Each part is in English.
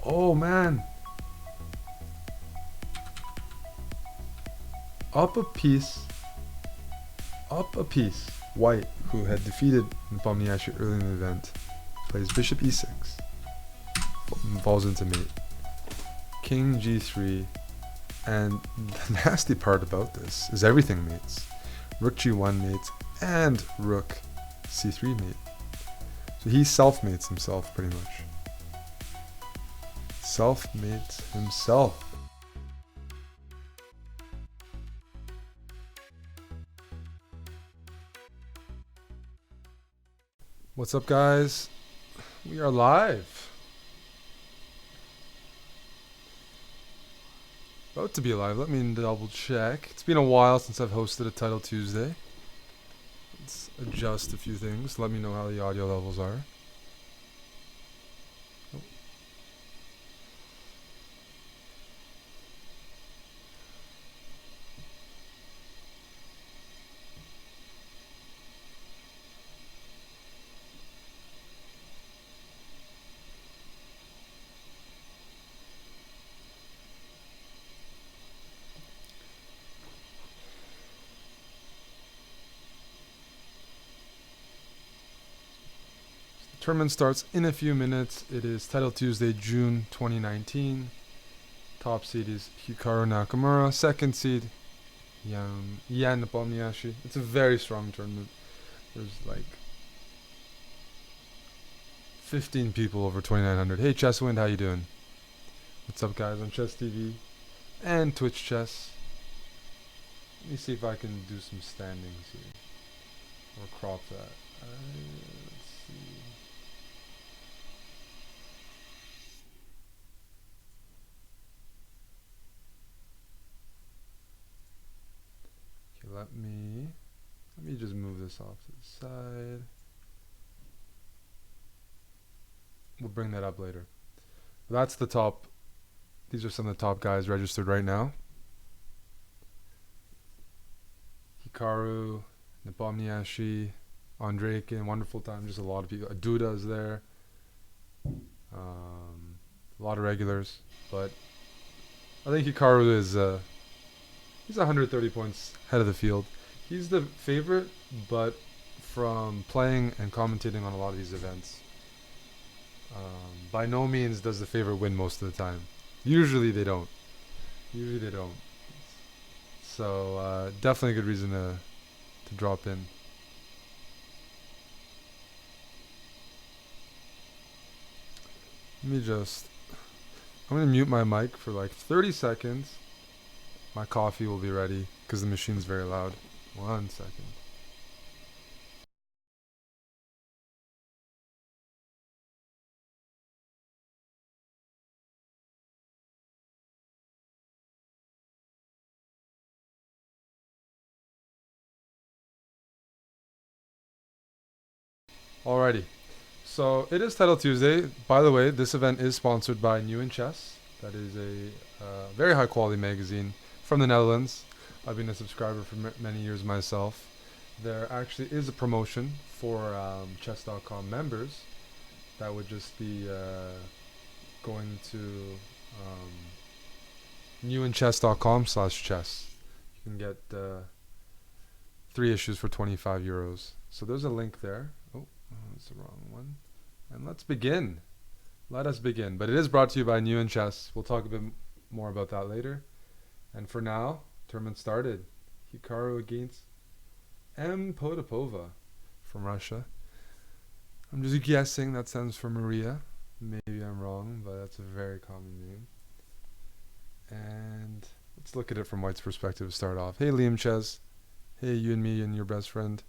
Oh man. Up a piece. Up a piece. White, who had defeated Nepomniachtchi early in the event, plays bishop e6. Falls into mate. King g3. And the nasty part about this is everything mates. Rook g1 mates and rook c3 mate. So he self-mates himself pretty much. Self-mates himself. What's up, guys? We are live. About to be live. Let me double check. It's been a while since I've hosted a Title Tuesday. Let's adjust a few things. Let me know how the audio levels are. Oh. Tournament starts in a few minutes. It is Title Tuesday, June 2019. Top seed is Hikaru Nakamura. Second seed, Jan Nepomniachtchi. It's a very strong tournament. There's like 15 people over 2,900. Hey, Chesswind, how you doing? What's up, guys, on Chess TV and Twitch Chess. Let me see if I can do some standings here. Or crop that. Let's see. Okay, let me just move this off to the side. We'll bring that up later. That's the top. These are some of the top guys registered right now. Hikaru, Nepomniachtchi, Andreykin, Wonderful Time, just a lot of people. Duda is there. A lot of regulars, but I think Hikaru is he's 130 points ahead of the field. He's the favorite, but from playing and commentating on a lot of these events, by no means does the favorite win most of the time. Usually they don't. So definitely a good reason to drop in. I'm going to mute my mic for like 30 seconds. My coffee will be ready because the machine's very loud. 1 second. Alrighty. So it is Title Tuesday. By the way, this event is sponsored by New in Chess. That is a very high quality magazine from the Netherlands. I've been a subscriber for many years myself. There actually is a promotion for Chess.com members. That would just be going to newinchess.com/chess. You can get 3 issues for 25 euros. So there's a link there. Oh, that's the wrong one. And let's begin. Let us begin. But it is brought to you by New in Chess. We'll talk a bit more about that later. And for now, tournament started. Hikaru against M. Potapova from Russia. I'm just guessing that stands for Maria. Maybe I'm wrong, but that's a very common name. And let's look at it from White's perspective to start off. Hey, Liam Ches. Hey, you and me and your best friend.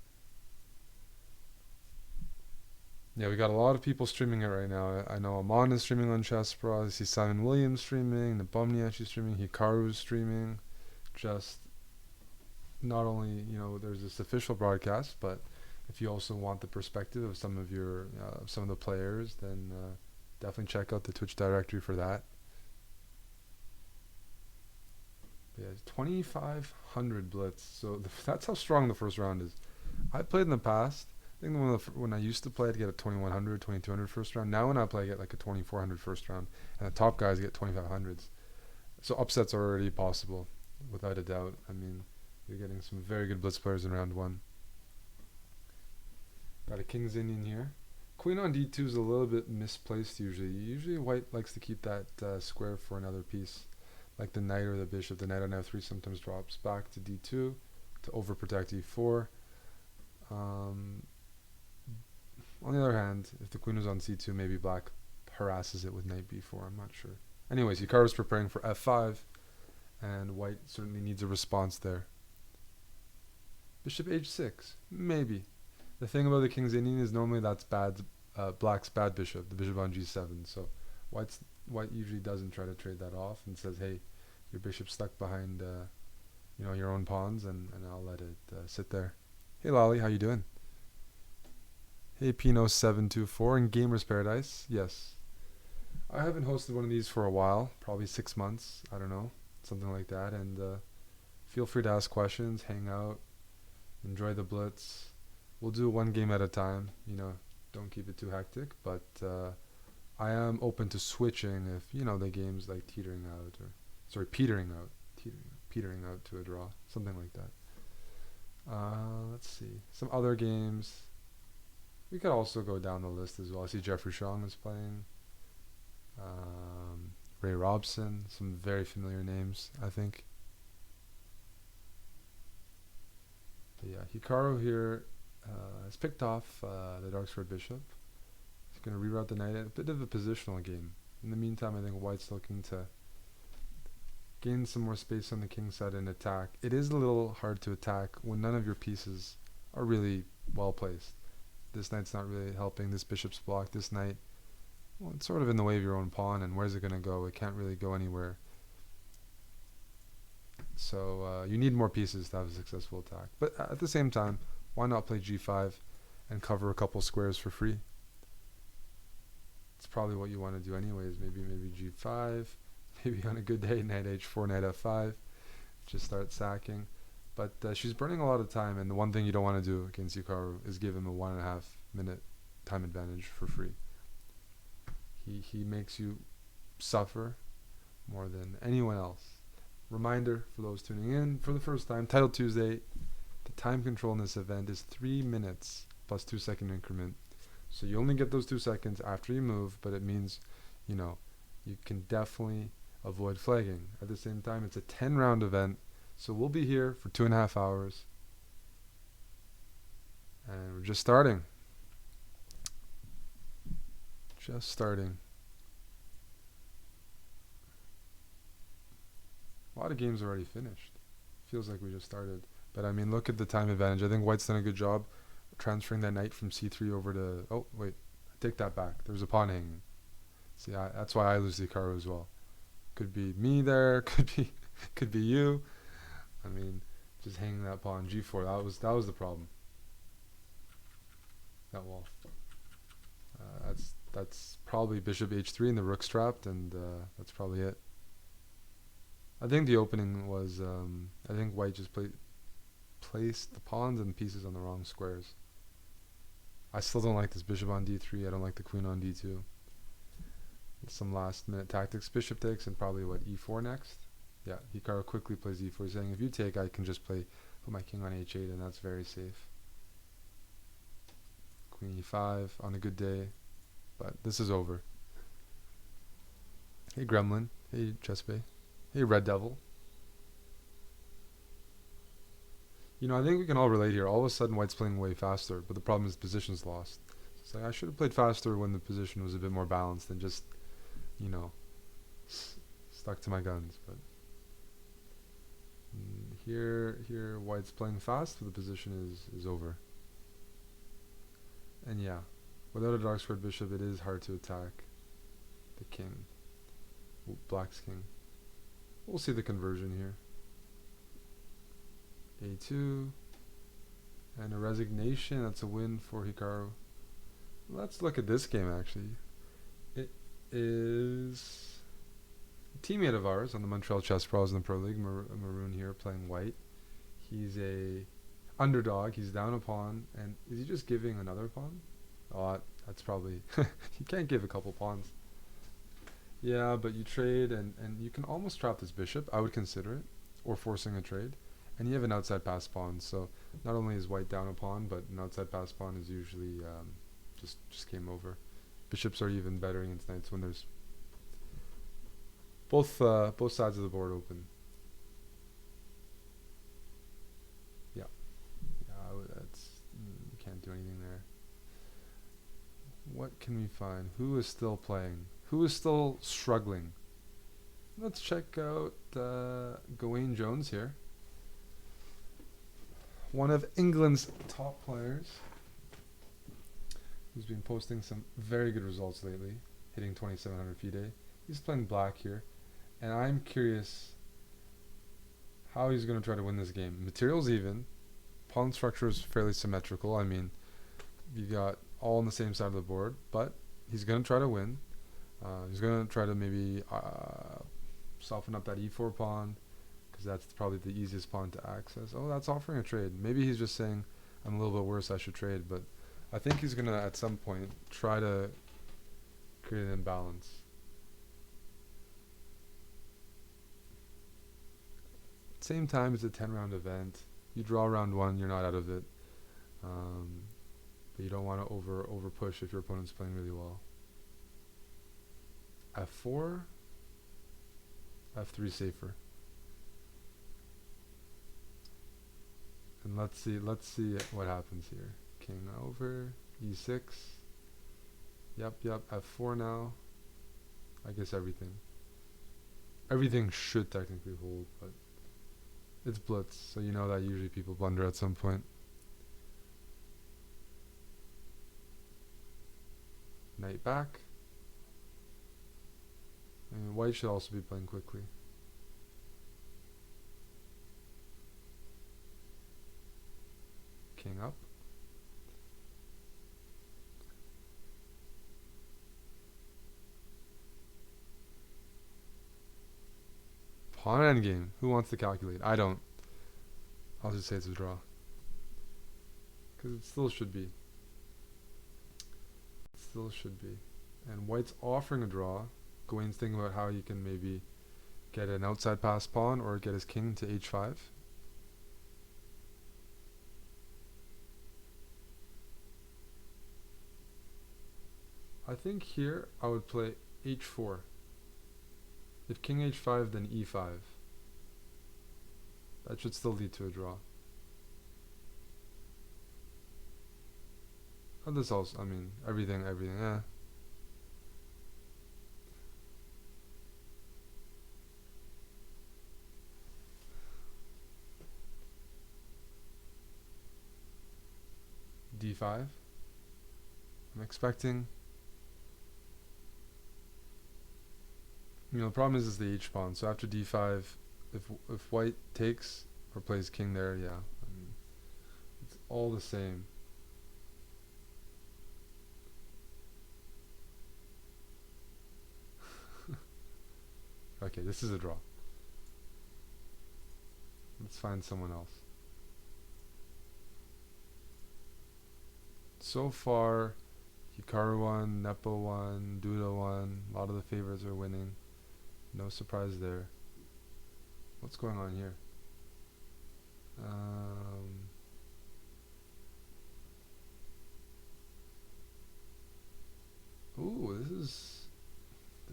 Yeah, we got a lot of people streaming it right now. I know Amon is streaming on Chessbrah. I see Simon Williams streaming. Nepomniachtchi streaming. Hikaru is streaming. Just not only, there's this official broadcast, but if you also want the perspective of some of the players, then definitely check out the Twitch directory for that. But yeah, 2,500 Blitz. So that's how strong the first round is. I played in the past, I think when I used to play, I'd get a 2100, 2200 first round. Now when I play, I get like a 2400 first round, and the top guys get 2500s. So upsets are already possible, without a doubt. I mean, you're getting some very good blitz players in round one. Got a King's Indian here. Queen on d2 is a little bit misplaced usually. Usually white likes to keep that square for another piece, like the knight or the bishop. The knight on f3 sometimes drops back to d2 to overprotect e4. On the other hand, if the queen was on c2, maybe black harasses it with knight b4. I'm not sure. Anyways, Hikaru's preparing for f5, and white certainly needs a response there. Bishop h6, maybe. The thing about the King's Indian is normally that's bad, black's bad bishop, the bishop on g7. So white usually doesn't try to trade that off and says, hey, your bishop's stuck behind your own pawns, and I'll let it sit there. Hey Lolly, how you doing? Hey Pino724 in Gamers Paradise. Yes. I haven't hosted one of these for a while, probably 6 months, I don't know, something like that. And feel free to ask questions, hang out, enjoy the blitz. We'll do one game at a time, don't keep it too hectic, but I am open to switching if, the game's like petering out to a draw, something like that. Let's see, some other games. We could also go down the list as well. I see Jeffrey Shong is playing. Ray Robson, some very familiar names, I think. But yeah, Hikaru here has picked off the dark squared bishop. He's going to reroute the knight. A bit of a positional game. In the meantime, I think white's looking to gain some more space on the king side and attack. It is a little hard to attack when none of your pieces are really well placed. This knight's not really helping. This bishop's blocked. This knight, well, it's sort of in the way of your own pawn, and where's it going to go? It can't really go anywhere. So you need more pieces to have a successful attack. But at the same time, why not play g5 and cover a couple squares for free? It's probably what you want to do anyways. Maybe g5. Maybe on a good day, knight h4, knight f5. Just start sacking. But she's burning a lot of time, and the one thing you don't want to do against Hikaru is give him a 1.5 minute time advantage for free. He makes you suffer more than anyone else. Reminder for those tuning in for the first time, Title Tuesday, the time control in this event is 3 minutes plus 2 second increment. So you only get those 2 seconds after you move, but it means, you can definitely avoid flagging. At the same time, it's a 10 round event, so we'll be here for 2.5 hours. And we're just starting. Just starting. A lot of games already finished. Feels like we just started. But I mean, look at the time advantage. I think white's done a good job transferring that knight from c3 over to... Oh, wait. I take that back. There's a pawn hanging. See, that's why I lose the Hikaru as well. Could be me there. Could be you. I mean, just hanging that pawn g4. That was the problem. That wall. That's probably bishop h3 and the rook's trapped, and that's probably it. I think the opening was, I think white just placed the pawns and pieces on the wrong squares. I still don't like this bishop on d3. I don't like the queen on d2. Some last minute tactics. Bishop takes and probably e4 next. Yeah, Hikaru quickly plays e4. He's saying if you take, I can just put my king on h8, and that's very safe. Queen e5 on a good day, but this is over. Hey Gremlin. Hey Chessbrah. Hey Red Devil. I think we can all relate here. All of a sudden white's playing way faster, but the problem is position's lost. It's like I should have played faster when the position was a bit more balanced and just, stuck to my guns. But here white's playing fast, but the position is over. And yeah, without a dark squared bishop, it is hard to attack the king, black's king. We'll see the conversion here. A2 and a resignation. That's a win for Hikaru. Let's look at this game actually. It is a teammate of ours on the Montreal Chessbrah in the Pro League, Maroon here playing white. He's a underdog. He's down a pawn, and is he just giving another pawn? Oh, that's probably you can't give a couple pawns. Yeah, but you trade, and you can almost trap this bishop. I would consider it, or forcing a trade. And you have an outside pass pawn, so not only is white down a pawn, but an outside pass pawn is usually just game over. Bishops are even better against knights when there's both sides of the board open. Yeah, that's you can't do anything there. What can we find? Who is still playing? Who is still struggling? Let's check out Gawain Jones here. One of England's top players, who's been posting some very good results lately, hitting 2,700 FIDE. He's playing black here, and I'm curious how he's going to try to win this game. Material's even, pawn structure is fairly symmetrical. I mean, you got all on the same side of the board, but he's going to try to win. He's going to try to maybe soften up that e4 pawn, because that's probably the easiest pawn to access. Oh, that's offering a trade. Maybe he's just saying, I'm a little bit worse, I should trade. But I think he's going to, at some point, try to create an imbalance. Same time, it's a 10-round event. You draw round 1, you're not out of it. But you don't want to over push if your opponent's playing really well. F4, F3 safer. And let's see what happens here. King over, E6. Yep, F4 now. I guess everything should technically hold, but it's Blitz, so you know that usually people blunder at some point. Knight back. And white should also be playing quickly. King up. Pawn endgame. Who wants to calculate? I don't. I'll just say it's a draw. Because it still should be. It still should be. And white's offering a draw. Gawain's thinking about how he can maybe get an outside pass pawn or get his king to h5. I think here I would play h4. If king h5, then e5. That should still lead to a draw. And this also, I mean, everything, yeah. d5. I'm expecting. You know, the problem is the h pawn. So after d5, if white takes or plays king there, yeah, I mean, it's all the same. Okay, this is a draw. Let's find someone else. So far, Hikaru won, Nepo won, Duda won. A lot of the favorites are winning. No surprise there. What's going on here? Ooh, this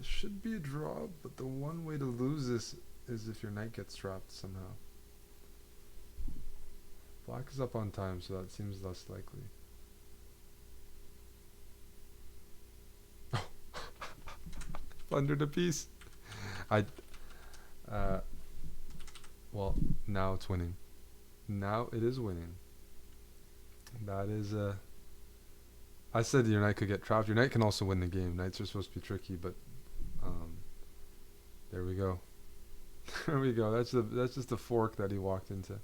should be a draw, but the one way to lose this is if your knight gets trapped somehow. Black is up on time, so that seems less likely. Blundered a piece. Well, now it's winning. Now it is winning. That is I said your knight could get trapped. Your knight can also win the game. Knights are supposed to be tricky, but there we go. There we go. That's just the fork that he walked into.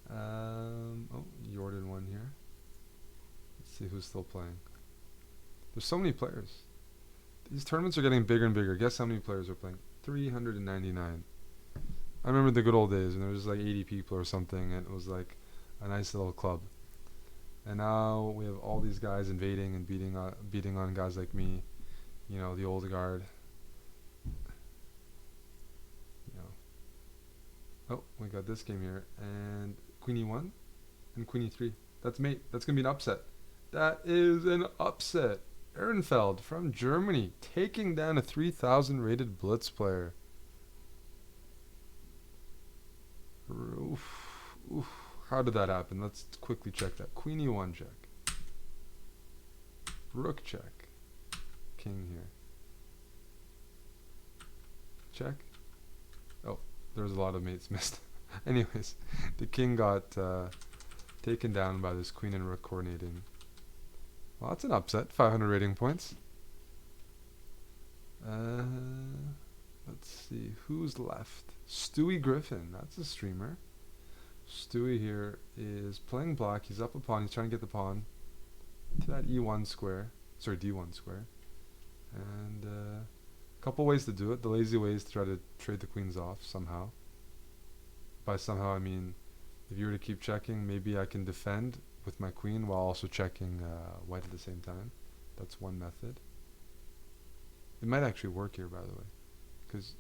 Oh, Jordan won here. Let's see who's still playing. There's so many players. These tournaments are getting bigger and bigger. Guess how many players are playing? 399. I remember the good old days when there was like 80 people or something, and it was like a nice little club. And now we have all these guys invading and beating on guys like me. You know, the old guard. You know. Oh, we got this game here. And queen e1 and queen e3. That's mate. That's going to be an upset. That is an upset. Ehrenfeld from Germany taking down a 3,000 rated Blitz player. Oof, oof. How did that happen? Let's quickly check that. Queen e1 check. Rook check. King here. Check. Oh, there's a lot of mates missed. Anyways, the king got taken down by this queen and rook coordinating. Well, that's an upset. 500 rating points. Let's see. Who's left? Stewie Griffin. That's a streamer. Stewie here is playing black. He's up a pawn. He's trying to get the pawn to that e1 square. Sorry, d1 square. And a couple ways to do it. The lazy way is to try to trade the queens off somehow. By somehow, I mean, if you were to keep checking, maybe I can defend with my queen while also checking white at the same time. That's one method. It might actually work here, by the way, because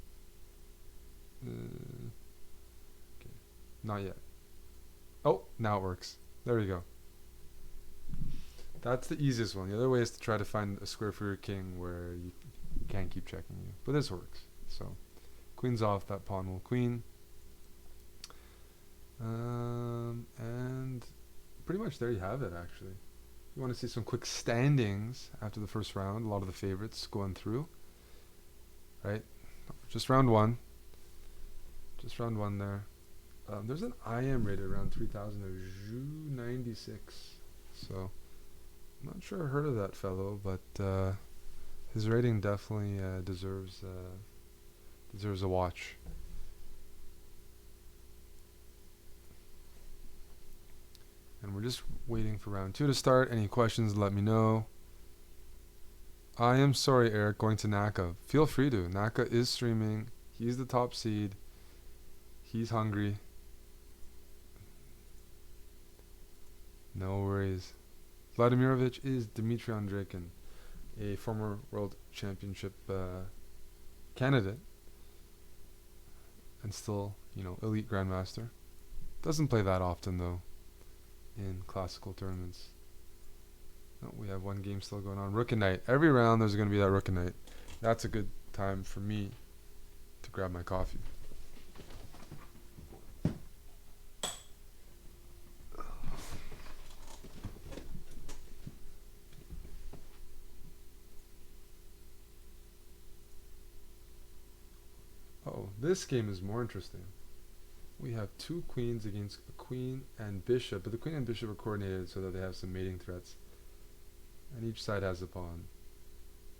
okay, not yet. Oh, now it works. There you go. That's the easiest one. The other way is to try to find a square for your king where you can't keep checking you. But this works. So, queen's off. That pawn will queen. And pretty much there you have it, actually. If you want to see some quick standings after the first round, a lot of the favorites going through. Right? Just round one. Just round one there. There's an IM rated around 3,000. There's Zhu 96. So, I'm not sure I heard of that fellow, but his rating definitely deserves a watch. And we're just waiting for round 2 to start. Any questions, let me know. I am sorry, Eric, going to Naka. Feel free to. Naka is streaming. He's the top seed. He's hungry. No worries. Vladimirovich is Dmitry Andreikin, a former world championship candidate. And still, you know, elite grandmaster. Doesn't play that often, though, in classical tournaments. Oh, we have one game still going on. Rook and knight. Every round there's going to be that rook and knight. That's a good time for me to grab my coffee. Oh, this game is more interesting. We have two queens against a queen and bishop, but the queen and bishop are coordinated so that they have some mating threats. And each side has a pawn.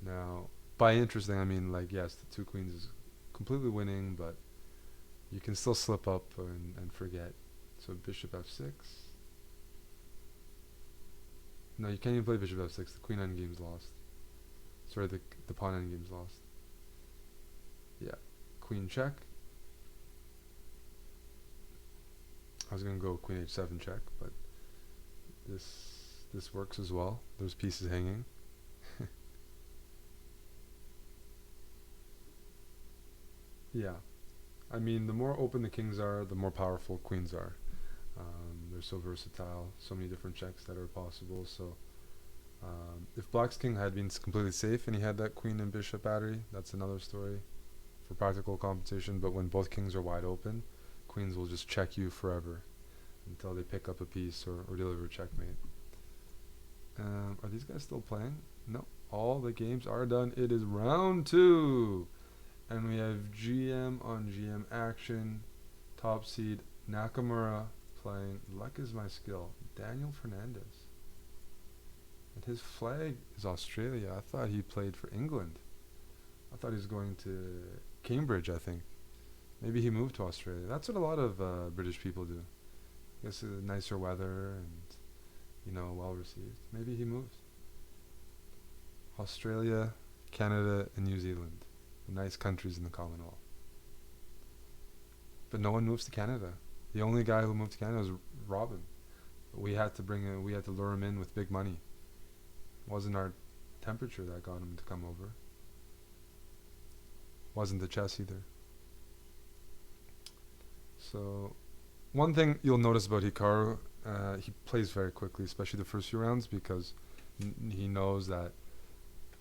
Now, by interesting, I mean, like, yes, the two queens is completely winning, but you can still slip up and forget. So bishop f6. No, you can't even play bishop f6. The queen endgame's lost. Sorry, the pawn endgame's lost. Yeah. Queen check. I was going to go queen h7 check, but this works as well. There's pieces hanging. Yeah. I mean, the more open the kings are, the more powerful queens are. They're so versatile, so many different checks that are possible. So if black's king had been completely safe and he had that queen and bishop battery, that's another story for practical competition. But when both kings are wide open, queens will just check you forever until they pick up a piece or deliver a checkmate. Are these guys still playing? No. All the games are done. It is round 2. And we have GM on GM action. Top seed Nakamura playing Luck is My Skill. Daniel Fernandez. And his flag is Australia. I thought he played for England. I thought he was going to Cambridge, I think. Maybe he moved to Australia. That's what a lot of British people do. I guess nicer weather and, you know, well received. Maybe he moved. Australia, Canada, and New Zealand. The nice countries in the Commonwealth. But no one moves to Canada. The only guy who moved to Canada was Robin. We had to lure him in with big money. It wasn't our temperature that got him to come over. Wasn't the chess either. So, one thing you'll notice about Hikaru, he plays very quickly, especially the first few rounds, because he knows that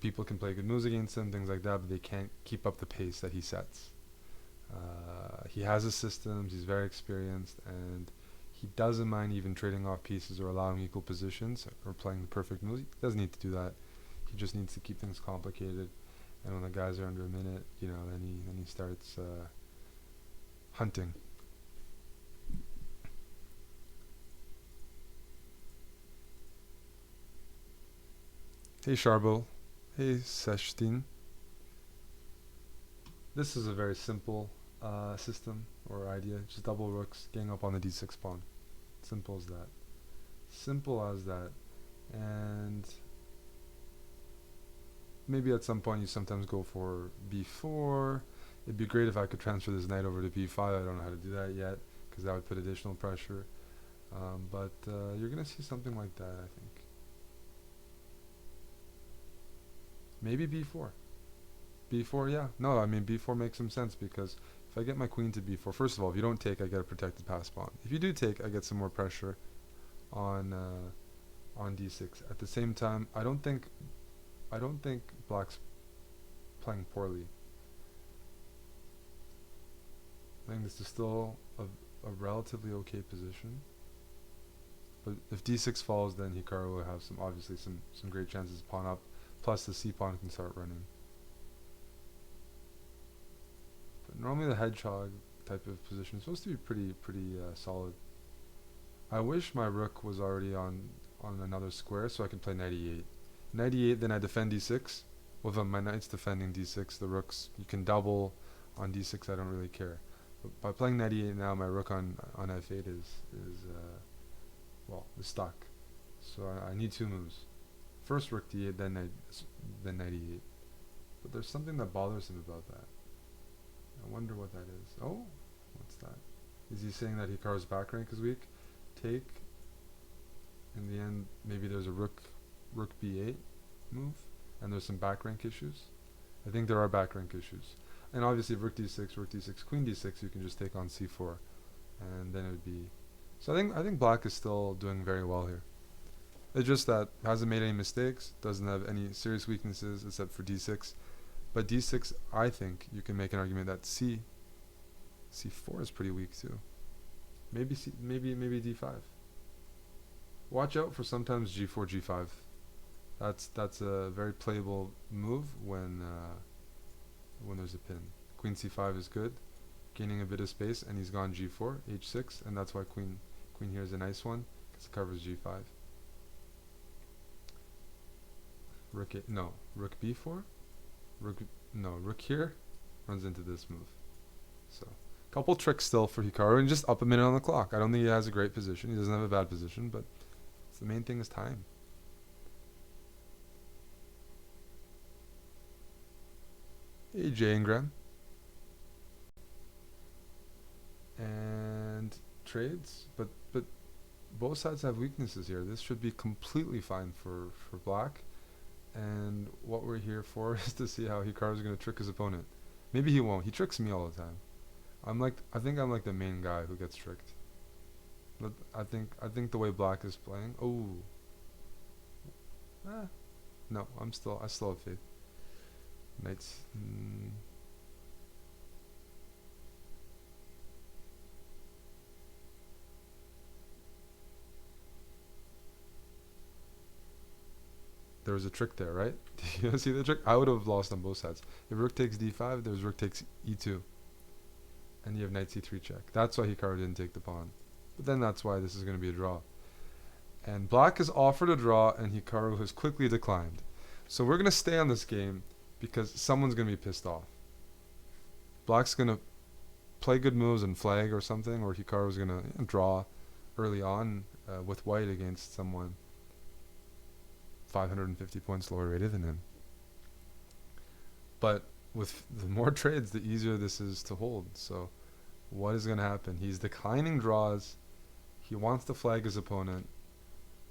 people can play good moves against him, things like that, but they can't keep up the pace that he sets. He has his systems, he's very experienced, and he doesn't mind even trading off pieces or allowing equal positions or playing the perfect moves. He doesn't need to do that. He just needs to keep things complicated. And when the guys are under a minute, then he starts hunting. Hey Sharbo. Hey Seshtin. This is a very simple system or idea. Just double rooks, gang up on the d6 pawn. Simple as that. Simple as that. And maybe at some point you sometimes go for b4. It'd be great if I could transfer this knight over to b5. I don't know how to do that yet, because that would put additional pressure. But you're going to see something like that, I think. Maybe b4. b4, yeah. No, I mean, b4 makes some sense, because if I get my queen to b4, first of all, if you don't take, I get a protected pass pawn. If you do take, I get some more pressure on d6. At the same time, I don't think black's playing poorly. I think this is still a relatively okay position. But if d6 falls, then Hikaru will have obviously some great chances pawn up. Plus the c pawn can start running. But normally the hedgehog type of position is supposed to be pretty solid. I wish my rook was already on another square so I could play knight e8. Knight e8, then I defend d6. With my knight's defending d6, the rooks, you can double on d6, I don't really care. But by playing knight e8 now, my rook on f8 is stuck. So I need two moves. First rook d8, then knight e8. But there's something that bothers him about that. I wonder what that is. Oh, what's that? Is he saying that Hikaru's back rank is weak? Take. In the end, maybe there's a rook b8 move, and there's some back rank issues. I think there are back rank issues. And obviously rook d6, queen d6, you can just take on c4, and then it would be. So I think black is still doing very well here. It's just that hasn't made any mistakes, doesn't have any serious weaknesses except for d6. But d6, I think you can make an argument that c4 is pretty weak too. Maybe maybe d5. Watch out for sometimes g4, g5. That's a very playable move when there's a pin. Queen c5 is good, gaining a bit of space, and he's gone g4, h6, and that's why queen here is a nice one, because it covers g5. Rook b4? Rook here runs into this move. So, couple tricks still for Hikaru, and just up a minute on the clock. I don't think he has a great position. He doesn't have a bad position, but the main thing is time. Hey, Jay Ingram. And trades, but both sides have weaknesses here. This should be completely fine for black. And what we're here for is to see how Hikaru's going to trick his opponent. Maybe he won't. He tricks me all the time. I think I'm like the main guy who gets tricked. But I think the way black is playing. Oh. No, I still have faith. Knights. There was a trick there, right? Did you see the trick? I would have lost on both sides. If rook takes d5, there's rook takes e2. And you have knight c3 check. That's why Hikaru didn't take the pawn. But then that's why this is going to be a draw. And black has offered a draw, and Hikaru has quickly declined. So we're going to stay on this game because someone's going to be pissed off. Black's going to play good moves and flag or something, or Hikaru's going to draw early on with white against someone 550 points lower rated than him. But with the more trades, the easier this is to hold. So what is going to happen? He's declining draws. He wants to flag his opponent.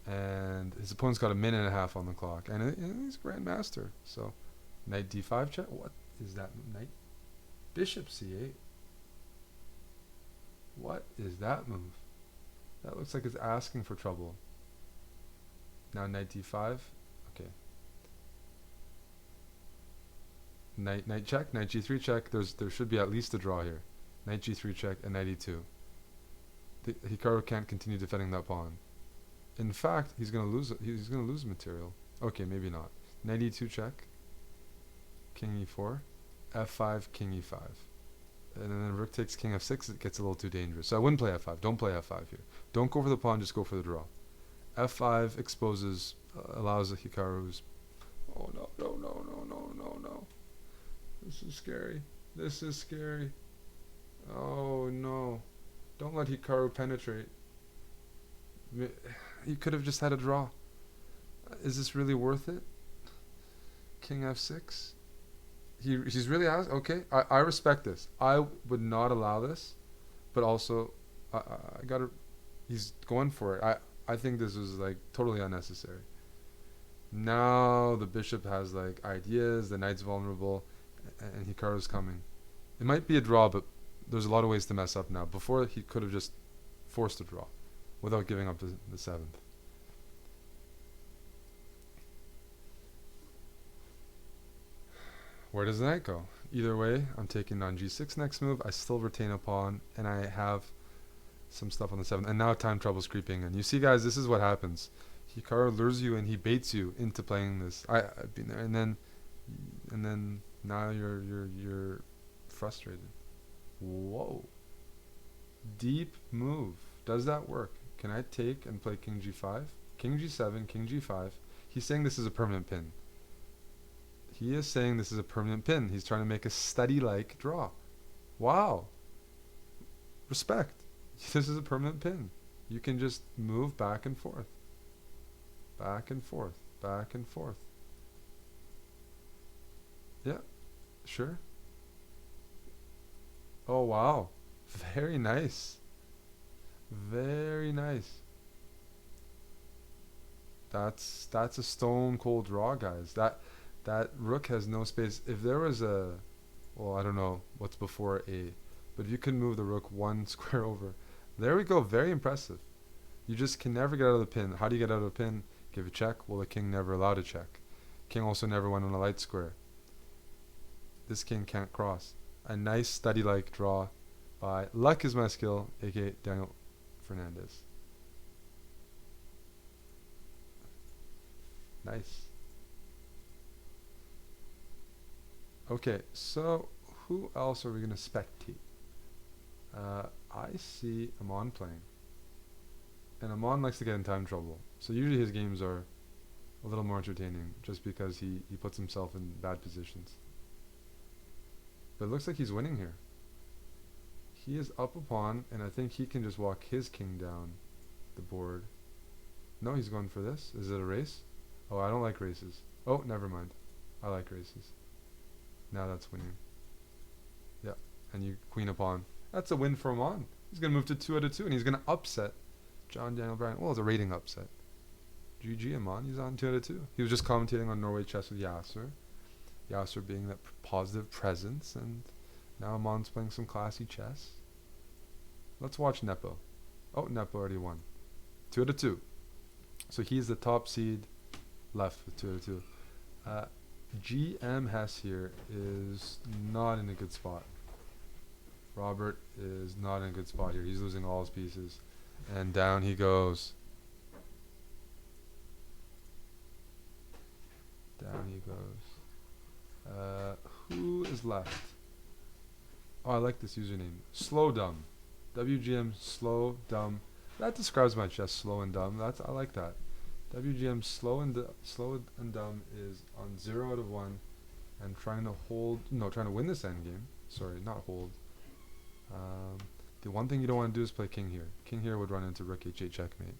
And his opponent's got a minute and a half on the clock. And he's grandmaster. So, knight d5 check. What is that? Knight? Bishop c8. What is that move? That looks like it's asking for trouble. Now knight d5. Okay. Knight check, knight g3 check. There should be at least a draw here. Knight g3 check and knight e2. Hikaru can't continue defending that pawn. In fact, he's gonna lose. He's gonna lose material. Okay, maybe not. Knight e2 check. King e4, f5, king e5, and then rook takes king f6. It gets a little too dangerous. So I wouldn't play f5. Don't play f5 here. Don't go for the pawn. Just go for the draw. f5 exposes, allows the Hikaru's. Oh no! No! No! No! No! No! No! This is scary. This is scary. Oh no! Don't let Hikaru penetrate. You could have just had a draw. Is this really worth it? King f6. He's really asking. Okay, I respect this. I would not allow this, but also I gotta. He's going for it. I think this was like totally unnecessary. Now the bishop has like ideas. The knight's vulnerable, and Hikaru's coming. It might be a draw, but there's a lot of ways to mess up now. Before he could have just forced a draw, without giving up the seventh. Where does the knight go? Either way, I'm taking on g6 next move. I still retain a pawn, and I have some stuff on the 7th. And now time trouble's creeping in. You see, guys, this is what happens. Hikaru lures you and he baits you into playing this. I've been there, and then now you're frustrated. Whoa. Deep move. Does that work? Can I take and play king g5? King g7, king g5. He's saying this is a permanent pin. He is saying this is a permanent pin. He's trying to make a study-like draw. Wow. Respect. This is a permanent pin. You can just move back and forth. Back and forth. Back and forth. Yeah. Sure. Oh, wow. Very nice. Very nice. That's a stone cold draw, guys. That rook has no space. If there was a, well, I don't know what's before a, but if you can move the rook one square over, there we go. Very impressive. You just can never get out of the pin. How do you get out of the pin? Give a check. Well, the king never allowed a check. King also never went on a light square. This king can't cross. A nice study-like draw by Luck is my skill, aka Daniel Fernandez. Nice. Okay, so who else are we going to spectate? I see Amon playing. And Amon likes to get in time trouble. So usually his games are a little more entertaining just because he puts himself in bad positions. But it looks like he's winning here. He is up a pawn, and I think he can just walk his king down the board. No, he's going for this. Is it a race? Oh, I don't like races. Oh, never mind. I like races. Now that's winning. Yeah, and you queen a pawn. That's a win for Amon. He's going to move to 2 out of 2, and he's going to upset John Daniel Bryan. Well, it's a rating upset. GG Amon, he's on 2 out of 2. He was just commentating on Norway Chess with Yasser. Yasser being that positive presence, and now Amon's playing some classy chess. Let's watch Nepo. Oh, Nepo already won. 2 out of 2. So he's the top seed left with 2 out of 2. GM Hess here is not in a good spot. Robert is not in a good spot here. He's losing all his pieces. And down he goes. Down he goes. Who is left? Oh, I like this username. Slow Dumb. WGM Slow Dumb. That describes my chess, slow and dumb. I like that. WGM slow and dumb is on 0 out of 1 and trying to win this endgame. Sorry, not hold. The one thing you don't want to do is play king here. King here would run into rook h8 checkmate.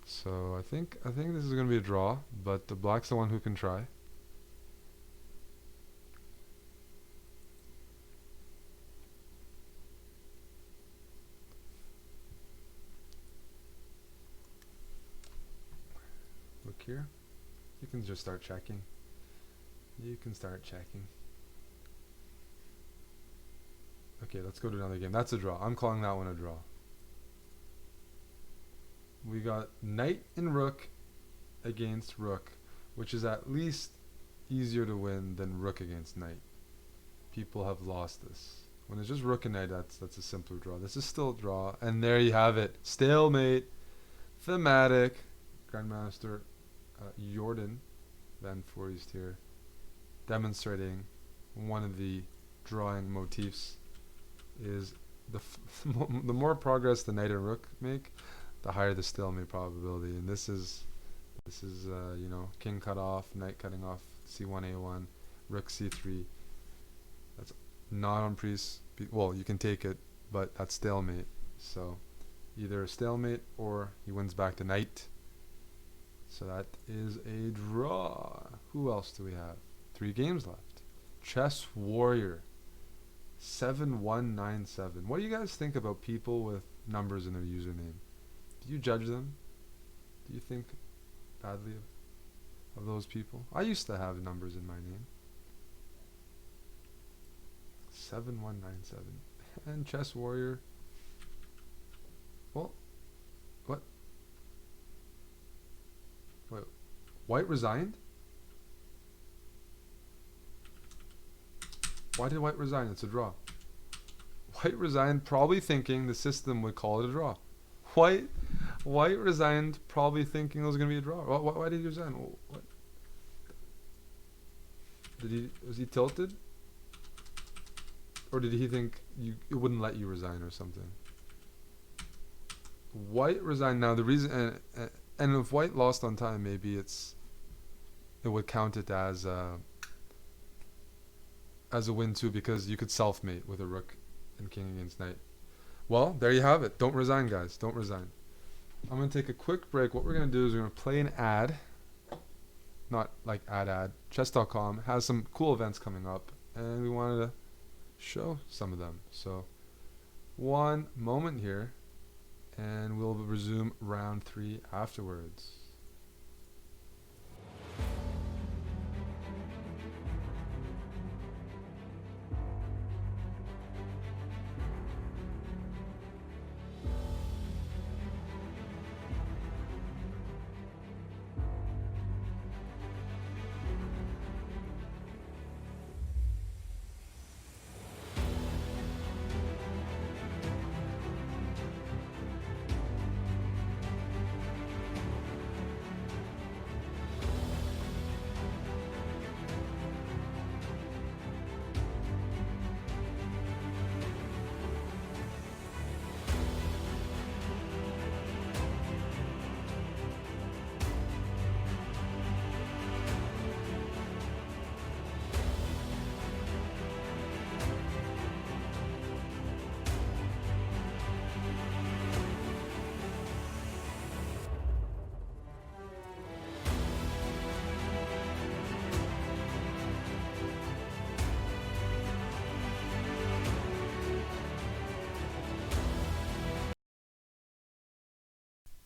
So I think this is going to be a draw, but the black's the one who can try. here. You can just start checking. You can start checking. Okay, let's go to another game. That's a draw. I'm calling that one a draw. We got knight and rook against rook, which is at least easier to win than rook against knight. People have lost this. When it's just rook and knight, that's a simpler draw. This is still a draw, and there you have it. Stalemate, thematic. Grandmaster Jordan Van Foreest here, demonstrating one of the drawing motifs is the more progress the knight and rook make, the higher the stalemate probability. And this is you know, king cut off, knight cutting off, c1 a1, rook c3. That's not on priest. Well, you can take it, but that's stalemate. So either a stalemate or he wins back to knight. So that is a draw. Who else do we have? 3 games left. Chess Warrior 7197. What do you guys think about people with numbers in their username? Do you judge them? Do you think badly of those people? I used to have numbers in my name. 7197. And Chess Warrior. Well, what? Wait, White resigned? Why did White resign? It's a draw. White resigned probably thinking the system would call it a draw. White resigned probably thinking it was going to be a draw. Why did he resign? What? Was he tilted? Or did he think it wouldn't let you resign or something? White resigned. Now the reason, and if White lost on time, maybe it would count it as a win too, because you could self-mate with a rook and king against knight. Well, there you have it. Don't resign, guys. Don't resign. I'm going to take a quick break. What we're going to do is we're going to play an ad. Not like ad. Chess.com has some cool events coming up, and we wanted to show some of them. So one moment here, and we'll resume round 3 afterwards.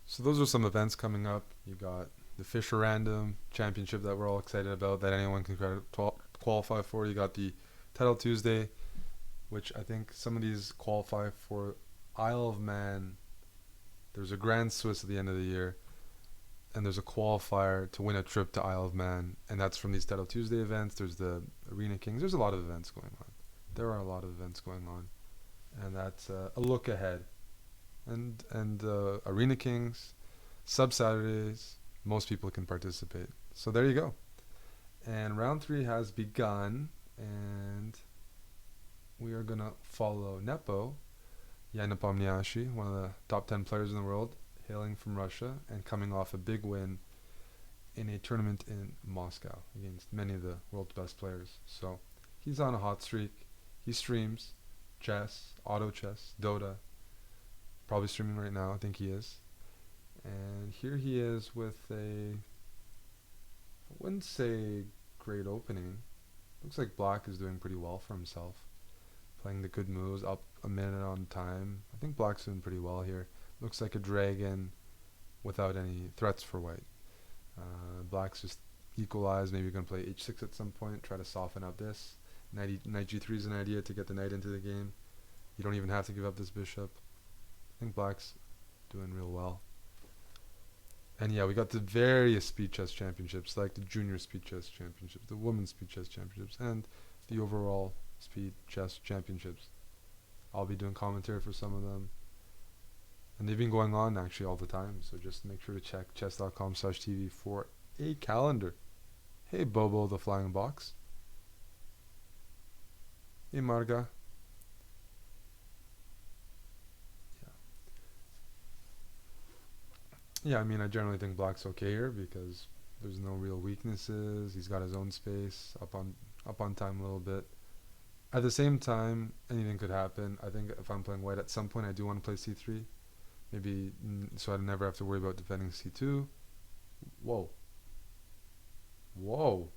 So those are some events coming up. You got the Fisher Random Championship that we're all excited about, that anyone can qualify for. You got the Title Tuesday, which I think some of these qualify for Isle of Man. There's a Grand Swiss at the end of the year, and there's a qualifier to win a trip to Isle of Man, and that's from these Title Tuesday events. There's the Arena Kings. There's a lot of events going on. There are a lot of events going on, and that's a look ahead. And Arena Kings, sub Saturdays, most people can participate. So there you go. And round 3 has begun, and we are gonna follow Nepo, Jan Nepomniachtchi, one of the top 10 players in the world, hailing from Russia and coming off a big win in a tournament in Moscow against many of the world's best players. So he's on a hot streak. He streams chess, auto chess, Dota. Probably streaming right now, I think he is. And here he is with I wouldn't say great opening. Looks like Black is doing pretty well for himself. Playing the good moves, up a minute on time. I think Black's doing pretty well here. Looks like a dragon without any threats for White. Black's just equalize. Maybe you're going to play h6 at some point. Try to soften out this. Knight g3 is an idea to get the knight into the game. You don't even have to give up this bishop. I think Black's doing real well. And yeah, we got the various speed chess championships, like the junior speed chess championships, the women's speed chess championships, and the overall speed chess championships. I'll be doing commentary for some of them. And they've been going on actually all the time, so just make sure to check chess.com/TV for a calendar. Hey Bobo the Flying Box. Hey Marga. Yeah, I mean, I generally think Black's okay here because there's no real weaknesses. He's got his own space, up on time a little bit. At the same time, anything could happen. I think if I'm playing white at some point, I do want to play c3. Maybe so I never have to worry about defending c2. Whoa. Whoa.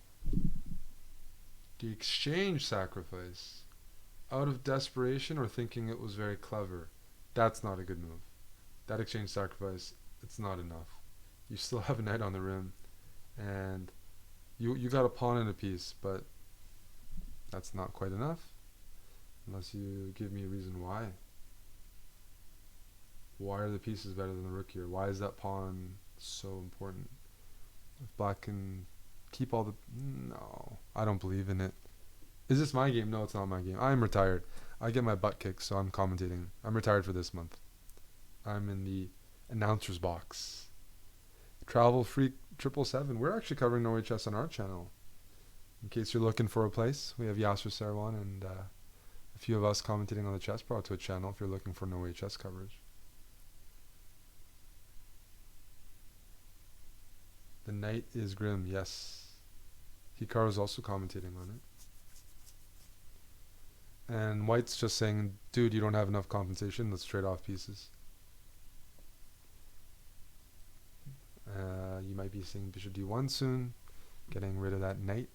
The exchange sacrifice. Out of desperation or thinking it was very clever. That's not a good move. That exchange sacrifice, it's not enough. You still have a knight on the rim, and you got a pawn and a piece, but that's not quite enough unless you give me a reason why. Why are the pieces better than the rook here? Why is that pawn so important? If Black can keep all the... No, I don't believe in it. Is this my game? No, it's not my game. I'm retired. I get my butt kicked, so I'm commentating. I'm retired for this month. I'm in the announcer's box. Travel Freak 777. We're actually covering Norway Chess on our channel. In case you're looking for a place, we have Yasser Sarwan and a few of us commentating on the Chessbrah Twitch channel if you're looking for Norway Chess coverage. The night is grim, yes. Hikaru is also commentating on it. And White's just saying, dude, you don't have enough compensation, let's trade off pieces. You might be seeing bishop d1 soon, getting rid of that knight.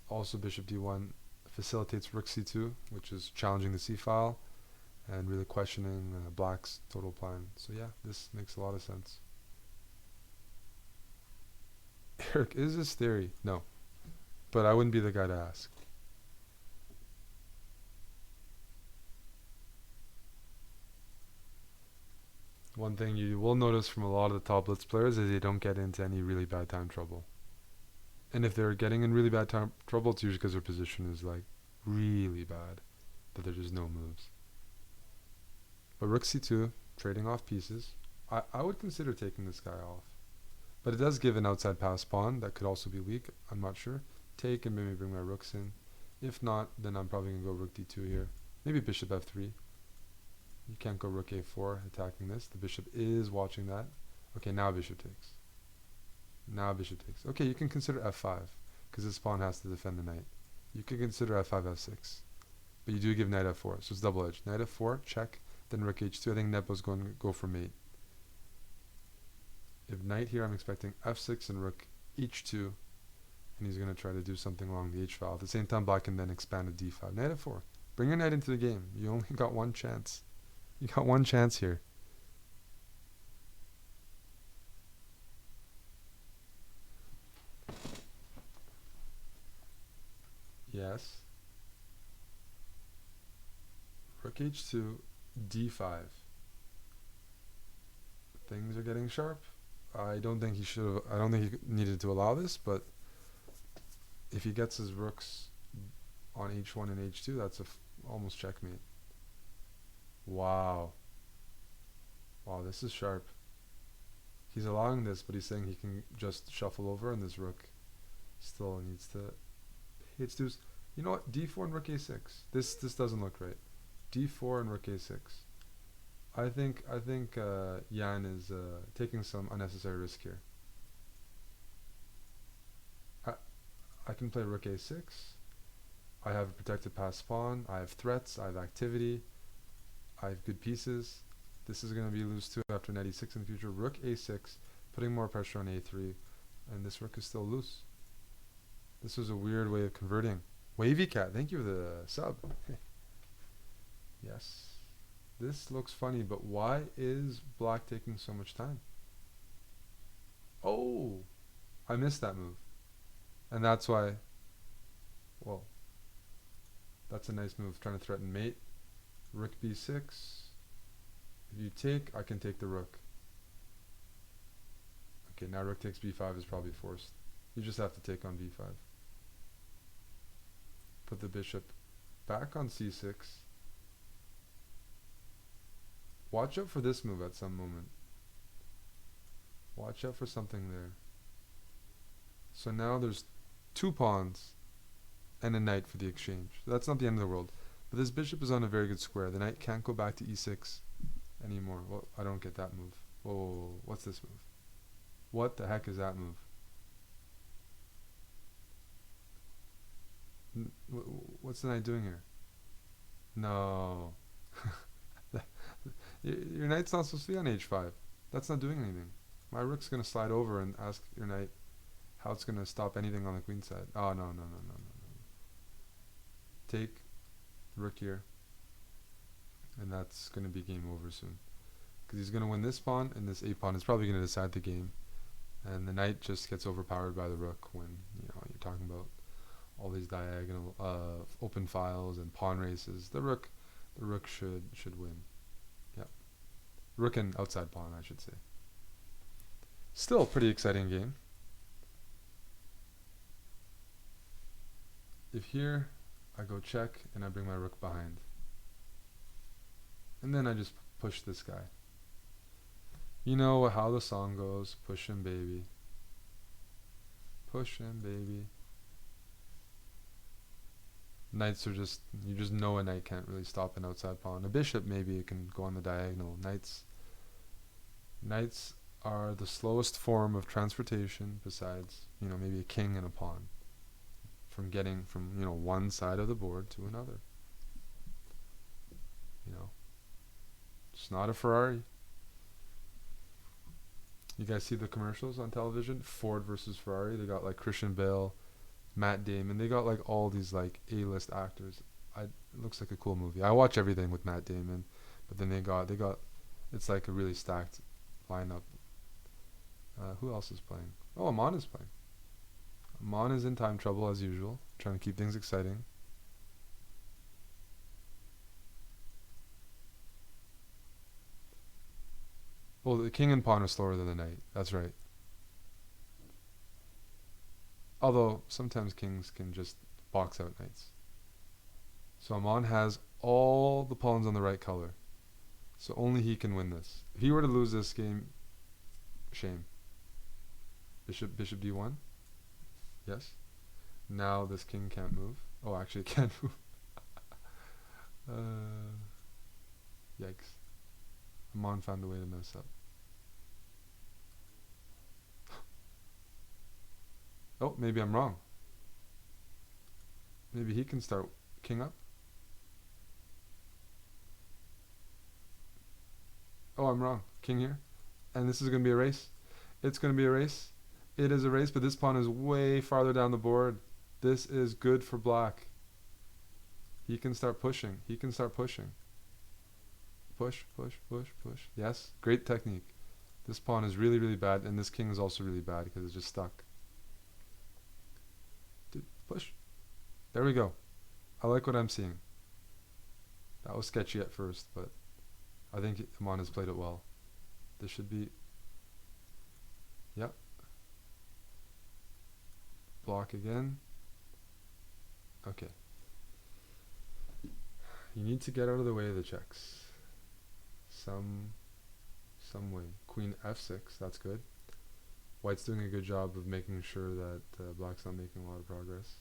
Also bishop d1 facilitates rook c2, which is challenging the c-file and really questioning Black's total plan. So yeah, this makes a lot of sense. Eric, is this theory? No. But I wouldn't be the guy to ask. One thing you will notice from a lot of the top Blitz players is they don't get into any really bad time trouble. And if they're getting in really bad time trouble, it's usually because their position is like really bad, that there's just no moves. But rook c2, trading off pieces. I would consider taking this guy off. But it does give an outside pass pawn that could also be weak. I'm not sure. Take and maybe bring my rooks in. If not, then I'm probably going to go rook d2 here. Maybe bishop f3. You can't go rook a4 attacking this. The bishop is watching that. Okay, now bishop takes. Now bishop takes. Okay, you can consider f5 because this pawn has to defend the knight. You could consider f5, f6. But you do give knight f4, so it's double-edged. Knight f4, check, then rook h2. I think Nepo's going to go for mate. If knight here, I'm expecting f6 and rook h2. And he's going to try to do something along the h-file. At the same time, Black can then expand to d5. Knight f4. Bring your knight into the game. You only got one chance. You got one chance here. Yes. Rook h2, d5. Things are getting sharp. I don't think he should have. I don't think he needed to allow this, but if he gets his rooks on h1 and h2, that's almost checkmate. Wow. Wow, this is sharp. He's allowing this, but he's saying he can just shuffle over, and this rook still needs to hit deuce. You know what? d4 and rook a6. This doesn't look right. d4 and rook a6. I think Jan is taking some unnecessary risk here. I can play rook a6. I have a protected passed pawn. I have threats. I have activity. I have good pieces. This is going to be loose too after knight e6 in the future. Rook a6, putting more pressure on a3, and this rook is still loose. This was a weird way of converting. Wavy Cat, thank you for the sub. Yes. This looks funny, but why is Black taking so much time? Oh, I missed that move. And that's why, well, that's a nice move, trying to threaten mate. Rook b6. If you take, I can take the rook. Okay, now rook takes b5 is probably forced. You just have to take on b5. Put the bishop back on c6. Watch out for this move at some moment. Watch out for something there. So now there's 2 pawns and a knight for the exchange. That's not the end of the world. But this bishop is on a very good square. The knight can't go back to e6 anymore. Well, I don't get that move. Whoa, what's this move? What the heck is that move? What's the knight doing here? No. Your knight's not supposed to be on h5. That's not doing anything. My rook's going to slide over and ask your knight how it's going to stop anything on the queen side. Oh, no. Take rook here. And that's going to be game over soon. Because he's going to win this pawn, and this a pawn is probably going to decide the game. And the knight just gets overpowered by the rook when, you know, you're talking about all these diagonal open files and pawn races. The rook should win. Yep. Rook and outside pawn, I should say. Still a pretty exciting game. If here I go check and I bring my rook behind. And then I just push this guy. You know how the song goes, push him baby. Push him baby. Knights are just, you just know a knight can't really stop an outside pawn. A bishop maybe it can go on the diagonal. Knights are the slowest form of transportation besides, you know, maybe a king and a pawn. From getting from, you know, one side of the board to another. You know, it's not a Ferrari. You guys see the commercials on television? Ford versus Ferrari. They got like Christian Bale, Matt Damon. They got like all these like A-list actors. It looks like a cool movie. I watch everything with Matt Damon, but then they got it's like a really stacked lineup. Who else is playing? Oh, Amon is playing. Amon is in time trouble as usual, trying to keep things exciting. Well, the king and pawn are slower than the knight. That's right. Although sometimes kings can just box out knights. So Amon has all the pawns on the right color. So only he can win this. If he were to lose this game, shame. Bishop d1. Yes. Now this king can't move. Oh, actually it can move. Yikes. Amon found a way to mess up. Oh, maybe I'm wrong. Maybe he can start king up. Oh, I'm wrong. King here. And this is going to be a race. It's going to be a race. It is a race, but this pawn is way farther down the board. This is good for black. He can start pushing. He can start pushing. Push, push, push, push. Yes, great technique. This pawn is really, really bad, and this king is also really bad because it's just stuck. Dude, push. There we go. I like what I'm seeing. That was sketchy at first, but I think Amon has played it well. This should be... Yep. Block again. Okay. You need to get out of the way of the checks. Some way. Queen f6, that's good. White's doing a good job of making sure that black's not making a lot of progress.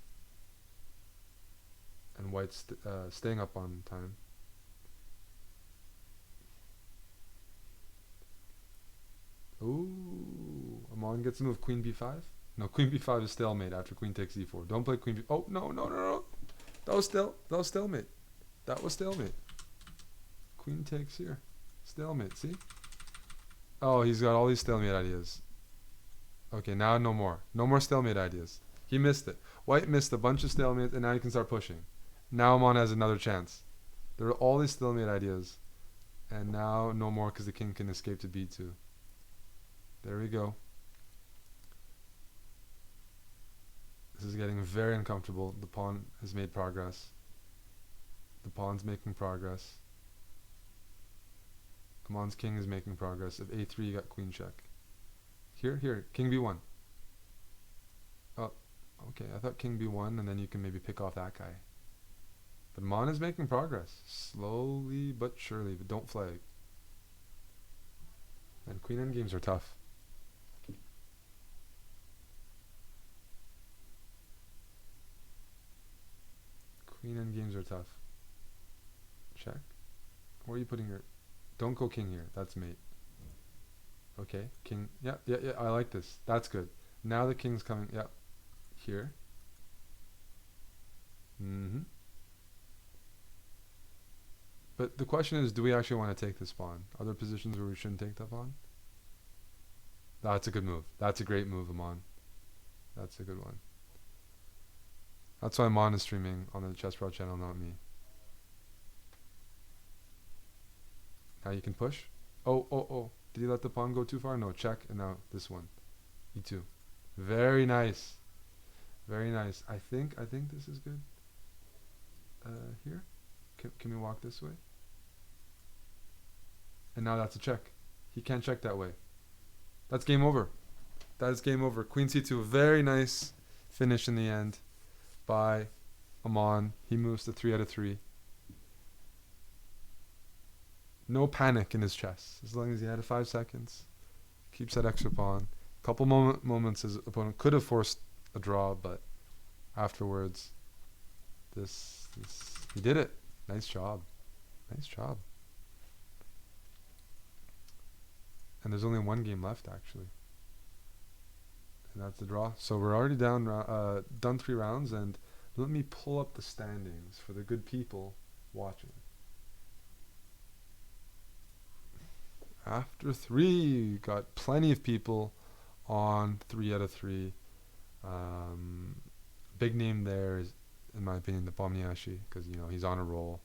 And white's staying up on time. Ooh, Amon gets a move. Queen b5? No, queen b5 is stalemate after queen takes e4. Don't play queen b... Oh, no. That was stalemate. That was stalemate. Queen takes here. Stalemate, see? Oh, he's got all these stalemate ideas. Okay, now no more. No more stalemate ideas. He missed it. White missed a bunch of stalemates, and now he can start pushing. Now Amon has another chance. There are all these stalemate ideas. And now no more because the king can escape to b2. There we go. This is getting very uncomfortable. The pawn has made progress. The pawn's making progress. Amon's king is making progress. If a3, you got queen check. Here, king b1. Oh, okay, I thought king b1, and then you can maybe pick off that guy. But Amon is making progress. Slowly but surely, but don't flag. And queen endgames are tough. Queen endgames are tough. Check. Where are you putting your... Don't go king here. That's mate. Okay, king. Yeah, I like this. That's good. Now the king's coming. Yeah. Here. But the question is, do we actually want to take this pawn? Are there positions where we shouldn't take that pawn? That's a good move. That's a great move, Amon. That's a good one. That's why Amon is streaming on the Chessbrah channel, not me. Now you can push. Oh. Did he let the pawn go too far? No, check. And now this one. e2. Very nice. Very nice. I think this is good. Here. Can we walk this way? And now that's a check. He can't check that way. That's game over. That is game over. Queen c2. Very nice finish in the end by Amon. He moves to 3 out of 3. No panic in his chess. As long as he had 5 seconds. Keeps that extra pawn. Couple moments his opponent could have forced a draw, but afterwards, he did it. Nice job. Nice job. And there's only one game left, actually. And that's the draw. So we're already done 3 rounds, and let me pull up the standings for the good people watching. After 3, got plenty of people on 3 out of 3. Big name there is, in my opinion, the Pomniachtchi, because he's on a roll.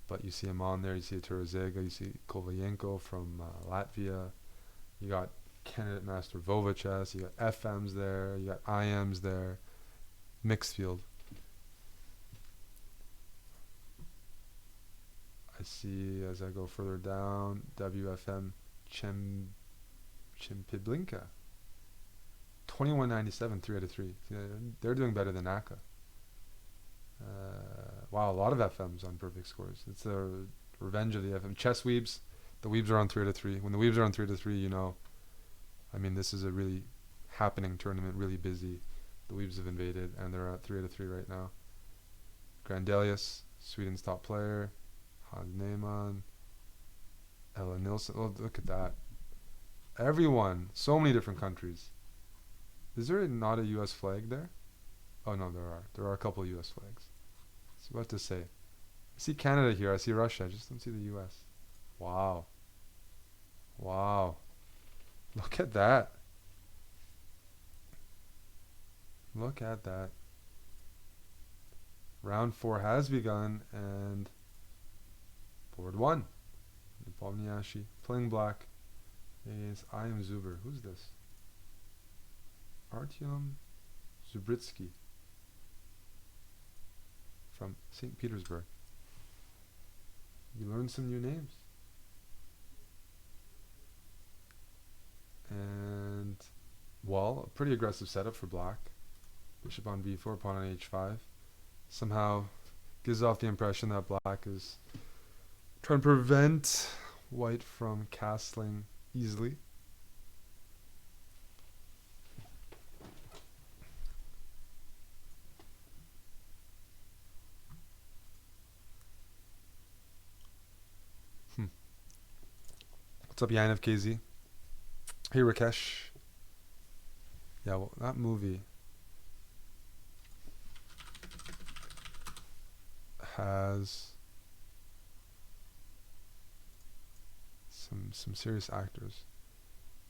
But you see him on there. You see Turozega. You see Kovalenko from Latvia. You got candidate master Vova Chess. You got FMs there. You got IMs there. Mixed field. I see as I go further down, WFM Chimpiblinka. 2197, 3 out of 3. They're doing better than Naka. Wow, a lot of FMs on perfect scores. It's the revenge of the FM. Chess Weebs. The Weebs are on 3 out of 3. When the Weebs are on 3 out of 3, this is a really happening tournament, really busy. The Weebs have invaded, and they're at 3 out of 3 right now. Grandelius, Sweden's top player. Hans Neyman. Ella Nilsson. Oh, look at that. Everyone. So many different countries. Is there not a U.S. flag there? Oh, no, there are. There are a couple of U.S. flags. So what to say? I see Canada here. I see Russia. I just don't see the U.S. Wow. Wow. Look at that. Look at that. Round 4 has begun, and board 1. Pomniachtchi playing black is I am Zuber. Who's this? Artyom Zubritsky from St. Petersburg. You learn some new names. And, well, a pretty aggressive setup for black. Bishop on b4, pawn on h5. Somehow gives off the impression that black is trying to prevent white from castling easily. What's up, Yan of KZ? Hey, Rakesh. Yeah, well, that movie has some serious actors.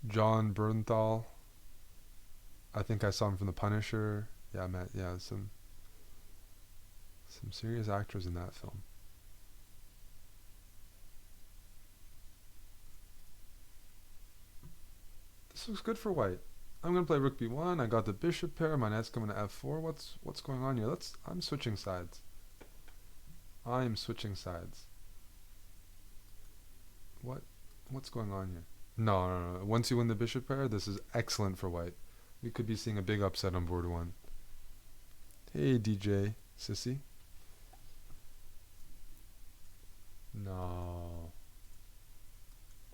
John Bernthal. I think I saw him from The Punisher. Yeah, man. Yeah, some serious actors in that film. This looks good for white. I'm gonna play rook b1. I got the bishop pair. My knight's coming to f4. What's going on here? I'm switching sides. I'm switching sides. What's going on here? No. Once you win the bishop pair, this is excellent for white. We could be seeing a big upset on board 1. Hey, DJ Sissy. No.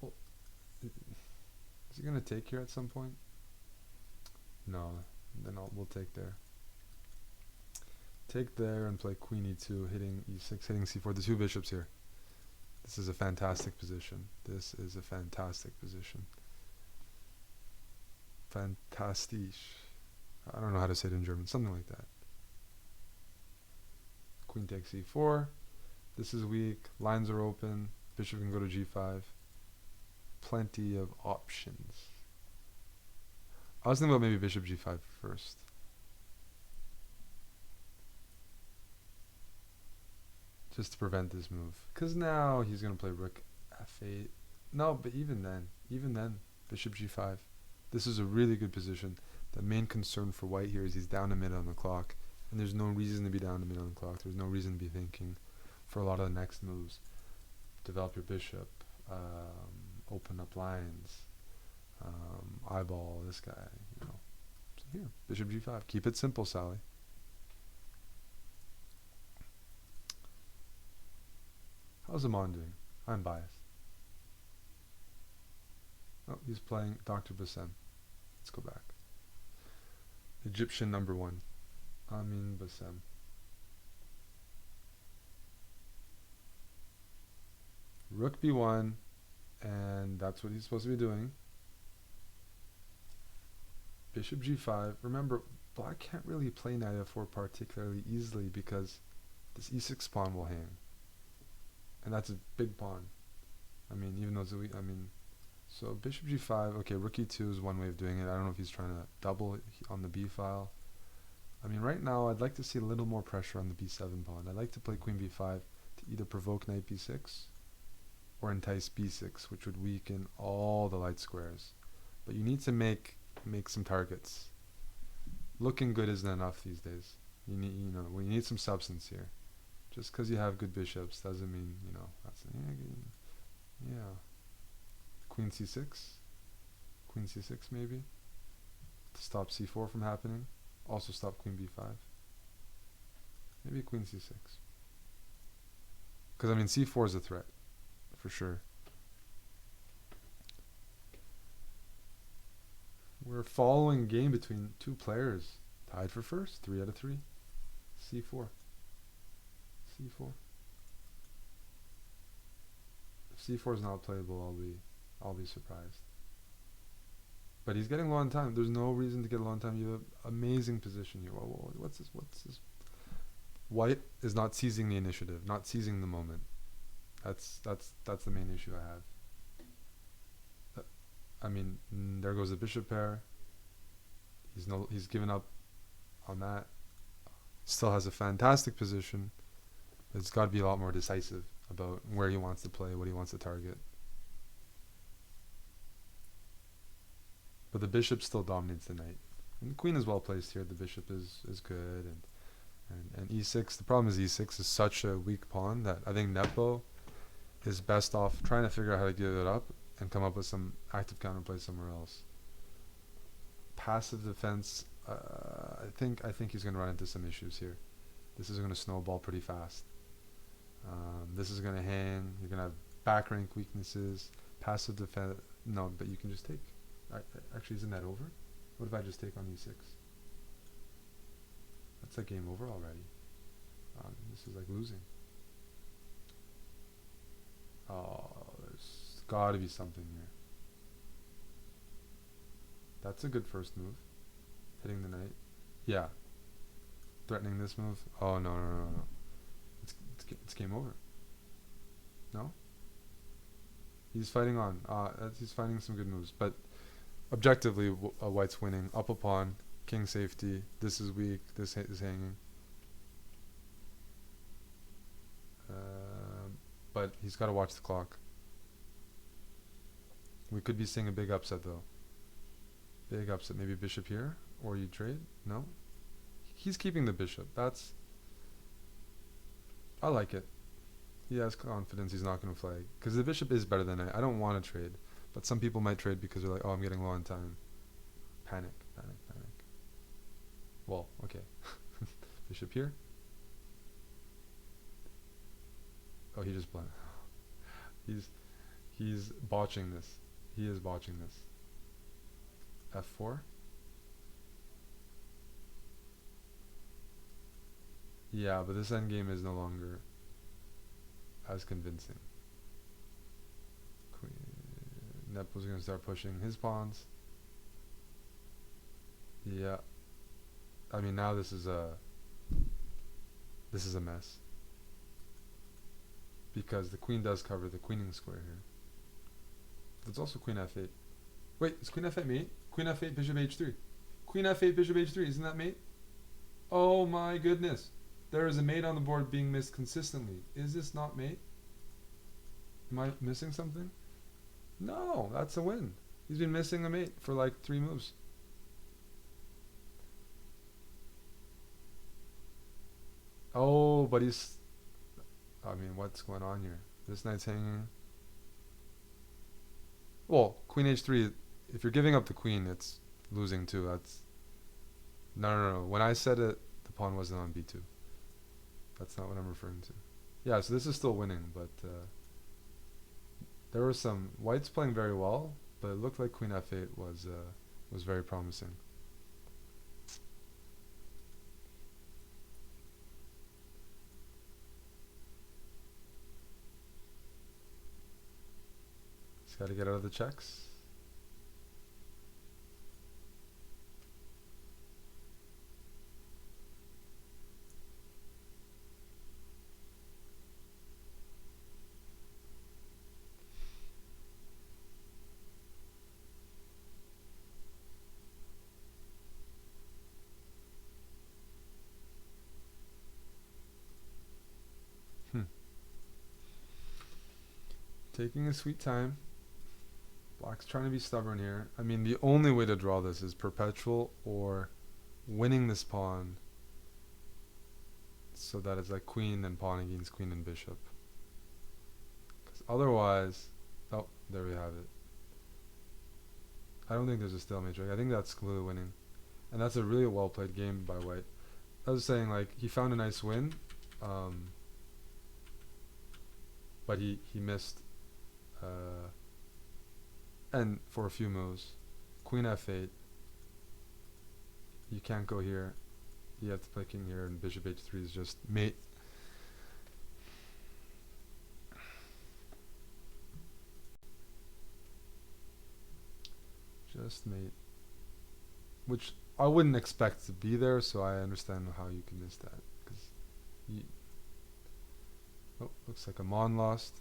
Well, is he gonna take here at some point? No. Then we'll take there. Take there and play queen e2, hitting e6, hitting c4. The 2 bishops here. This is a fantastic position. This is a fantastic position. Fantastisch. I don't know how to say it in German. Something like that. Queen takes e4. This is weak. Lines are open. Bishop can go to g5. Plenty of options. I was thinking about maybe bishop g5 first. Just to prevent this move. Because now he's going to play rook f8. No, but even then, bishop g5. This is a really good position. The main concern for white here is he's down a minute on the clock. And there's no reason to be down a minute on the clock. There's no reason to be thinking for a lot of the next moves. Develop your bishop. Open up lines. Eyeball this guy. You know. So here, bishop g5. Keep it simple, Sally. How's Amon doing? I'm biased. Oh, he's playing Dr. Bassem. Let's go back. Egyptian number 1. Amin Bassem. Rook b1, and that's what he's supposed to be doing. Bishop g5. Remember, black can't really play knight f4 particularly easily because this e6 pawn will hang. And that's a big pawn. I mean, even though it's a weak, so bishop g5, okay, rook e2 is one way of doing it. I don't know if he's trying to double on the b file. I mean, right now, I'd like to see a little more pressure on the b7 pawn. I'd like to play queen b5 to either provoke knight b6 or entice b6, which would weaken all the light squares. But you need to make some targets. Looking good isn't enough these days. You need some substance here. Just because you have good bishops doesn't mean, that's yeah. Queen c6. Queen c6 maybe. To stop c4 from happening. Also stop queen b5. Maybe queen c6. Because, c4 is a threat. For sure. We're following game between 2 players. Tied for first. 3 out of 3. c4. c4. If c4 is not playable, I'll be surprised. But he's getting low on time. There's no reason to get low on time. You have amazing position here. What's this? White is not seizing the initiative, not seizing the moment. That's the main issue I have. There goes the bishop pair. He's given up on that. Still has a fantastic position. But it's got to be a lot more decisive about where he wants to play, what he wants to target. But the bishop still dominates the knight. And the queen is well placed here. The bishop is good. And e6, the problem is e6 is such a weak pawn that I think Nepo is best off trying to figure out how to give it up and come up with some active counterplay somewhere else. Passive defense, I think he's going to run into some issues here. This is going to snowball pretty fast. This is going to hang. You're going to have back rank weaknesses. Passive defense, no, but you can just take. Actually, isn't that over? What if I just take on e6? That's like game over already. This is like losing. Oh, there's got to be something here. That's a good first move. Hitting the knight. Yeah. Threatening this move. Oh, no. It's game over. No? He's fighting on. He's finding some good moves. But objectively, white's winning. Up a pawn. King safety. This is weak. This is hanging. But he's got to watch the clock. We could be seeing a big upset, though. Big upset. Maybe bishop here, or you trade. No, he's keeping the bishop. I like it. He has confidence he's not going to flag. Because the bishop is better than knight. I don't want to trade. But some people might trade because they're like, oh, I'm getting low on time. Panic. Well, okay. Bishop here. Oh, he just blundered. He's botching this. He is botching this. F4. Yeah, but this endgame is no longer as convincing. Nepal's gonna start pushing his pawns. Yeah. I mean, now this is a mess. Because the queen does cover the queening square here. There's also queen f8. Wait, is queen f8 mate? Queen f8, bishop h3. Queen f8, bishop h3. Isn't that mate? Oh my goodness. There is a mate on the board being missed consistently. Is this not mate? Am I missing something? No, that's a win. He's been missing a mate for like 3 moves. Oh, but he's... I mean, what's going on here? This knight's hanging. Well, queen h3, if you're giving up the queen, it's losing too. That's... No. When I said it, the pawn wasn't on b2. That's not what I'm referring to. Yeah, so this is still winning, but there were some whites playing very well, but it looked like queen f8 was very promising. Just got to get out of the checks. Taking a sweet time. Black's trying to be stubborn here. I mean, the only way to draw this is perpetual or winning this pawn so that it's like queen and pawn against queen and bishop. Because otherwise... Oh, there we have it. I don't think there's a stalemate trick. I think that's clearly winning. And that's a really well played game by white. I was saying, like, he found a nice win. But he missed... and for a few moves. Queen f8. You can't go here. You have to play king here, and bishop h3 is just mate. Just mate. Which I wouldn't expect to be there, so I understand how you can miss that. Because oh, looks like Amon lost.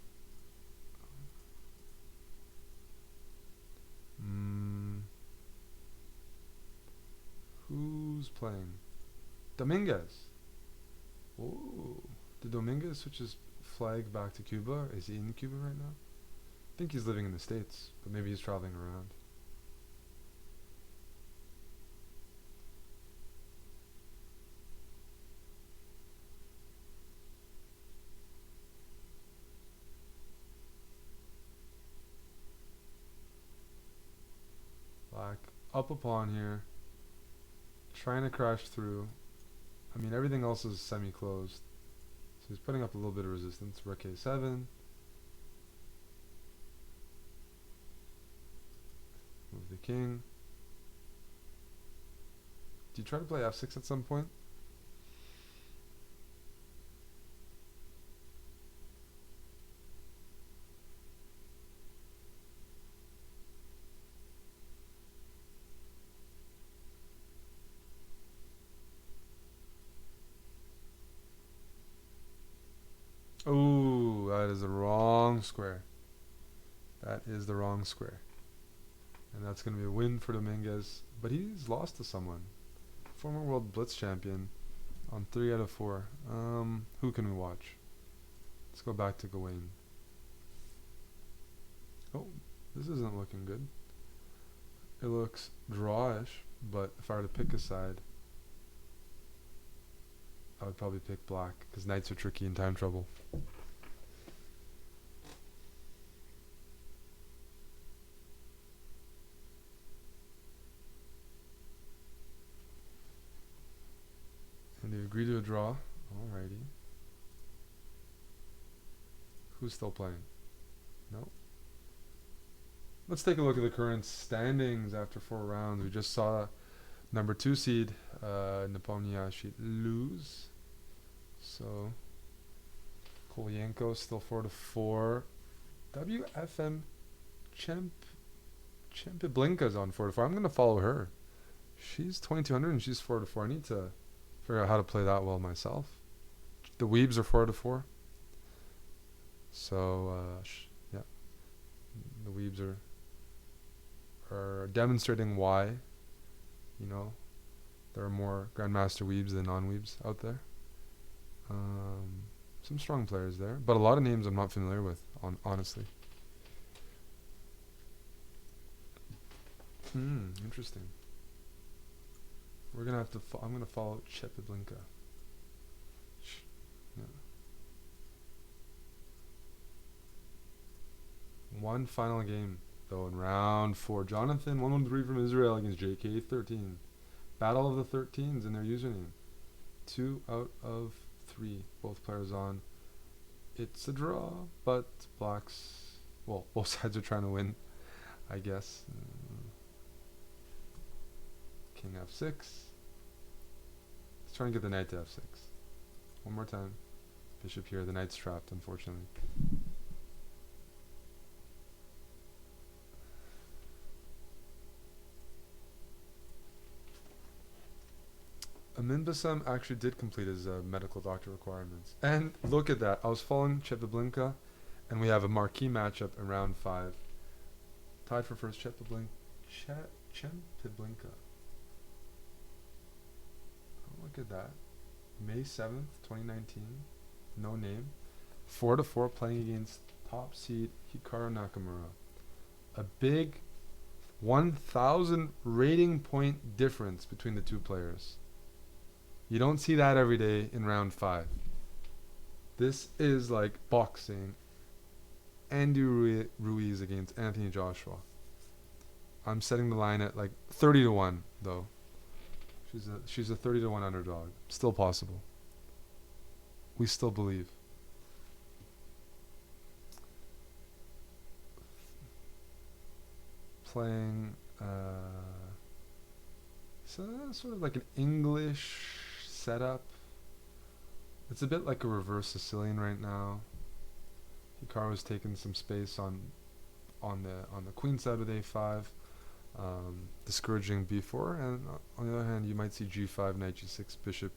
Who's playing? Dominguez. Oh, did Dominguez switch his flag back to Cuba? Is he in Cuba right now? I think he's living in the States, but maybe he's traveling around. Black up a pawn here, trying to crash through. I mean, everything else is semi-closed, so he's putting up a little bit of resistance. Rook a7. Move the king. Do you try to play f6 at some point? Oh, that is the wrong square. That is the wrong square. And that's going to be a win for Dominguez. But he's lost to someone. Former world Blitz champion on 3 out of 4. Who can we watch? Let's go back to Gawain. Oh, this isn't looking good. it looks drawish, but if I were to pick a side, I would probably pick black, because knights are tricky in time trouble. And they agree to a draw. Alrighty. Who's still playing? No. Let's take a look at the current standings after 4 rounds. We just saw number 2 seed Nepomniachtchi lose. So Kolienko still 4-4. WFM Champiblinka's on 4-4. I'm gonna follow her. She's 2200 and she's 4-4. I need to figure out how to play that well myself. The Weebs are 4-4. So yeah, the Weebs are demonstrating why, you know, there are more Grandmaster Weebs than non-Weebs out there. Some strong players there, but a lot of names I'm not familiar with, honestly. Interesting. We're gonna have to. I'm gonna follow Chepiblinka. Yeah. One final game though in round 4. Jonathan 113 from Israel against JK13. Battle of the 13s in their username. 2 out of 3. Both players on. It's a draw, but blacks. Well, both sides are trying to win, I guess. King F6. He's trying to get the knight to F6. One more time. Bishop here. The knight's trapped, unfortunately. Amin Bassam actually did complete his medical doctor requirements. And look at that. I was following Chepiblinka, and we have a marquee matchup in round 5. Tied for first, Chepiblinka. Oh, look at that. May 7th, 2019. No name. 4-4 playing against top seed Hikaru Nakamura. A big 1,000 rating point difference between the two players. You don't see that every day in round 5. This is like boxing. Andy Ruiz against Anthony Joshua. I'm setting the line at like 30-1 though. She's a 30-1 underdog. Still possible. We still believe. Playing so sort of like an English setup. It's a bit like a reverse Sicilian right now. Hikaru's taking some space on the queen side with a5, discouraging b4, and on the other hand you might see g5, knight g6, bishop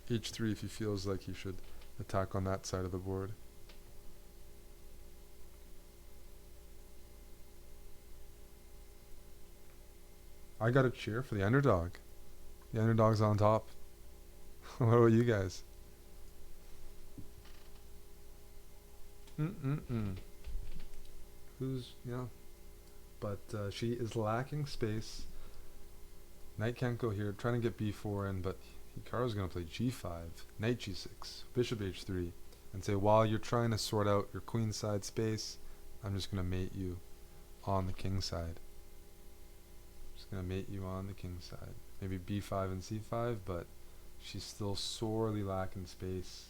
h3 if he feels like he should attack on that side of the board. I got a cheer for the underdog. The underdog's on top. What about you guys? Who's, yeah. But she is lacking space. Knight can't go here. Trying to get b4 in, but Hikaru's going to play g5, knight g6, bishop h3, and say, while you're trying to sort out your queen side space, I'm just going to mate you on the king side. Just going to mate you on the king side. Maybe b5 and c5, but she's still sorely lacking space.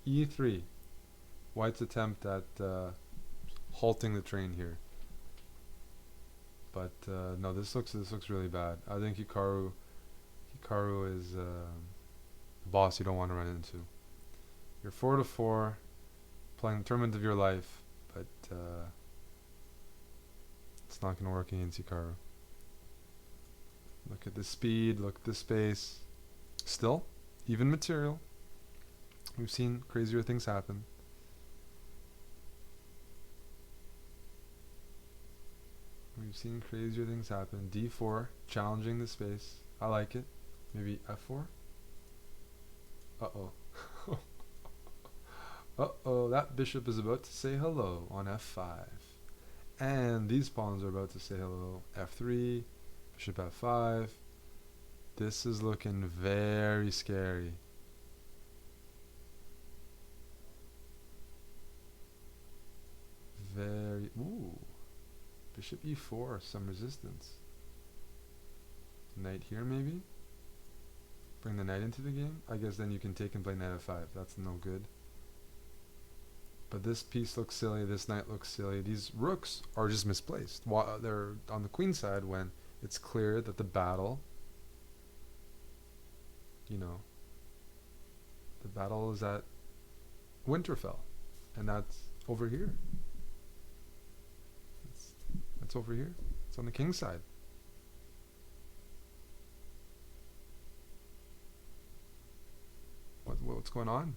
e3. White's attempt at halting the train here. But no, this looks really bad. I think Hikaru is the boss you don't want to run into. You're 4-4, playing the tournament of your life, but it's not going to work against Hikaru. Look at the speed, look at the space. Still, even material. We've seen crazier things happen. We've seen crazier things happen. d4, challenging the space. I like it. Maybe f4? Uh-oh. Uh-oh, that bishop is about to say hello on f5. And these pawns are about to say hello. f3, bishop f5. This is looking very scary. Very... Ooh. Bishop e4, some resistance. Knight here, maybe? Bring the knight into the game? I guess then you can take and play knight f5. That's no good. But this piece looks silly, this knight looks silly. These rooks are just misplaced. They're on the queen side when it's clear that the battle, you know, the battle is at Winterfell. And that's over here. That's over here. It's on the king's side. What's going on?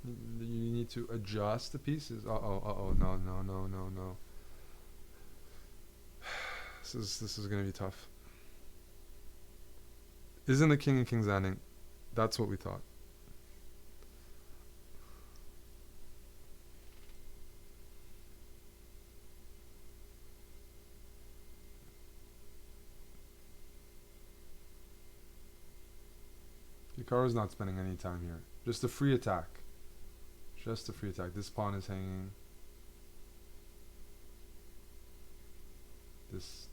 You need to adjust the pieces. Uh-oh, no. This is gonna be tough. Isn't the king in King's Landing? That's what we thought. Hikaru's not spending any time here. Just a free attack. Just a free attack. This pawn is hanging. This.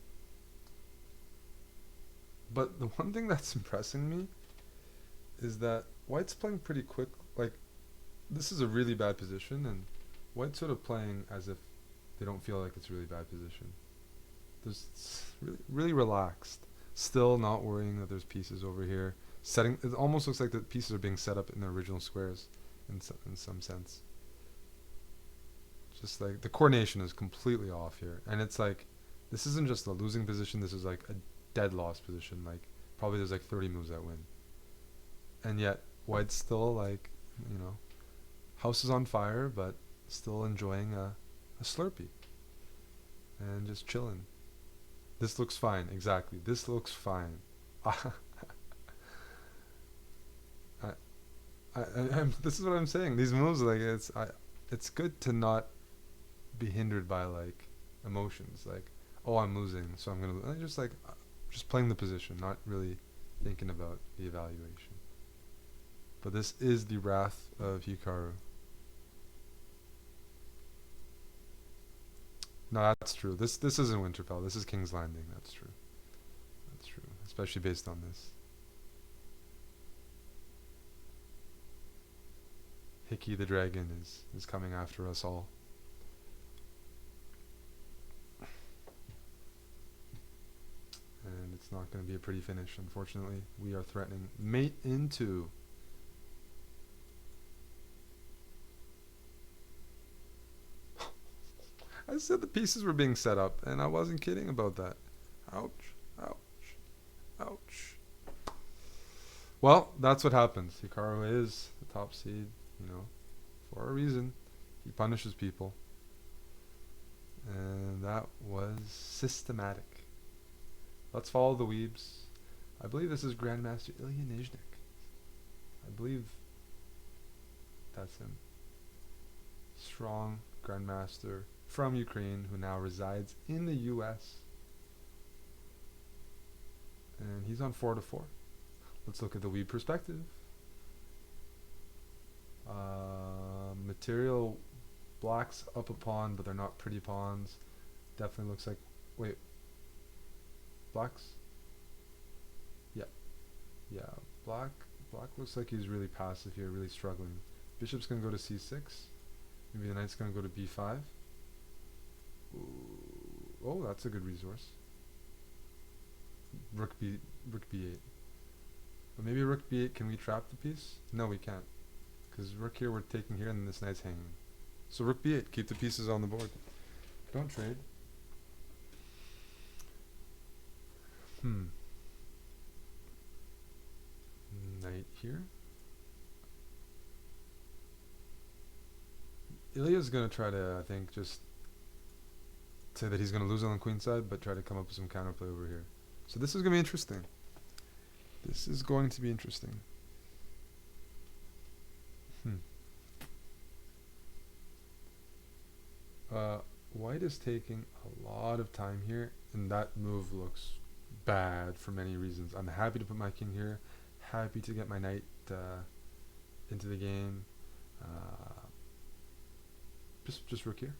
But the one thing that's impressing me is that White's playing pretty quick. Like, this is a really bad position, and White's sort of playing as if they don't feel like it's a really bad position. There's really relaxed. Still not worrying that there's pieces over here. It almost looks like the pieces are being set up in their original squares in some sense. Just like the coordination is completely off here, and it's like this isn't just a losing position, this is like a dead loss position. Like probably there's like 30 moves that win, and yet White's still like, you know, house is on fire but still enjoying a Slurpee and just chilling. This looks fine. Exactly, this looks fine. This is what I'm saying. These moves, like, it's good to not be hindered by like emotions. Like, oh, I'm losing, so I'm gonna just playing the position, not really thinking about the evaluation. But this is the wrath of Hikaru. No, that's true. This isn't Winterfell. This is King's Landing. That's true. That's true, especially based on this. Hickey the dragon is coming after us all. And it's not going to be a pretty finish, unfortunately. We are threatening mate into. I said the pieces were being set up, and I wasn't kidding about that. Ouch, ouch, ouch. Well, that's what happens. Hikaru is the top seed. You know, for a reason. He punishes people. And that was systematic. Let's follow the weebs. I believe this is Grandmaster Ilya Nizhnik. I believe that's him. Strong Grandmaster from Ukraine who now resides in the US. And he's on 4-4. Let's look at the weeb perspective. Material blacks up a pawn, but they're not pretty pawns. Definitely looks like, wait, blacks? Yeah, black looks like he's really passive here, really struggling. Bishop's gonna go to c6. Maybe the knight's gonna go to b5. Ooh, oh, that's a good resource. Rook b8. But maybe rook b8, can we trap the piece? No, we can't. Because rook here we're taking here, and then this knight's hanging. So rook b8, keep the pieces on the board. Don't trade. Knight here. Ilya's gonna try to, I think, just say that he's gonna lose on the queen side, but try to come up with some counterplay over here. So this is gonna be interesting. This is going to be interesting. White is taking a lot of time here, and that move looks bad for many reasons. I'm happy to put my king here, happy to get my knight into the game. Just rook here.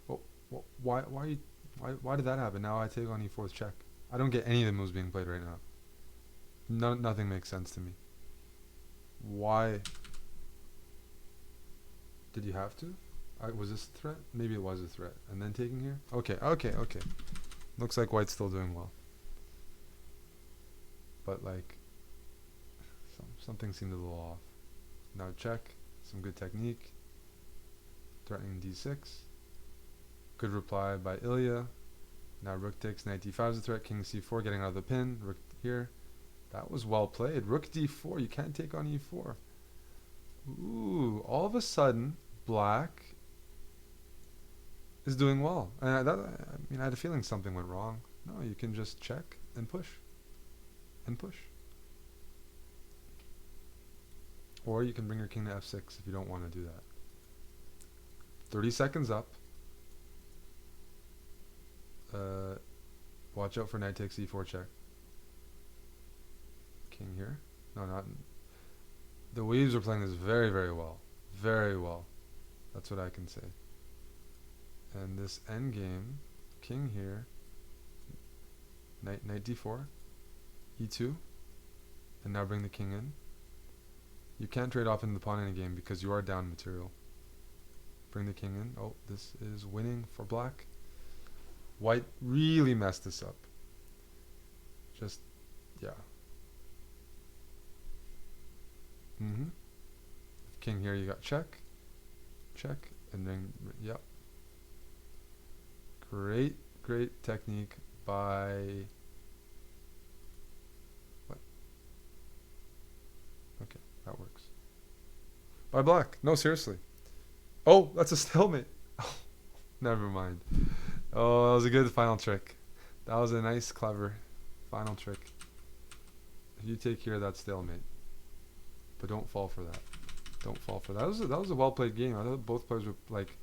Oh, well, why did that happen? Now I take on e4 check. I don't get any of the moves being played right now. Nothing makes sense to me. Why? Did you have to? Was this a threat? Maybe it was a threat. And then taking here? Okay. Looks like white's still doing well. But like, something seemed a little off. Now check. Some good technique. Threatening d6. Good reply by Ilya. Now rook takes, knight d5 is a threat. King c4 getting out of the pin. Rook here. That was well played. Rook d4. You can't take on e4. Ooh, all of a sudden, black is doing well. And I had a feeling something went wrong. No, you can just check and push. And push. Or you can bring your king to f6 if you don't want to do that. 30 seconds up. Watch out for knight takes e4 check. King here. No, not... The weaves are playing this very, very well. Very well. That's what I can say. And this endgame, king here, knight d4, e2, and now bring the king in. You can't trade off into the pawn in a game because you are down material. Bring the king in. Oh, this is winning for black. White really messed this up. Just, yeah. King here, you got check, and then, yep. Great technique by, what? Okay, that works. By black. No, seriously. Oh, that's a stalemate. Oh, never mind. Oh, that was a good final trick. That was a nice, clever final trick. If you take here, that's stalemate. But don't fall for that. Don't fall for that. That was a well played game. I thought both players were like,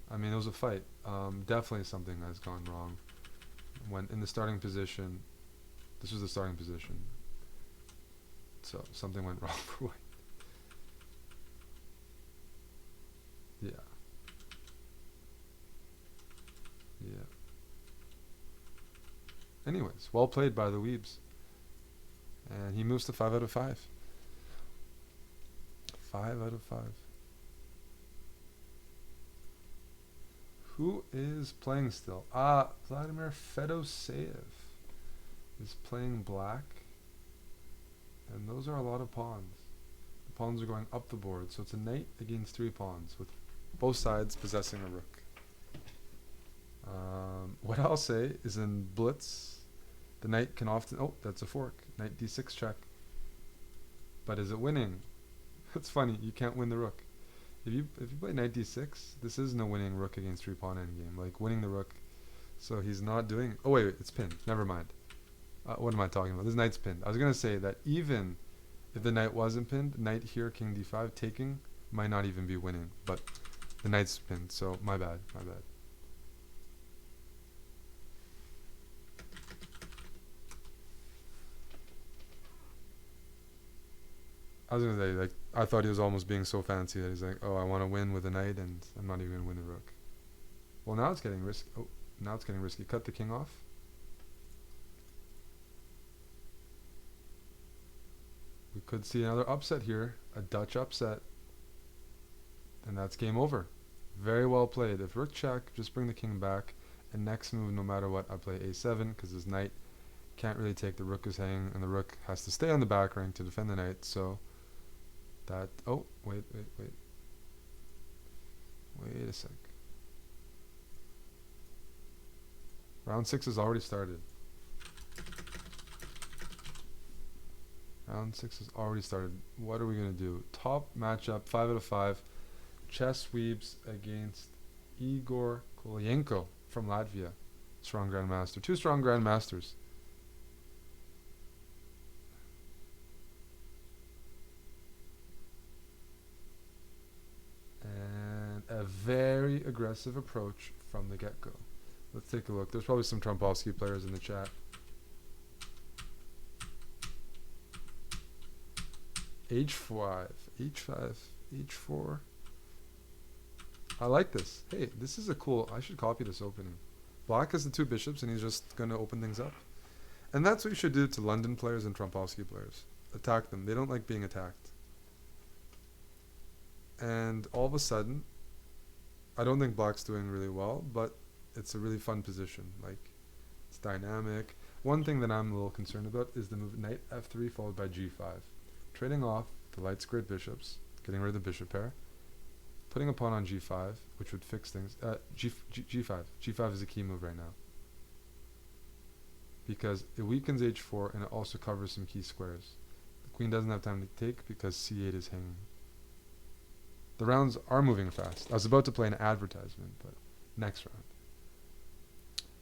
I mean, it was a fight. Definitely something has gone wrong. When in the starting position, this was the starting position. So something went wrong for white. Yeah. Anyways, well played by the Weebs. And he moves to 5 out of 5. 5 out of 5. Who is playing still? Vladimir Fedoseev is playing black. And those are a lot of pawns. The pawns are going up the board. So it's a knight against 3 pawns with both sides possessing a rook. What I'll say is in Blitz, the knight can often... Oh, that's a fork. Knight d6 check. But is it winning? It's funny, you can't win the rook. If you play knight d6, this isn't a winning rook against 3 pawn endgame. Like winning the rook. So he's not doing... Oh wait, it's pinned. Never mind. What am I talking about? This knight's pinned. I was going to say that even if the knight wasn't pinned, knight here, king d5, taking might not even be winning. But the knight's pinned, so my bad. I was gonna say, like, I thought he was almost being so fancy that he's like, oh, I want to win with a knight, and I'm not even gonna win the rook. Well, now it's getting risky. Oh, now it's getting risky. Cut the king off. We could see another upset here, a Dutch upset, and that's game over. Very well played. If rook check, just bring the king back, and next move, no matter what, I play a7 because his knight can't really take, the rook is hanging, and the rook has to stay on the back rank to defend the knight. So. That, oh, wait a sec. Round 6 has already started. Round 6 has already started. What are we going to do? Top matchup, 5 out of 5. Chess Weebs against Igor Kolyenko from Latvia. Strong grandmaster. 2 strong grandmasters. And a very aggressive approach from the get-go. Let's take a look. There's probably some Trompovsky players in the chat. H5, H5, H4. I like this. Hey, this is a cool... I should copy this opening. Black has the 2 bishops, and he's just going to open things up. And that's what you should do to London players and Trompovsky players. Attack them. They don't like being attacked. And all of a sudden, I don't think Black's doing really well, but it's a really fun position. Like, it's dynamic. One thing that I'm a little concerned about is the move knight f3 followed by g5. Trading off the light squared bishops, getting rid of the bishop pair, putting a pawn on g5, which would fix things. G5. G5 is a key move right now. Because it weakens h4 and it also covers some key squares. The queen doesn't have time to take because c8 is hanging. The rounds are moving fast. I was about to play an advertisement, but next round.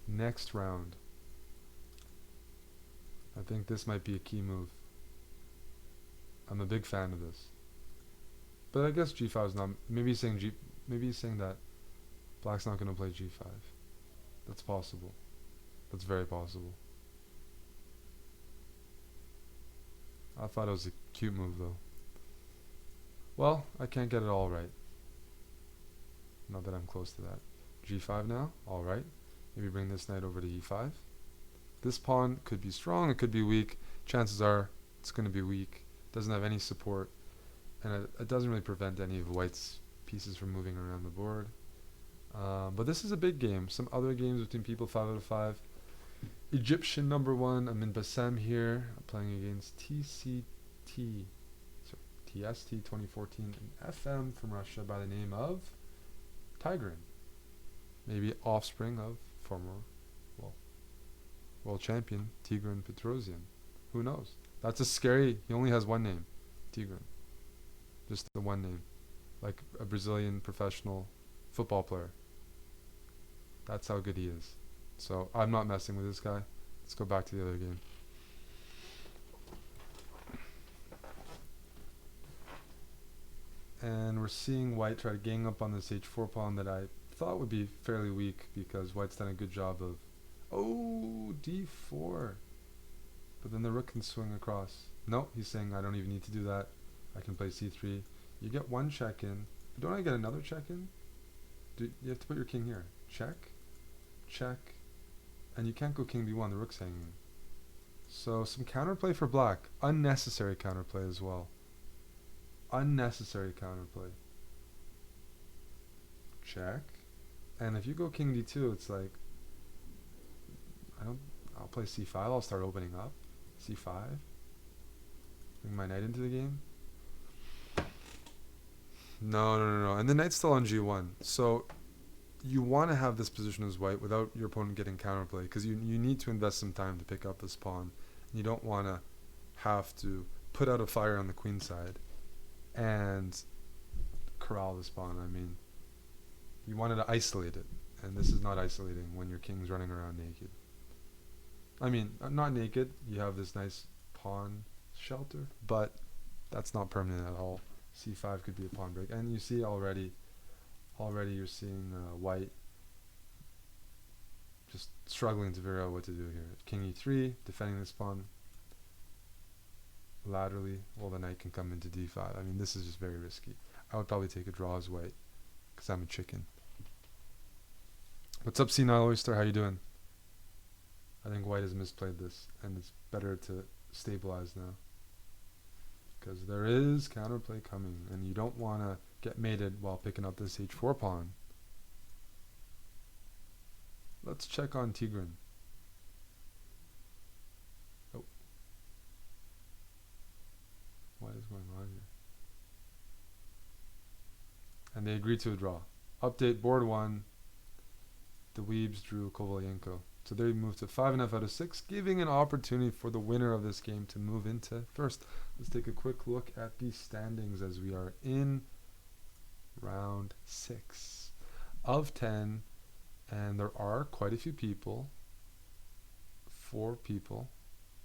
Next round. I think this might be a key move. I'm a big fan of this. But I guess g5 is not... Maybe he's saying that Black's not going to play g5. That's possible. That's very possible. I thought it was a cute move, though. Well, I can't get it all right. Not that I'm close to that. g5 now. All right. Maybe bring this knight over to e5. This pawn could be strong. It could be weak. Chances are it's going to be weak. Doesn't have any support. And it doesn't really prevent any of White's pieces from moving around the board. But this is a big game. Some other games between people 5 out of 5. Egyptian #1. I'm in Bassem here. I'm playing against TST 2014, an FM from Russia by the name of Tigran. Maybe offspring of former world champion Tigran Petrosian. Who knows? That's a scary... He only has one name. Tigran. Just the one name. Like a Brazilian professional football player. That's how good he is. So I'm not messing with this guy. Let's go back to the other game. And we're seeing White try to gang up on this h4 pawn that I thought would be fairly weak because White's done a good job of... Oh, d4. But then the rook can swing across. No, he's saying I don't even need to do that. I can play c3. You get one check in. Don't I get another check in? You have to put your king here. Check. Check. And you can't go king b1. The rook's hanging. So some counterplay for Black. Unnecessary counterplay as well. Unnecessary counterplay. Check. And if you go king d2, it's like... I'll play c5. I'll start opening up. c5. Bring my knight into the game. No. And the knight's still on g1. So you want to have this position as White without your opponent getting counterplay, because you need to invest some time to pick up this pawn. You don't want to have to put out a fire on the queen side and corral this pawn. I mean, you wanted to isolate it, and this is not isolating when your king's running around naked. I mean, not naked. You have this nice pawn shelter, but that's not permanent at all. c5 could be a pawn break, and you see already you're seeing White just struggling to figure out what to do here. King e3, defending this pawn laterally. Well, the knight can come into d5. I mean, this is just very risky. I would probably take a draw as White, because I'm a chicken. What's up, C9 Oyster? How you doing? I think White has misplayed this, and it's better to stabilize now, because there is counterplay coming, and you don't want to get mated while picking up this h4 pawn. Let's check on Tigran. Oh. What is going on here? And they agreed to a draw. Update board 1. The Weebs drew Kovalyenko. So they moved to 5.5 out of 6, giving an opportunity for the winner of this game to move into first. Let's take a quick look at the standings as we are in round 6 of 10. And there are quite a few people, 4 people,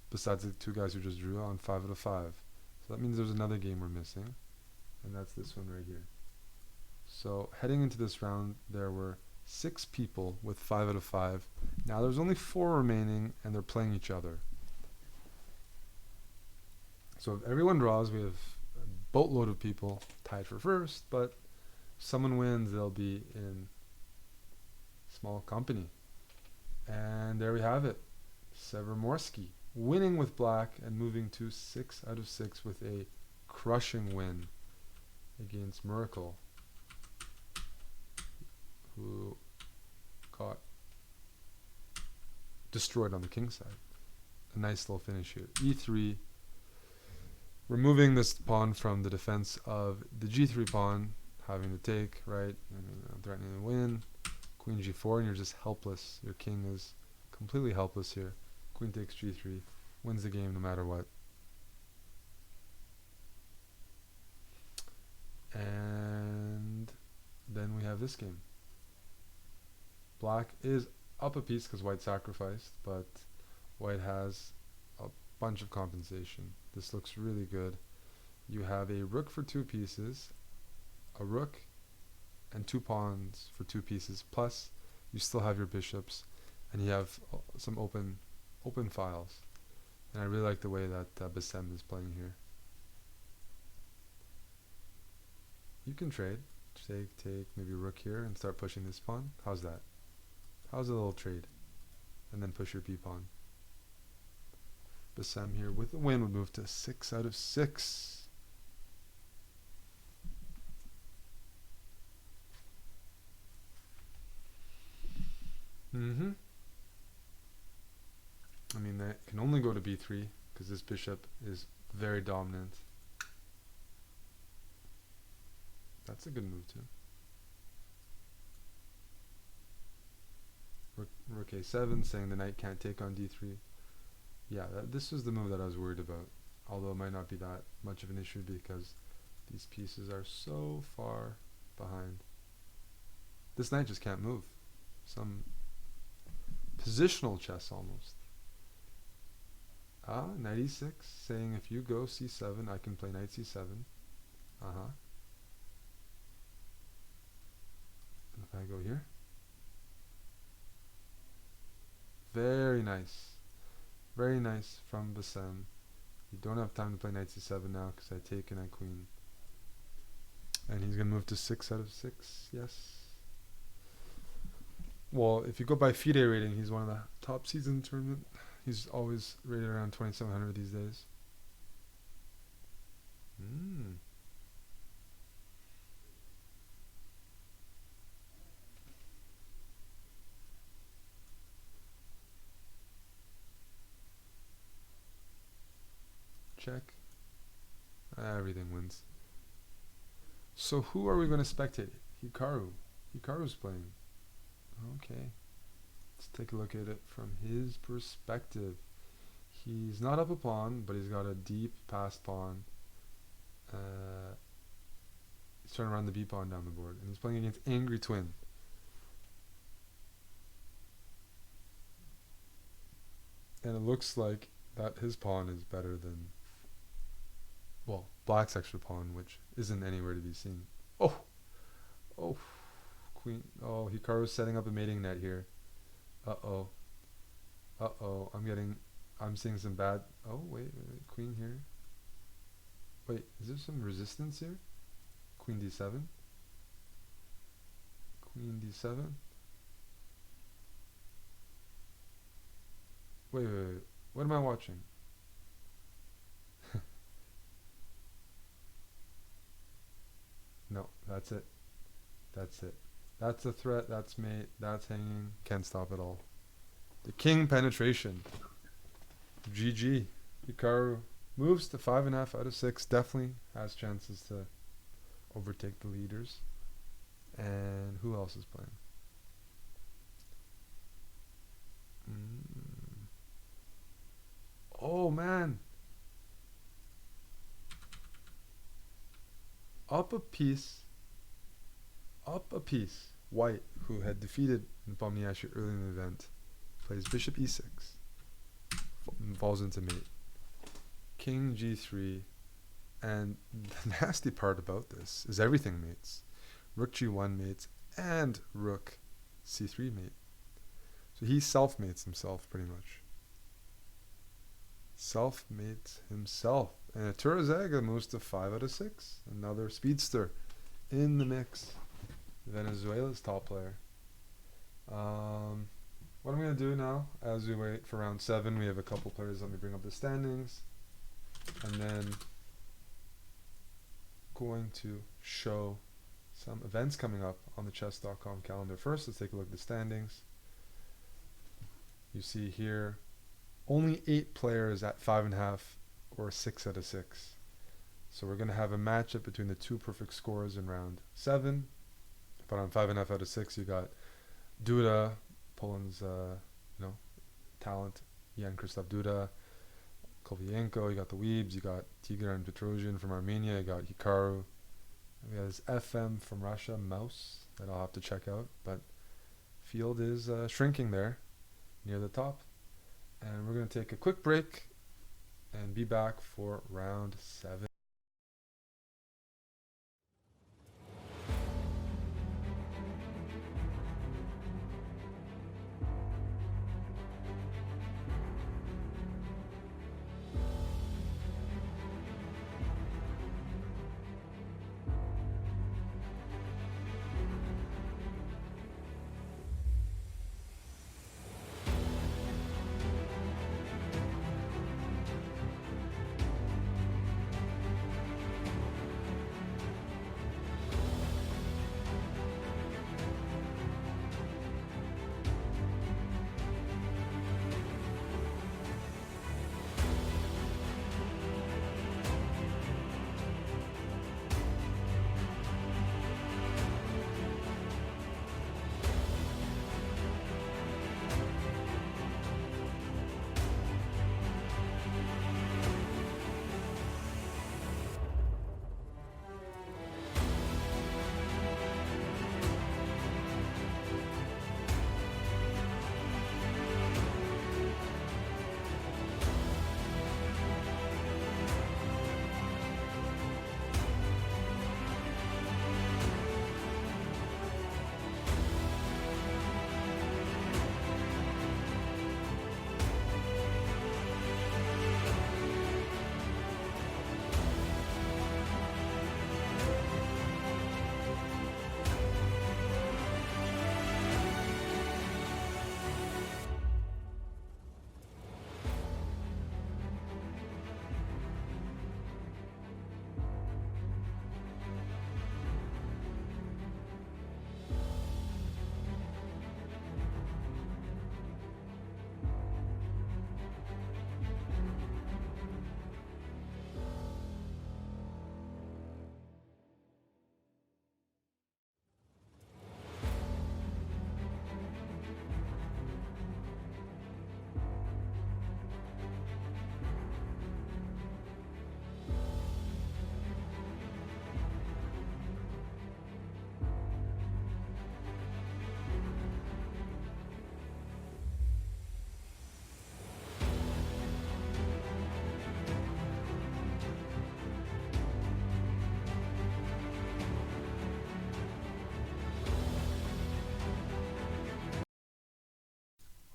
besides the 2 guys who just drew on 5 out of 5. So that means there's another game we're missing, and that's this one right here. So heading into this round, there were 6 people with 5 out of 5. Now there's only 4 remaining, and they're playing each other. So if everyone draws, we have a boatload of people tied for first, but if someone wins, they'll be in small company. And there we have it. Severmorsky winning with black and moving to 6 out of 6 with a crushing win against Miracle, who got destroyed on the king side. A nice little finish here. E3, removing this pawn from the defense of the G3 pawn, having to take, right, and threatening to win. Queen G4, and you're just helpless. Your king is completely helpless here. Queen takes G3, wins the game no matter what. And then we have this game. Black is up a piece because white sacrificed, but white has a bunch of compensation. This looks really good. You have a rook for 2 pieces, a rook, and 2 pawns for 2 pieces, plus you still have your bishops, and you have some open files. And I really like the way that Bassem is playing here. You can trade. Take maybe rook here and start pushing this pawn. How's that? How's a little trade? And then push your b-pawn. Bassem here with a win would move to 6 out of 6. I mean, that can only go to b3 because this bishop is very dominant. That's a good move too. Rook a7, saying the knight can't take on d3. Yeah, this was the move that I was worried about. Although it might not be that much of an issue because these pieces are so far behind. This knight just can't move. Some positional chess almost. Knight e6, saying if you go c7, I can play knight c7. And if I go here. Very nice. Very nice from Bassem. You don't have time to play knight c7 now because I take and I queen. And he's going to move to 6 out of 6. Yes. Well, if you go by FIDE rating, he's one of the top seeds in the tournament. He's always rated around 2,700 these days. Check. Everything wins. So who are we going to spectate? Hikaru. Hikaru's playing. Okay. Let's take a look at it from his perspective. He's not up a pawn, but he's got a deep passed pawn. He's trying to run the b pawn down the board, and he's playing against Angry Twin. And it looks like that his pawn is better than, well, black's extra pawn, which isn't anywhere to be seen. Oh, queen. Oh, Hikaru's setting up a mating net here. Uh-oh. I'm seeing some bad. Oh, wait. Queen here. Wait, is there some resistance here? Queen d7. Queen d7. Wait. What am I watching? No, that's it. That's a threat. That's mate. That's hanging. Can't stop it all. The king penetration. GG. Hikaru moves to 5.5 out of 6. Definitely has chances to overtake the leaders. And who else is playing? Oh man. Up a piece White, who had defeaed Nepomniachtchi early in the event, plays bishop e6, falls into mate, king g3, and the nasty part about this is everything mates. Rook g1 mates and rook c3 mate. So he self-mates himself pretty much. Self-mates himself. And Turazega moves to 5 out of 6. Another speedster in the mix. Venezuela's top player. What I'm going to do now, as we wait for round 7, we have a couple players. Let me bring up the standings. And then going to show some events coming up on the Chess.com calendar. First, let's take a look at the standings. You see here, only 8 players at 5.5 or 6 out of 6. So we're going to have a matchup between the 2 perfect scores in round 7. But on 5.5 out of 6, you got Duda, Poland's talent, Jan-Krzysztof Duda, Kovalenko, you got the Weebs, you got Tigran Petrosian from Armenia, you got Hikaru. We have this FM from Russia, Mouse, that I'll have to check out. But field is shrinking there, near the top. And we're going to take a quick break and be back for round 7.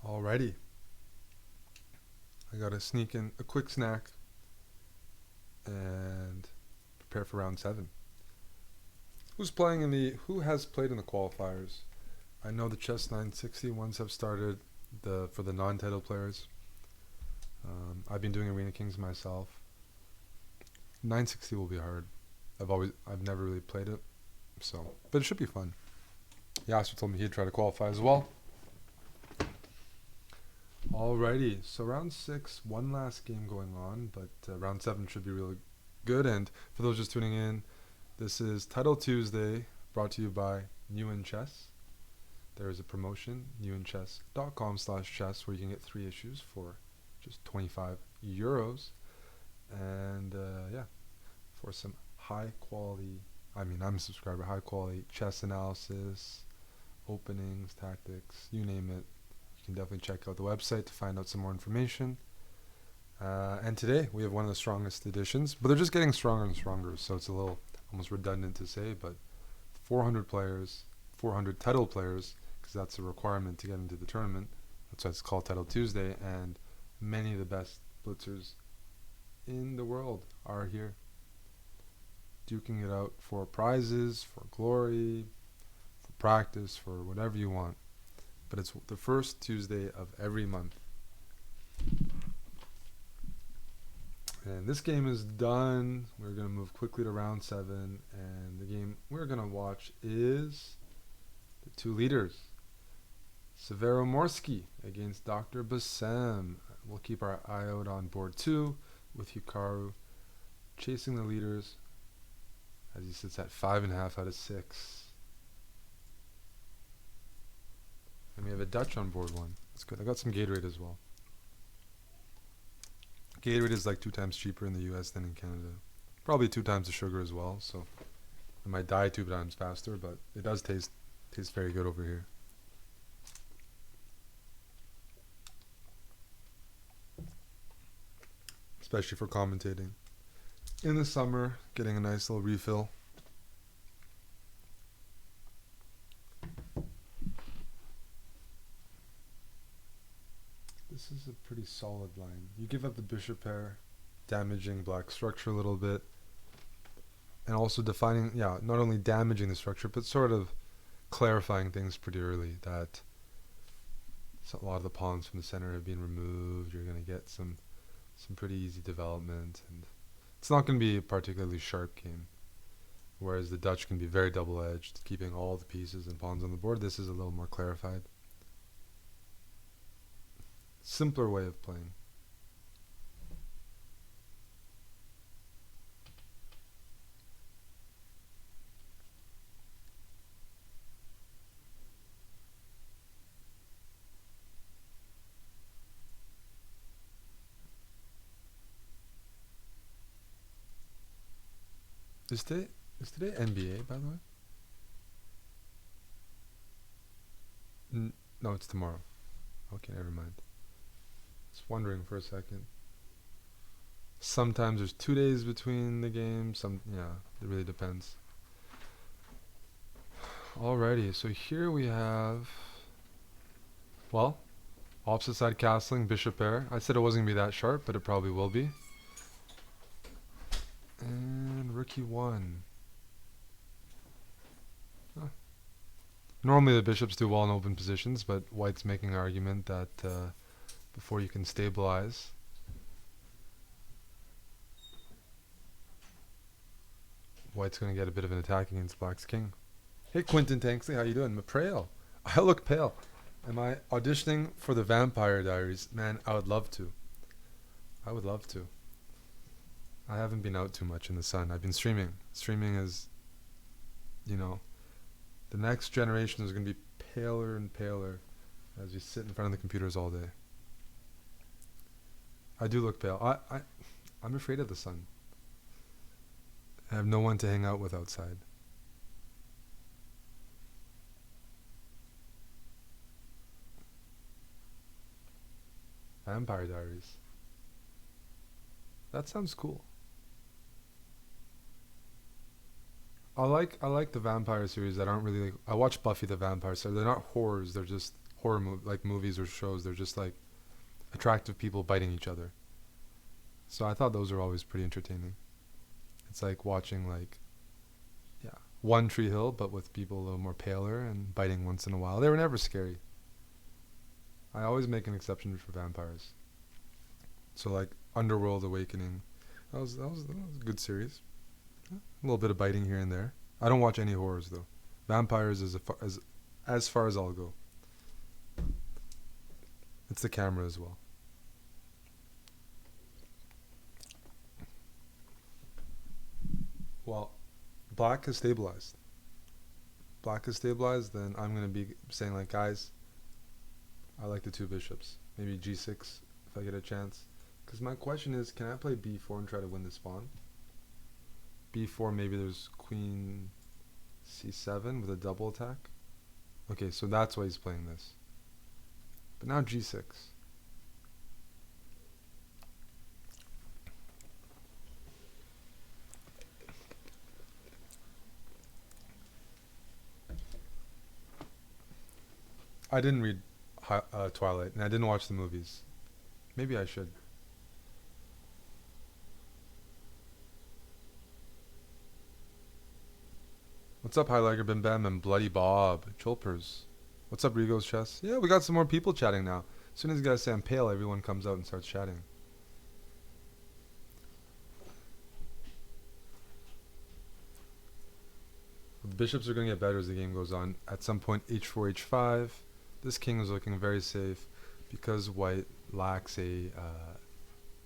Alrighty. I gotta sneak in a quick snack and prepare for round 7. Who has played in the qualifiers? I know the Chess 960 ones have started for the non-title players. I've been doing Arena Kings myself. 960 will be hard. I've never really played it, but it should be fun. Yasser told me he'd try to qualify as well. Alrighty, so round 6, one last game going on, but round 7 should be really good. And for those just tuning in, this is Title Tuesday, brought to you by New in Chess. There is a promotion, newinchess.com/chess, where you can get 3 issues for just €25. And for some high quality, I'm a subscriber, high quality chess analysis, openings, tactics, you name it. You can definitely check out the website to find out some more information. And today we have one of the strongest editions, but they're just getting stronger and stronger, so it's a little almost redundant to say, but 400 players, 400 title players, because that's a requirement to get into the tournament. That's why it's called Title Tuesday, and many of the best blitzers in the world are here, duking it out for prizes, for glory, for practice, for whatever you want. But it's the first Tuesday of every month. And this game is done. We're going to move quickly to round 7. And the game we're going to watch is the two leaders. Severomorski against Dr. Bassem. We'll keep our eye out on board 2 with Hikaru chasing the leaders as he sits at 5.5 out of 6. And we have a Dutch on board 1. That's good. I got some Gatorade as well. Gatorade is like 2 times cheaper in the US than in Canada. Probably 2 times the sugar as well, so I might die 2 times faster, but it does taste very good over here. Especially for commentating. In the summer, getting a nice little refill. This is a pretty solid line. You give up the bishop pair, damaging black structure a little bit, and also defining, not only damaging the structure, but sort of clarifying things pretty early, that a lot of the pawns from the center have been removed. You're going to get some pretty easy development, and it's not going to be a particularly sharp game. Whereas the Dutch can be very double-edged, keeping all the pieces and pawns on the board. This is a little more clarified. Simpler way of playing. Is today NBA, by the way? No, it's tomorrow. Okay, never mind. Just wondering for a second. Sometimes there's 2 days between the games. It really depends. Alrighty, so here we have, opposite side castling, bishop pair. I said it wasn't going to be that sharp, but it probably will be. And rookie 1. Normally the bishops do well in open positions, but white's making an argument that before you can stabilize, white's going to get a bit of an attack against black's king. Hey Quentin Tanksley, how you doing? I'm pale. I look pale. Am I auditioning for the Vampire Diaries? Man, I would love to. I would love to. I haven't been out too much in the sun. I've been streaming. Streaming is, the next generation is going to be paler and paler as you sit in front of the computers all day. I do look pale. I'm afraid of the sun. I have no one to hang out with outside. Vampire Diaries. That sounds cool. I like the vampire series that aren't really I watch Buffy the Vampire Slayer. They're not horrors. They're just horror movies or shows. They're just like attractive people biting each other. So I thought those are always pretty entertaining. It's like watching One Tree Hill, but with people a little more paler and biting once in a while. They were never scary. I always make an exception for vampires. So like Underworld Awakening, that was a good series. A little bit of biting here and there. I don't watch any horrors though. Vampires is as far as I'll go. It's the camera as well. Well, black has stabilized. Then I'm going to be saying like, guys, I like the 2 bishops. Maybe g6 if I get a chance. Because my question is, can I play b4 and try to win this pawn? b4, maybe there's queen c7 with a double attack. Okay, so that's why he's playing this. But now g6. I didn't read Twilight, and I didn't watch the movies. Maybe I should. What's up, Highlighter Bim Bam and Bloody Bob? Chulpers. What's up, Rigo's Chess? Yeah, we got some more people chatting now. As soon as you guys say I'm pale, everyone comes out and starts chatting. The bishops are going to get better as the game goes on. At some point, h4, h5. This king is looking very safe because white lacks a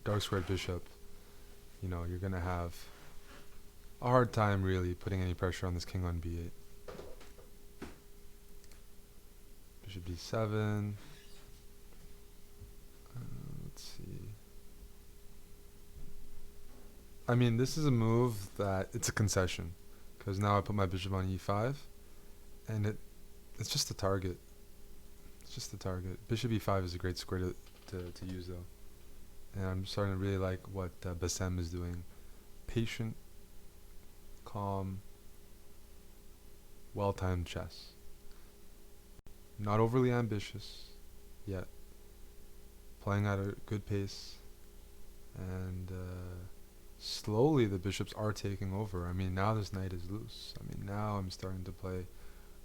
dark squared bishop. You know, you're going to have a hard time really putting any pressure on this king on b8. Bishop d7. Let's see. I mean, this is a move that it's a concession because now I put my bishop on e5 and it's just a target. It's just a target. Bishop e5 is a great square to use though. And I'm starting to really like what Bassem is doing. Patient, calm, well-timed chess. Not overly ambitious yet. Playing at a good pace. And slowly the bishops are taking over. I mean, now this knight is loose. I mean, now I'm starting to play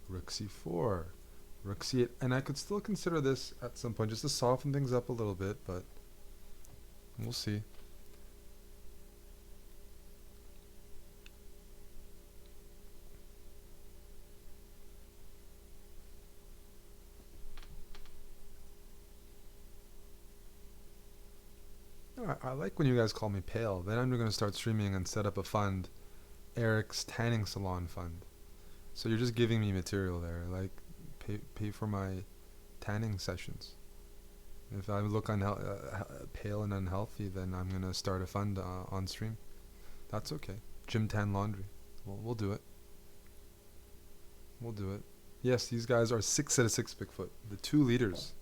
rook c4, rook c8. And I could still consider this at some point just to soften things up a little bit, but we'll see. I like when you guys call me pale. Then I'm going to start streaming and set up a fund, Eric's Tanning Salon Fund. So you're just giving me material there, like pay for my tanning sessions. If I look pale and unhealthy, then I'm going to start a fund on stream. That's okay. Gym Tan Laundry. We'll do it. We'll do it. Yes, these guys are 6 out of 6 Bigfoot. The two leaders.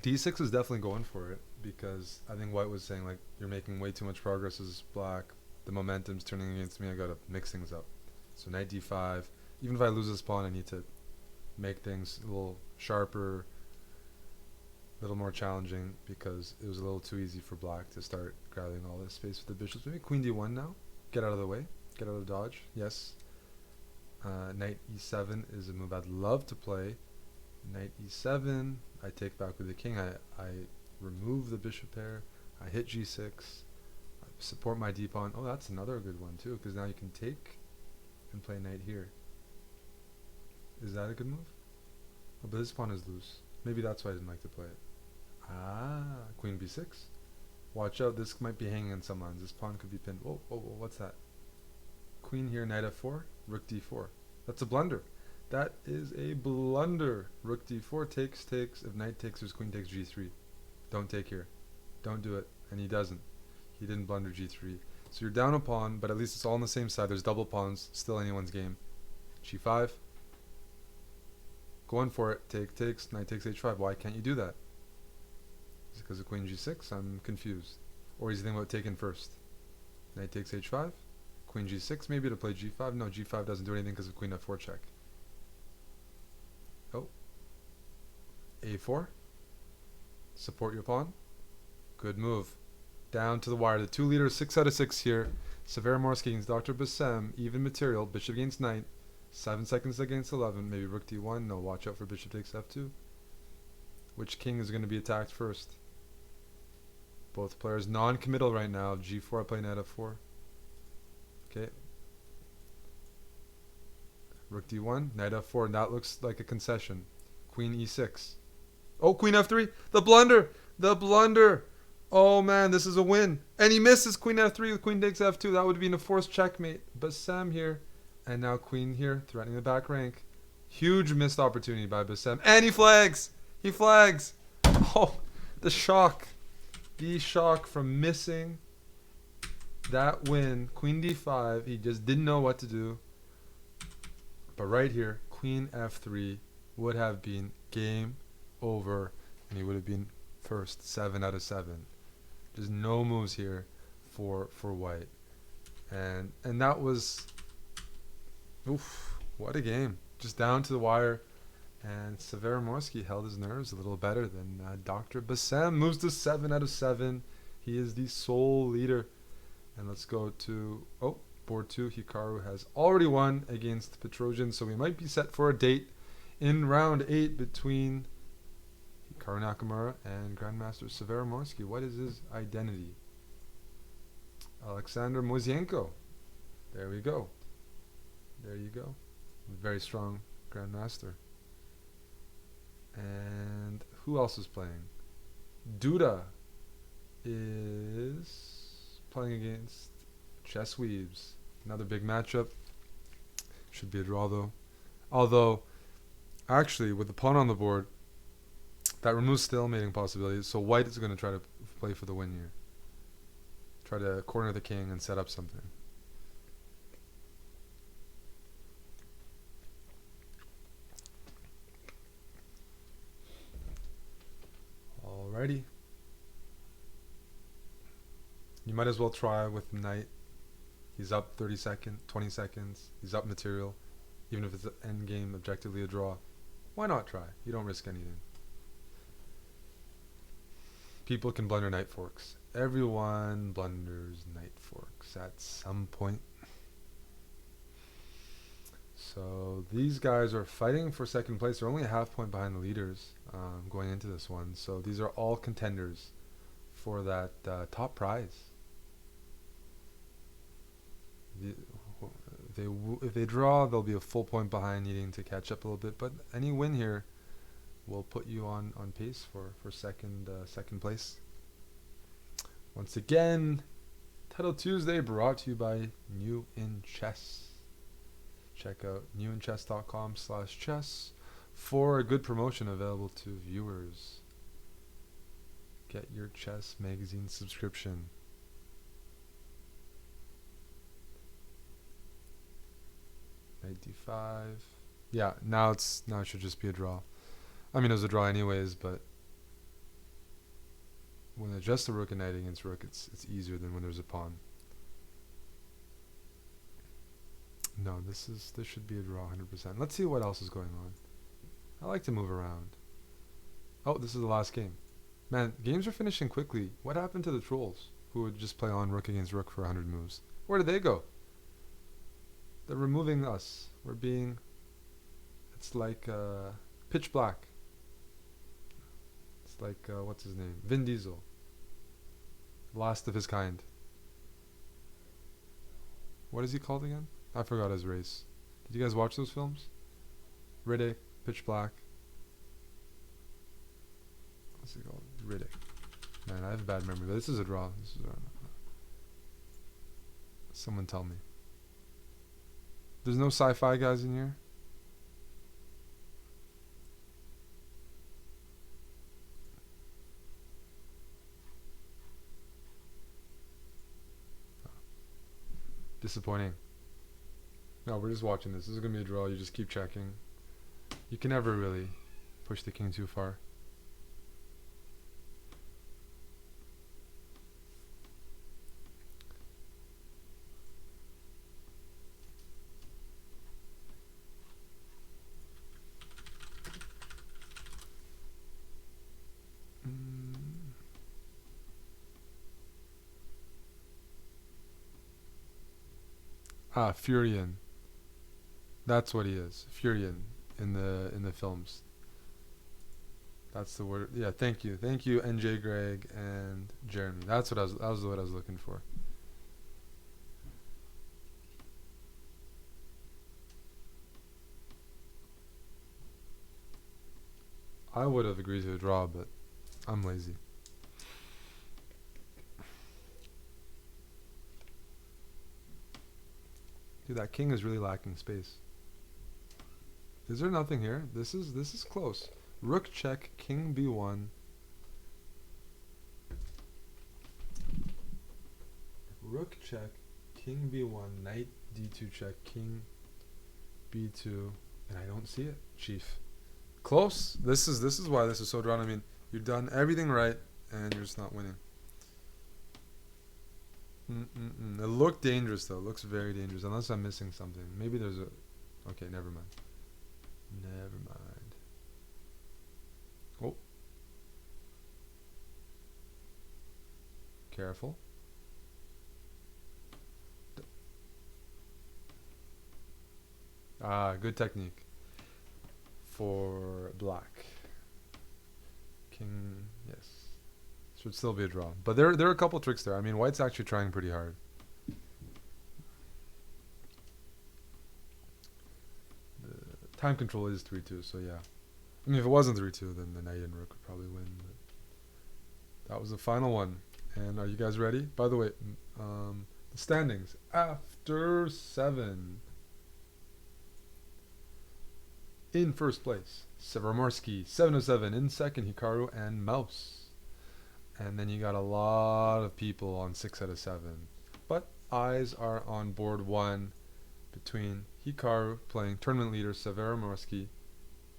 D6 is definitely going for it because I think White was saying like you're making way too much progress as black. The momentum's turning against me. I gotta mix things up. So knight d5. Even if I lose this pawn, I need to make things a little sharper, a little more challenging because it was a little too easy for black to start grabbing all this space with the bishops. Maybe queen d1 now. Get out of the way. Get out of dodge. Yes. Knight e7 is a move I'd love to play. Knight e7. I take back with the king. I remove the bishop pair. I hit g6. I support my d pawn. Oh, that's another good one too, because now you can take and play knight here. Is that a good move? Oh, but this pawn is loose. Maybe that's why I didn't like to play it. Ah, queen b6. Watch out, this might be hanging on some lines. This pawn could be pinned. Whoa, whoa, whoa, what's that? Queen here, knight f4, rook d4. That's a blunder. That is a blunder. Rook d4 takes. If knight takes, there's queen takes g3. Don't take here. Don't do it. And he doesn't. He didn't blunder g3. So you're down a pawn, but at least it's all on the same side. There's double pawns. Still anyone's game. g5. Going for it. Takes. Knight takes h5. Why can't you do that? Is it because of queen g6? I'm confused. Or he's thinking about taking first. Knight takes h5. Queen g6 maybe to play g5. No, g5 doesn't do anything because of queen f4 check. Oh. a4. Support your pawn. Good move. Down to the wire. The two leaders, 6 out of 6 here. Severomorsky against Dr. Bassem. Even material. Bishop against knight. 7 seconds against 11. Maybe rook d1. No, watch out for bishop takes f2. Which king is going to be attacked first? Both players non-committal right now. g4, I play knight f4. Okay. Rook d1, knight f4, and that looks like a concession. Queen e6. Oh, queen f3. The blunder. The blunder. Oh, man, this is a win. And he misses queen f3 with queen takes f2. That would have been a forced checkmate. Bassem here. And now queen here, threatening the back rank. Huge missed opportunity by Bassem. And he flags. He flags. Oh, the shock. The shock from missing that win, queen d5, he just didn't know what to do. But right here, queen f3 would have been game over, and he would have been first, 7 out of 7. Just no moves here for white. And that was, oof, what a game. Just down to the wire. And Severomorski held his nerves a little better than Dr. Bassem. Moves to 7 out of 7. He is the sole leader. And let's go to, board 2. Hikaru has already won against Petrosian, so we might be set for a date in round 8 between Hikaru Nakamura and Grandmaster Severomorski. What is his identity? Alexander Moisienko. There we go. There you go. Very strong Grandmaster. And who else is playing? Duda is playing against Chess Weebs. Another big matchup. Should be a draw though. Although, actually, with the pawn on the board, that removes stalemating possibilities. So white is going to try to play for the win here. Try to corner the king and set up something. Alrighty. You might as well try with knight. He's up 30 seconds, 20 seconds. He's up material. Even if it's an endgame, objectively a draw. Why not try? You don't risk anything. People can blunder knight forks. Everyone blunders knight forks at some point. So these guys are fighting for second place. They're only a half point behind the leaders going into this one. So these are all contenders for that top prize. If they draw, they'll be a full point behind, needing to catch up a little bit. But any win here will put you on pace for second place. Once again, Title Tuesday brought to you by New in Chess. Check out newinchess.com/chess for a good promotion available to viewers. Get your chess magazine subscription. Knight d5. Yeah, now it should just be a draw. I mean, it was a draw anyways, but when it's just a rook and knight against rook, it's easier than when there's a pawn. No, this should be a draw 100%. Let's see what else is going on. I like to move around. Oh, this is the last game. Man, games are finishing quickly. What happened to the trolls who would just play on rook against rook for 100 moves? Where did they go? They're removing us. We're being... It's like pitch black. It's like, what's his name? Vin Diesel. Last of his kind. What is he called again? I forgot his race. Did you guys watch those films? Riddick, Pitch Black. What's he called? Riddick. Man, I have a bad memory, but this is a draw. Someone tell me. There's no sci-fi guys in here? Disappointing. No, we're just watching this. This is going to be a draw. You just keep checking. You can never really push the king too far. Furion. That's what he is. Furion in the films. That's the word. Yeah, thank you. Thank you, NJ Greg and Jeremy. That was what I was looking for. I would have agreed to a draw, but I'm lazy. Dude, that king is really lacking space. Is there nothing here? This is close. Rook check, king b1. rook check, king b1, knight d2 check, king b2, and I don't see it, chief. Close. This is why this is so drawn. I mean, you've done everything right, and you're just not winning. It looked dangerous though. It looks very dangerous, unless I'm missing something. Maybe there's a. Okay, never mind. Never mind. Oh. Careful. Good technique for black. King, yes. Should still be a draw. But there are a couple tricks there. I mean, white's actually trying pretty hard. The time control is 3-2, so yeah. I mean, if it wasn't 3-2, then the knight and rook would probably win. But that was the final one. And are you guys ready? By the way, the standings after 7. In first place, Severmorsky, 707. In second, Hikaru and Mouse. And then you got a lot of people on 6 out of 7. But eyes are on board 1 between Hikaru playing tournament leader Severmorsky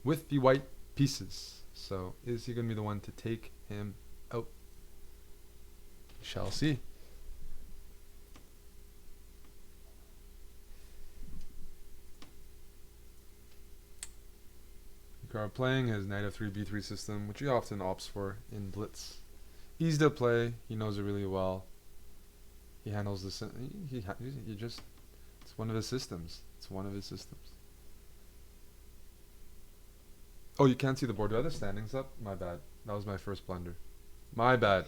with the white pieces. So is he going to be the one to take him out? We shall see. Hikaru playing his knight f3 b3 system, which he often opts for in Blitz. Easy to play. He knows it really well. He handles this. He just. It's one of his systems. It's one of his systems. Oh, you can't see the board. Do I have the standings up? My bad. That was my first blunder. My bad.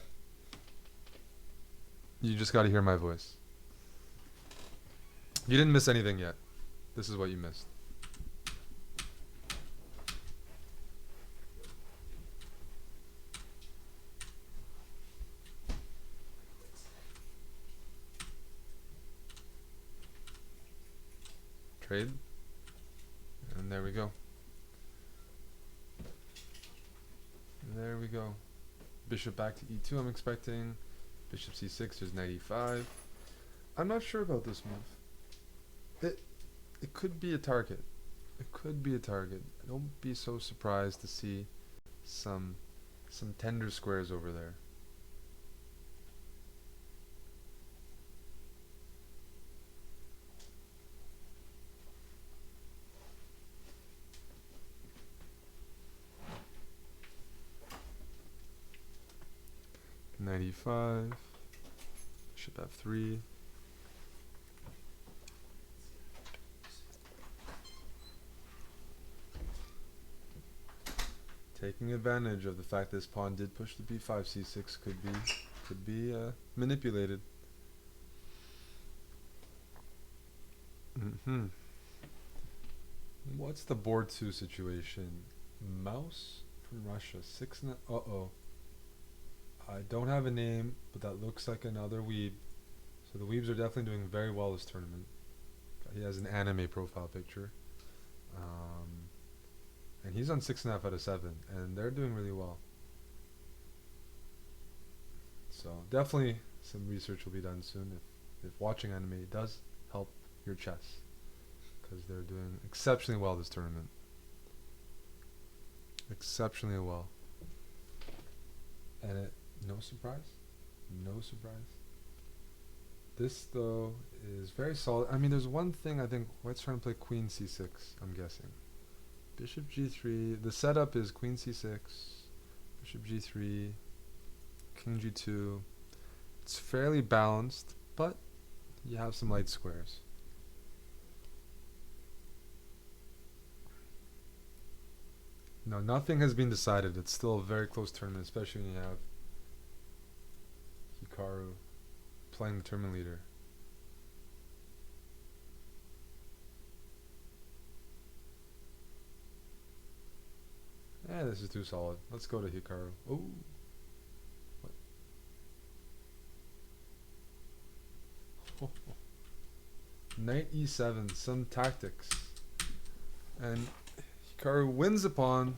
You just got to hear my voice. You didn't miss anything yet. This is what you missed. Trade. And there we go. There we go. Bishop back to e2 I'm expecting. Bishop c6, there's knight e5. I'm not sure about this move. It could be a target. It could be a target. Don't be so surprised to see some tender squares over there. Knight e5, bishop f3. Taking advantage of the fact this pawn did push the b5, c6 could be manipulated. What's the board 2 situation? Mouse from Russia, 6. Uh-oh. I don't have a name, but that looks like another weeb. So the weebs are definitely doing very well this tournament. He has an anime profile picture. And he's on 6.5 out of 7, and they're doing really well. So definitely some research will be done soon if watching anime does help your chess, because they're doing exceptionally well this tournament. Exceptionally well. And no surprise. No surprise. This, though, is very solid. I mean, there's one thing I think White's trying to play queen c6, I'm guessing. Bishop g3. The setup is queen c6, bishop g3, king g2. It's fairly balanced, but you have some light squares. No, nothing has been decided. It's still a very close tournament, especially when you have Hikaru playing the tournament leader. Yeah, this is too solid. Let's go to Hikaru. Oh. What? Knight e7, some tactics. And Hikaru wins the pawn.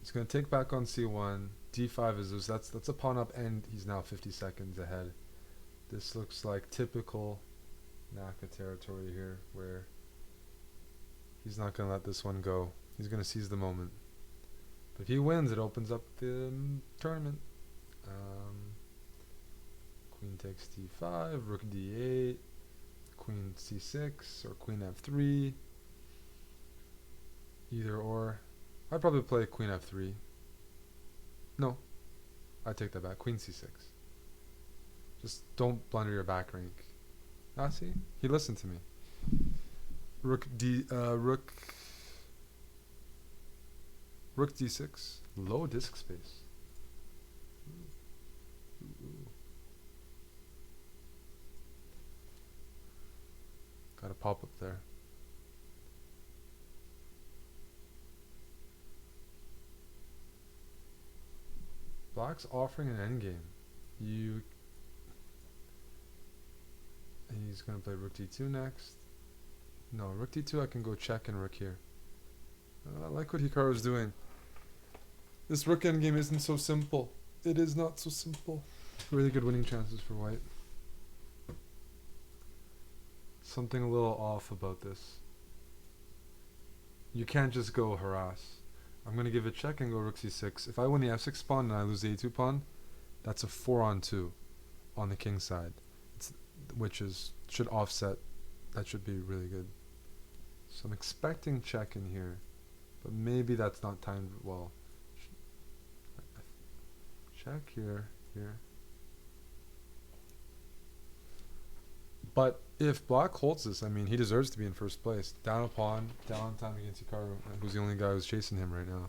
He's going to take back on c1. D5 is loose. That's a pawn up, and he's now 50 seconds ahead. This looks like typical Naka territory here, where he's not going to let this one go. He's going to seize the moment. But if he wins, it opens up the tournament. Queen takes D5, rook D8, queen C6, or queen F3. Either or. I'd probably play queen F3. No, I take that back. Queen C6. Just don't blunder your back rank. Ah, see? He listened to me. Rook D6. Low disk space. Ooh. Got a pop up there. Black's offering an endgame. He's gonna play rook d2 next. No, rook d2 I can go check and rook here. I like what Hikaru's doing. This rook endgame isn't so simple. It is not so simple. Really good winning chances for white. Something a little off about this. You can't just go harass. I'm going to give a check and go rook c6. If I win the f6 pawn and I lose the a2 pawn, that's a 4-on-2 on the king side, which should offset. That should be really good. So I'm expecting check in here, but maybe that's not timed well. Check here. But if Black holds this, I mean, he deserves to be in first place. Down a pawn, down time against Hikaru, who's the only guy who's chasing him right now.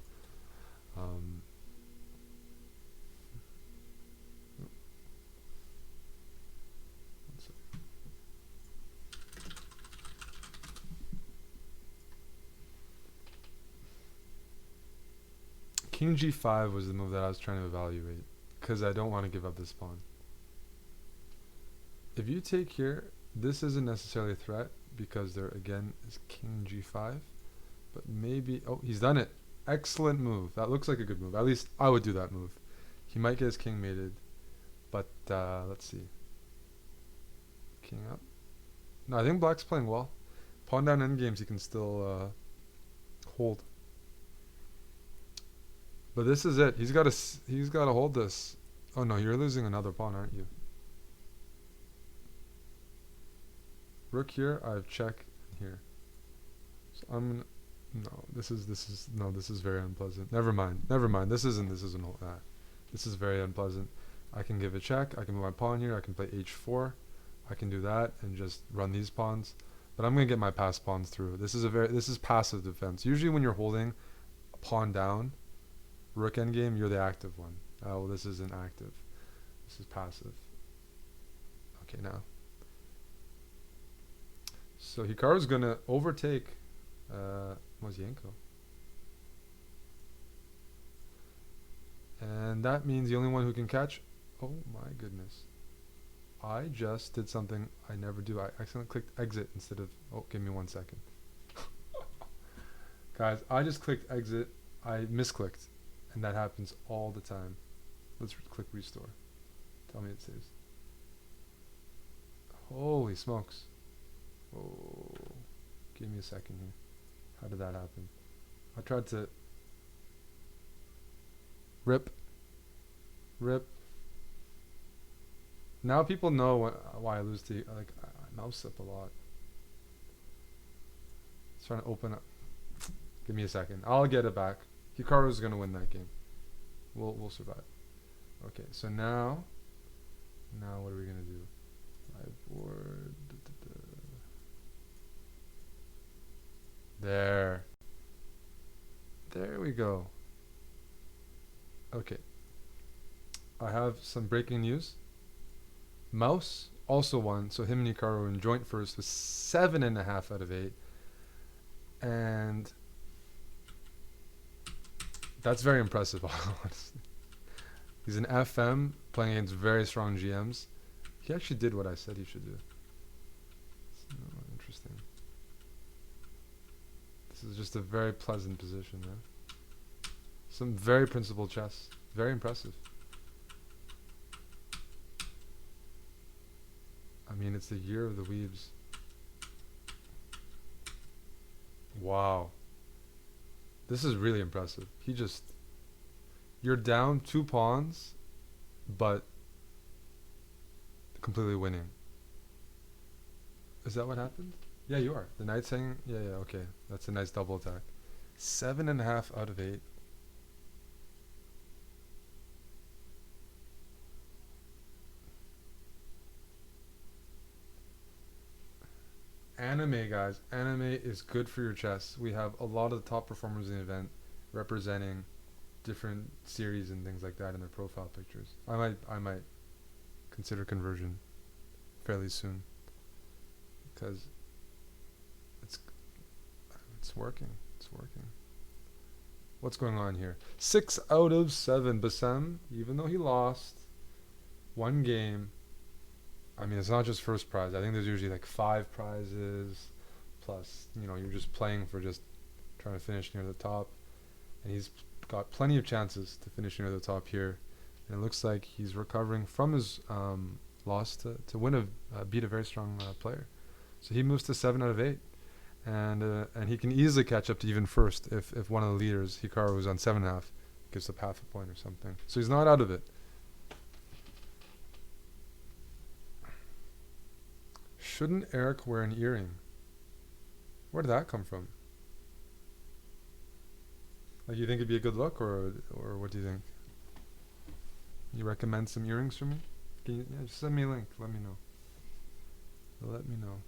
King g5 was the move that I was trying to evaluate, because I don't want to give up this pawn. If you take here, this isn't necessarily a threat, because there again is king g5. But maybe, oh, he's done it. Excellent move. That looks like a good move. At least I would do that move. He might get his king mated, but let's see. King up. No, I think Black's playing well. Pawn down endgames he can still hold. But this is it. He's got to hold this. Oh no, you're losing another pawn, aren't you? Rook here, I have check here. So I'm gonna, this is very unpleasant. Never mind. This isn't that. This is very unpleasant. I can give a check, I can move my pawn here, I can play h4. I can do that and just run these pawns. But I'm gonna get my passed pawns through. This is passive defense. Usually when you're holding a pawn down, rook endgame, you're the active one. Well, this isn't active. This is passive. Okay, now. So Hikaru's gonna overtake Mozienko. And that means the only one who can catch. Oh my goodness. I just did something I never do. I accidentally clicked exit instead of, oh, give me 1 second. Guys, I just clicked exit. I misclicked. And that happens all the time. Let's click restore. Tell me it saves. Holy smokes. Oh, give me a second here. How did that happen? I tried to rip. Now people know why I lose to, like, I mouse up a lot. It's trying to open up. Give me a second. I'll get it back. Hikaru's gonna win that game. We'll survive. Okay, so now what are we gonna do? Live board. There we go. Okay. I have some breaking news. Mouse also won, so him and Hikaru were in joint first with 7.5 out of 8. And that's very impressive, honestly. He's an FM playing against very strong GMs. He actually did what I said he should do. So, interesting. This is just a very pleasant position, man. Some very principled chess. Very impressive. I mean, it's the year of the weebs. Wow. This is really impressive. He just... You're down 2 pawns, but completely winning. Is that what happened? Yeah, you are. The knight's hanging... Yeah, okay. That's a nice double attack. 7.5 out of 8. Anime, guys. Anime is good for your chess. We have a lot of the top performers in the event representing different series and things like that in their profile pictures. I might consider conversion fairly soon because it's working. It's working. What's going on here? 6 out of 7. Bassem, even though he lost one game, I mean, it's not just first prize. I think there's usually like 5 prizes plus, you know, you're just playing for just trying to finish near the top. And he's got plenty of chances to finish near the top here. And it looks like he's recovering from his loss to win beat a very strong player. So he moves to 7 out of 8. And he can easily catch up to even first if one of the leaders, Hikaru, who's on 7.5, gives up half a point or something. So he's not out of it. Shouldn't Eric wear an earring? Where did that come from? Like, you think it'd be a good look, or what do you think? You recommend some earrings for me? Can you, yeah, just send me a link. Let me know. Let me know.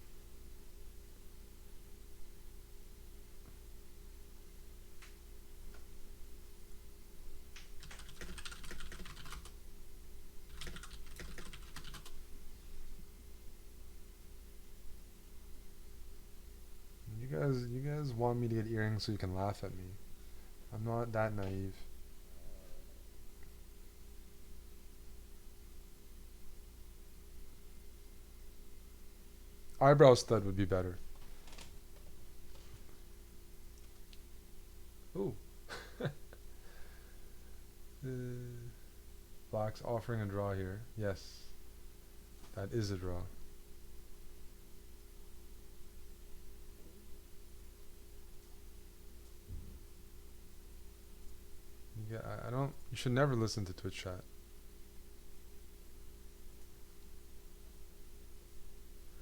You guys want me to get earrings so you can laugh at me. I'm not that naive. Eyebrow stud would be better. Ooh. Black's offering a draw here. Yes. That is a draw. Yeah, I don't... You should never listen to Twitch chat.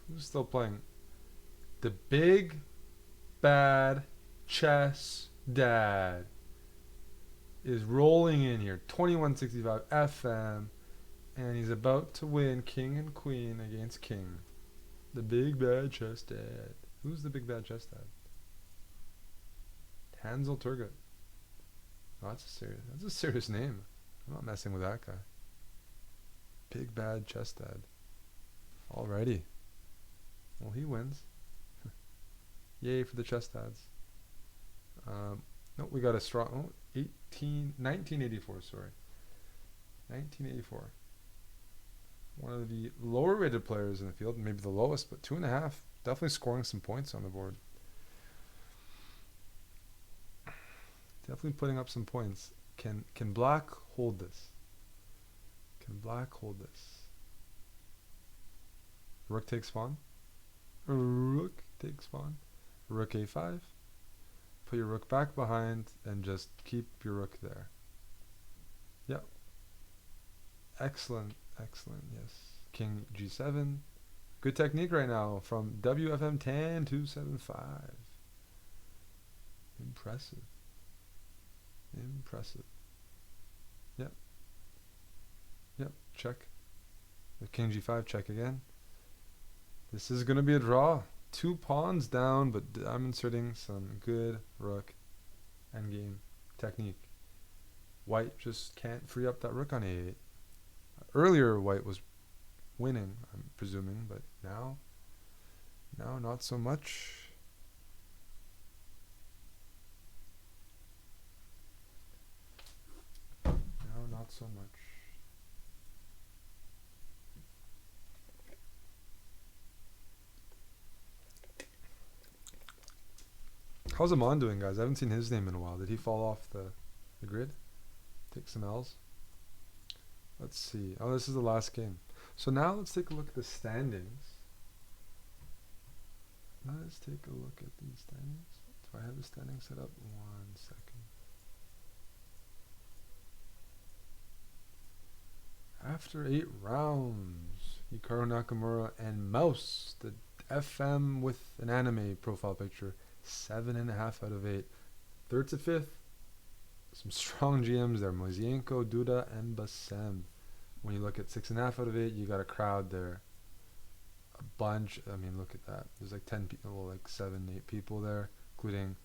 Who's still playing? The big bad chess dad is rolling in here. 2165 FM. And he's about to win king and queen against king. The big bad chess dad. Who's the big bad chess dad? Hansel Turgut. Oh, that's a serious name. I'm not messing with that guy. Big bad chess dad. Alrighty. Well, he wins. Yay for the chess dads. No, we got a strong... 1984, sorry. 1984. One of the lower rated players in the field, maybe the lowest, but 2.5. Definitely scoring some points on the board. Definitely putting up some points. Can black hold this? Can black hold this? Rook takes pawn. Rook takes pawn. Rook a5. Put your rook back behind and just keep your rook there. Yep. Excellent, excellent, yes. King g7. Good technique right now from WFM 10275. Impressive. Impressive. Yep. Yep, check. With king g5, check again. This is going to be a draw. 2 pawns down, but I'm inserting some good rook endgame technique. White just can't free up that rook on a8. Earlier, white was winning, I'm presuming, but now not so much. Now not so much. How's Amon doing, guys? I haven't seen his name in a while. Did he fall off the grid? Take some L's? Let's see. Oh, this is the last game. So now let's take a look at the standings. Let's take a look at these standings. Do I have the standings set up? 1 second. After 8 rounds, Hikaru Nakamura and Mouse, the FM with an anime profile picture, 7.5 out of 8. Third to fifth, some strong GMs there. Mozienko, Duda, and Bassem. When you look at 6.5 out of 8, you got a crowd there. A bunch. I mean, look at that. There's like 10 people, like 7, 8 people there, including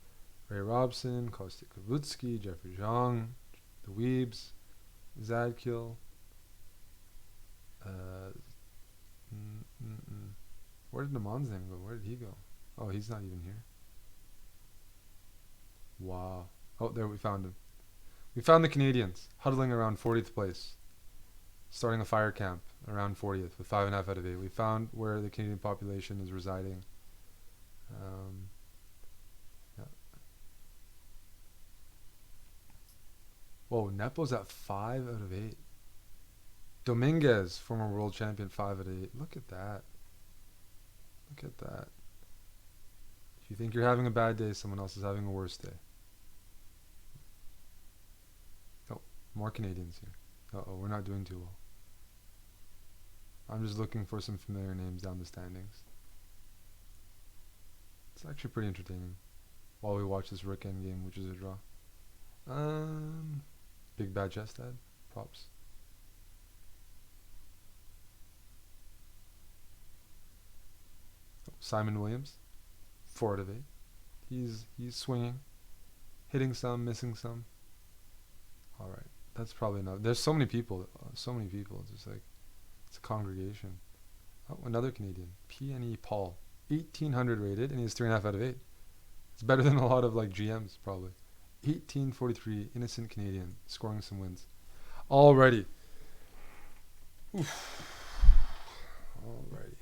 Ray Robson, Kostik Kavutsky, Jeffrey Zhang, the Weebs, Zadkill. Where did Naman's name go? Where did he go? Oh, he's not even here. Wow. Oh, there, we found him. We found the Canadians huddling around 40th place, starting a fire camp around 40th with 5.5 out of 8. We found where the Canadian population is residing. Yeah. Whoa, Nepo's at 5 out of 8. Dominguez, former world champion, 5 out of 8. Look at that. Look at that. If you think you're having a bad day, someone else is having a worse day. Oh, more Canadians here. Uh-oh, we're not doing too well. I'm just looking for some familiar names down the standings. It's actually pretty entertaining while we watch this Rook endgame, which is a draw. Big Bad Chess Dad. Props. Simon Williams, 4 out of 8. He's swinging, hitting some, missing some. All right, that's probably enough. There's so many people, Just like it's a congregation. Oh, another Canadian, P&E Paul, 1800 rated, and he's 3.5 out of 8. It's better than a lot of like GMs probably. 1843, innocent Canadian, scoring some wins. Alrighty. Oof. Alrighty.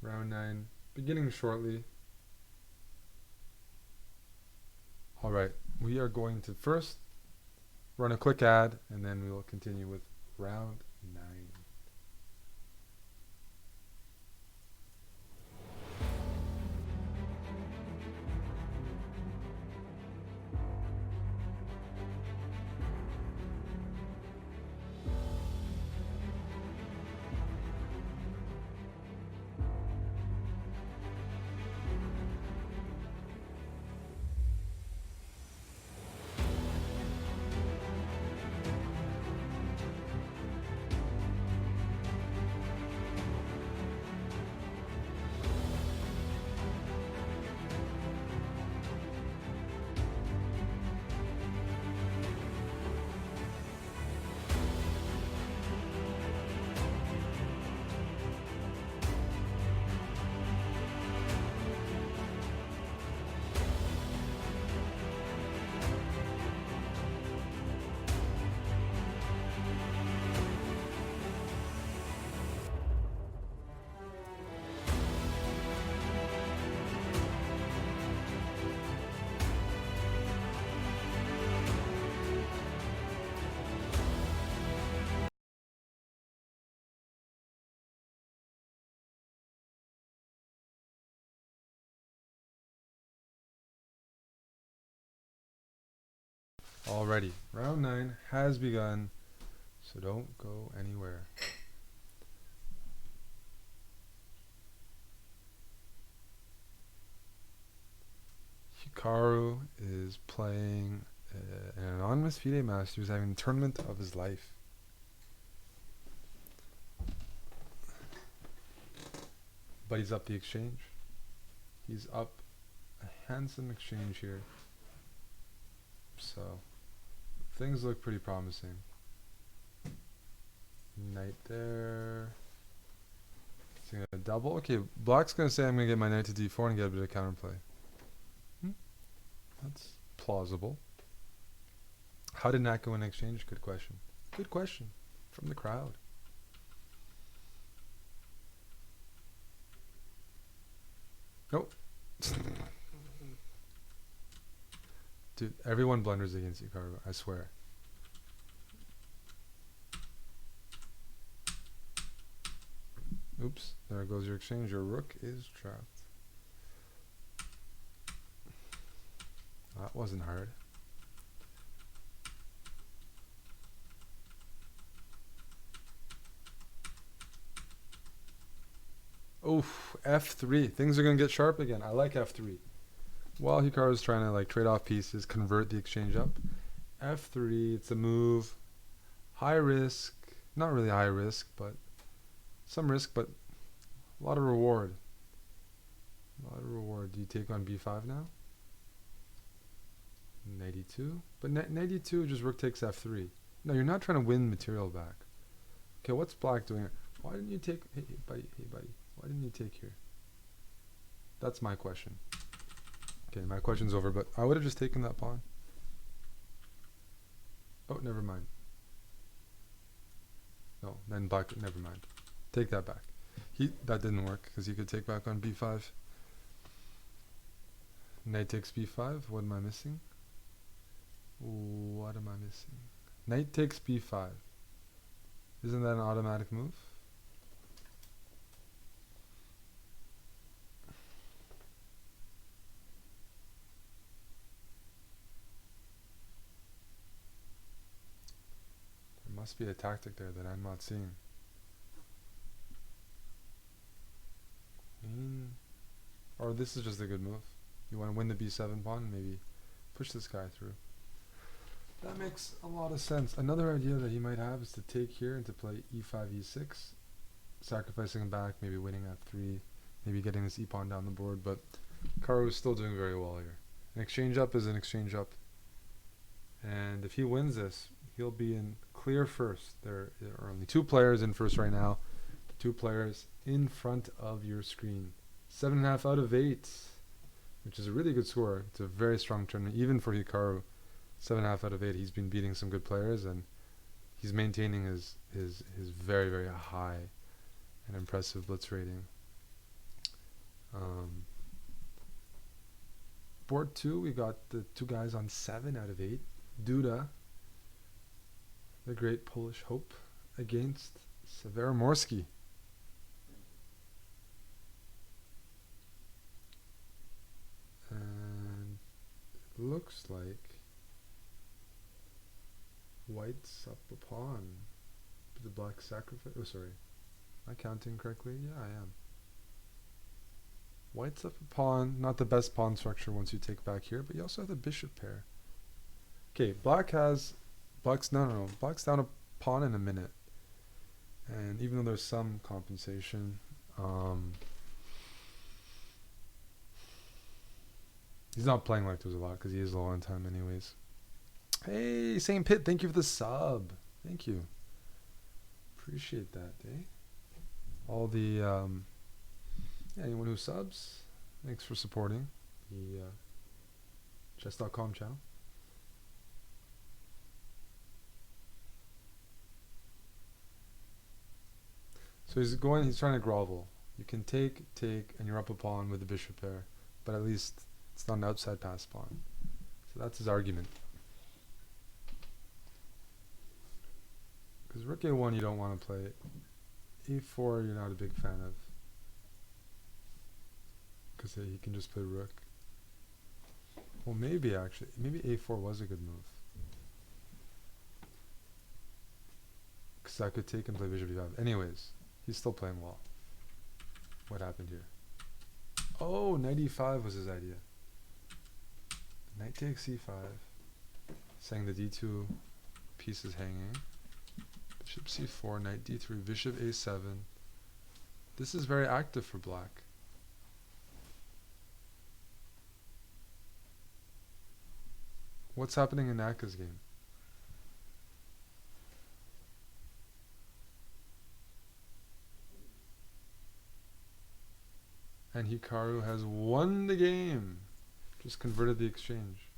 Round 9, beginning shortly. Alright, we are going to first run a quick ad, and then we will continue with round 9. Alrighty, round 9 has begun, so don't go anywhere. Hikaru is playing an anonymous FIDE master who's having the tournament of his life. But he's up the exchange. He's up a handsome exchange here. So things look pretty promising. Knight there. Is he gonna double? Okay, black's gonna say I'm gonna get my knight to d4 and get a bit of counterplay. plausible. How did Naka win exchange? Good question. Good question from the crowd. Nope. Dude, everyone blunders against Hikaru, I swear. Oops, there goes your exchange. Your rook is trapped. That wasn't hard. Oof, F3. Things are going to get sharp again. I like F3. While Hikaru's trying to like trade off pieces, convert the exchange up. F3, it's a move. High risk. Not really high risk, but some risk, but a lot of reward. A lot of reward. Do you take on B5 now? Knight e2. But knight e2, just rook takes F3. No, you're not trying to win material back. Okay, what's black doing? Why didn't you take... Hey, buddy. Why didn't you take here? That's my question. Okay, my question's over, but I would have just taken that pawn. Oh, never mind. No, then black, never mind. Take that back. That didn't work, because he could take back on b5. Knight takes b5. What am I missing? What am I missing? Knight takes b5. Isn't that an automatic move? There must be a tactic there that I'm not seeing. Or this is just a good move. You want to win the b7 pawn, maybe push this guy through. That makes a lot of sense. Another idea that he might have is to take here and to play e5, e6, sacrificing him back, maybe winning f3, maybe getting this e-pawn down the board, but Hikaru is still doing very well here. An exchange up is an exchange up. And if he wins this, he'll be in clear first. There are only two players in first right now. Two players in front of your screen. 7.5 out of 8, which is a really good score. It's a very strong tournament, even for Hikaru. 7.5 out of 8. He's been beating some good players, and he's maintaining his very, very high and impressive blitz rating. Board 2, we got the two guys on 7 out of 8. Duda, the great Polish hope, against Severomorski. And it looks like white's up a pawn. Did the black sacrifice? Oh, sorry. Am I counting correctly? Yeah, I am. White's up a pawn. Not the best pawn structure once you take back here, but you also have the bishop pair. Okay, black's down a pawn in a minute. And even though there's some compensation, he's not playing like there's a lot because he is low on time anyways. Hey, St. Pitt, thank you for the sub. Thank you. Appreciate that, eh? All the, anyone who subs, thanks for supporting the Chess.com channel. So he's trying to grovel. You can take, and you're up a pawn with the bishop pair, but at least it's not an outside pass pawn. So that's his argument. Because rook a1 you don't want to play. e4 you're not a big fan of. Because he can just play rook. Well, maybe actually. Maybe a4 was a good move. Because I could take and play bishop e5. Anyways, he's still playing well. What happened here? Oh, knight e5 was his idea. Knight takes c5. Saying the d2 piece is hanging. Bishop c4, knight d3, bishop a7. This is very active for black. What's happening in Naka's game? And Hikaru has won the game. Just converted the exchange.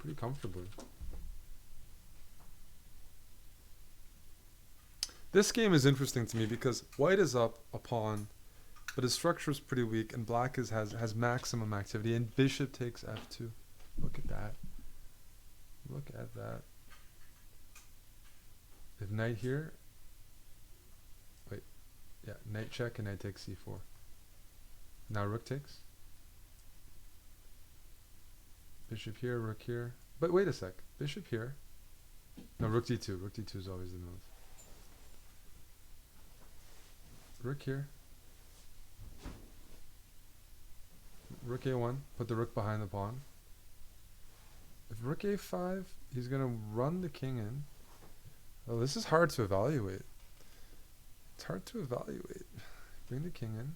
pretty comfortably. This game is interesting to me because white is up a pawn, but his structure is pretty weak, and black has maximum activity, and bishop takes f2. Look at that. Look at that. If knight here, wait, yeah, knight check and knight takes c4. Now rook takes. Bishop here, rook here. But wait a sec, bishop here. No, rook d2. Rook d2 is always the move. Rook here. Rook a1, put the rook behind the pawn. If rook a5, he's going to run the king in. Oh, this is hard to evaluate. It's hard to evaluate. Bring the king in.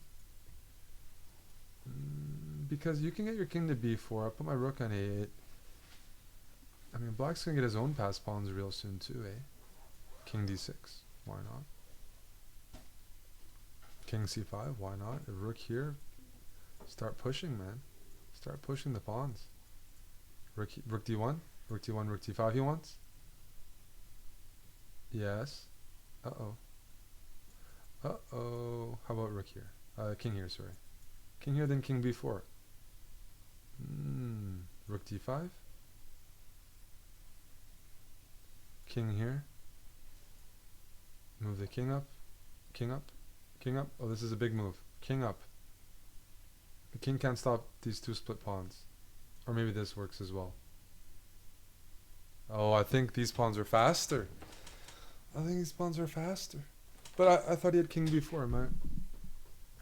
Because you can get your king to b4. I'll put my rook on a8. I mean, black's going to get his own passed pawns real soon too, eh? King d6. Why not? King c5. Why not? A rook here. Start pushing, man. Start pushing the pawns. Rook d1. Rook d1, rook d5 he wants. Yes. Uh-oh. Uh-oh. How about rook here? King here, sorry. King here, then king b4. Rook d5. King here. Move the king up. King up. King up. Oh, this is a big move. King up. The king can't stop these two split pawns. Or maybe this works as well. Oh, I think these pawns are faster. I think these pawns are faster. But I thought he had king b4, am I?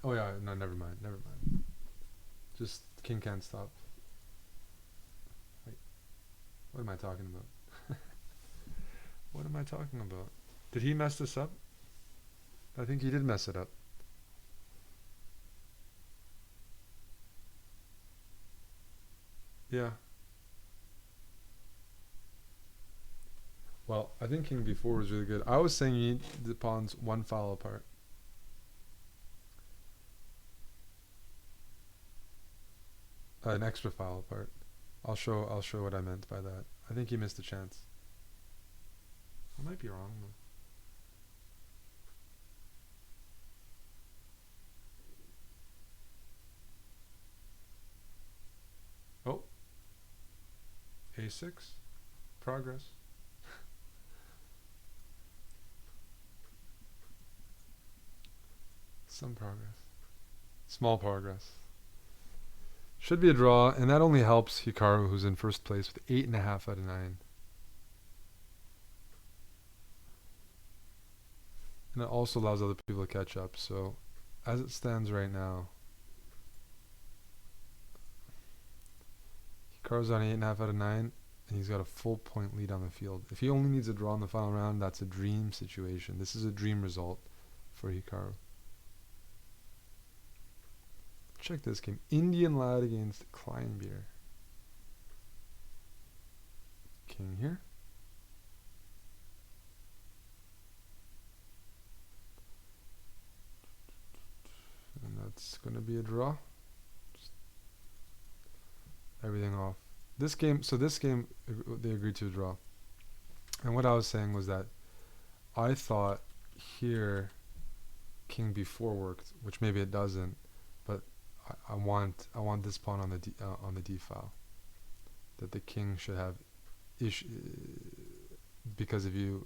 Oh yeah, no, never mind, never mind. Just king can't stop. Wait, what am I talking about? What am I talking about? Did he mess this up? I think he did mess it up. Yeah. Well, I think king b4 was really good. I was saying you need the pawns one file apart. An extra file apart. I'll show what I meant by that. I think he missed a chance. I might be wrong though. Oh. A6. Progress. Some progress. Small progress. Should be a draw, and that only helps Hikaru, who's in first place with 8.5 out of 9. And it also allows other people to catch up. So, as it stands right now, Hikaru's on 8.5 out of 9, and he's got a full point lead on the field. If he only needs a draw in the final round, that's a dream situation. This is a dream result for Hikaru. Check this game. Indian lad against Kleinbier. King here. And that's going to be a draw. Just everything off. This game, they agreed to a draw. And what I was saying was that I thought here king b4 worked, which maybe it doesn't, but I want this pawn on the d file. That the king should have because if you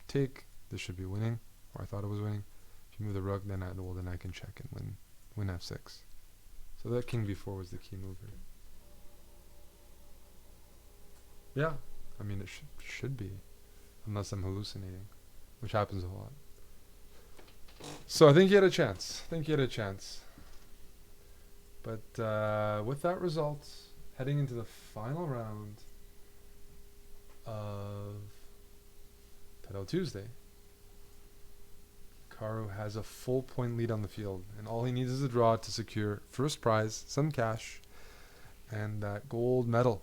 take, this should be winning, or I thought it was winning. If you move the rook, then I can check and win f6. So that king b4 was the key move here. Yeah, I mean it should be, unless I'm hallucinating, which happens a lot. So I think he had a chance. But with that result, heading into the final round of Title Tuesday, Hikaru has a full point lead on the field, and all he needs is a draw to secure first prize, some cash, and that gold medal.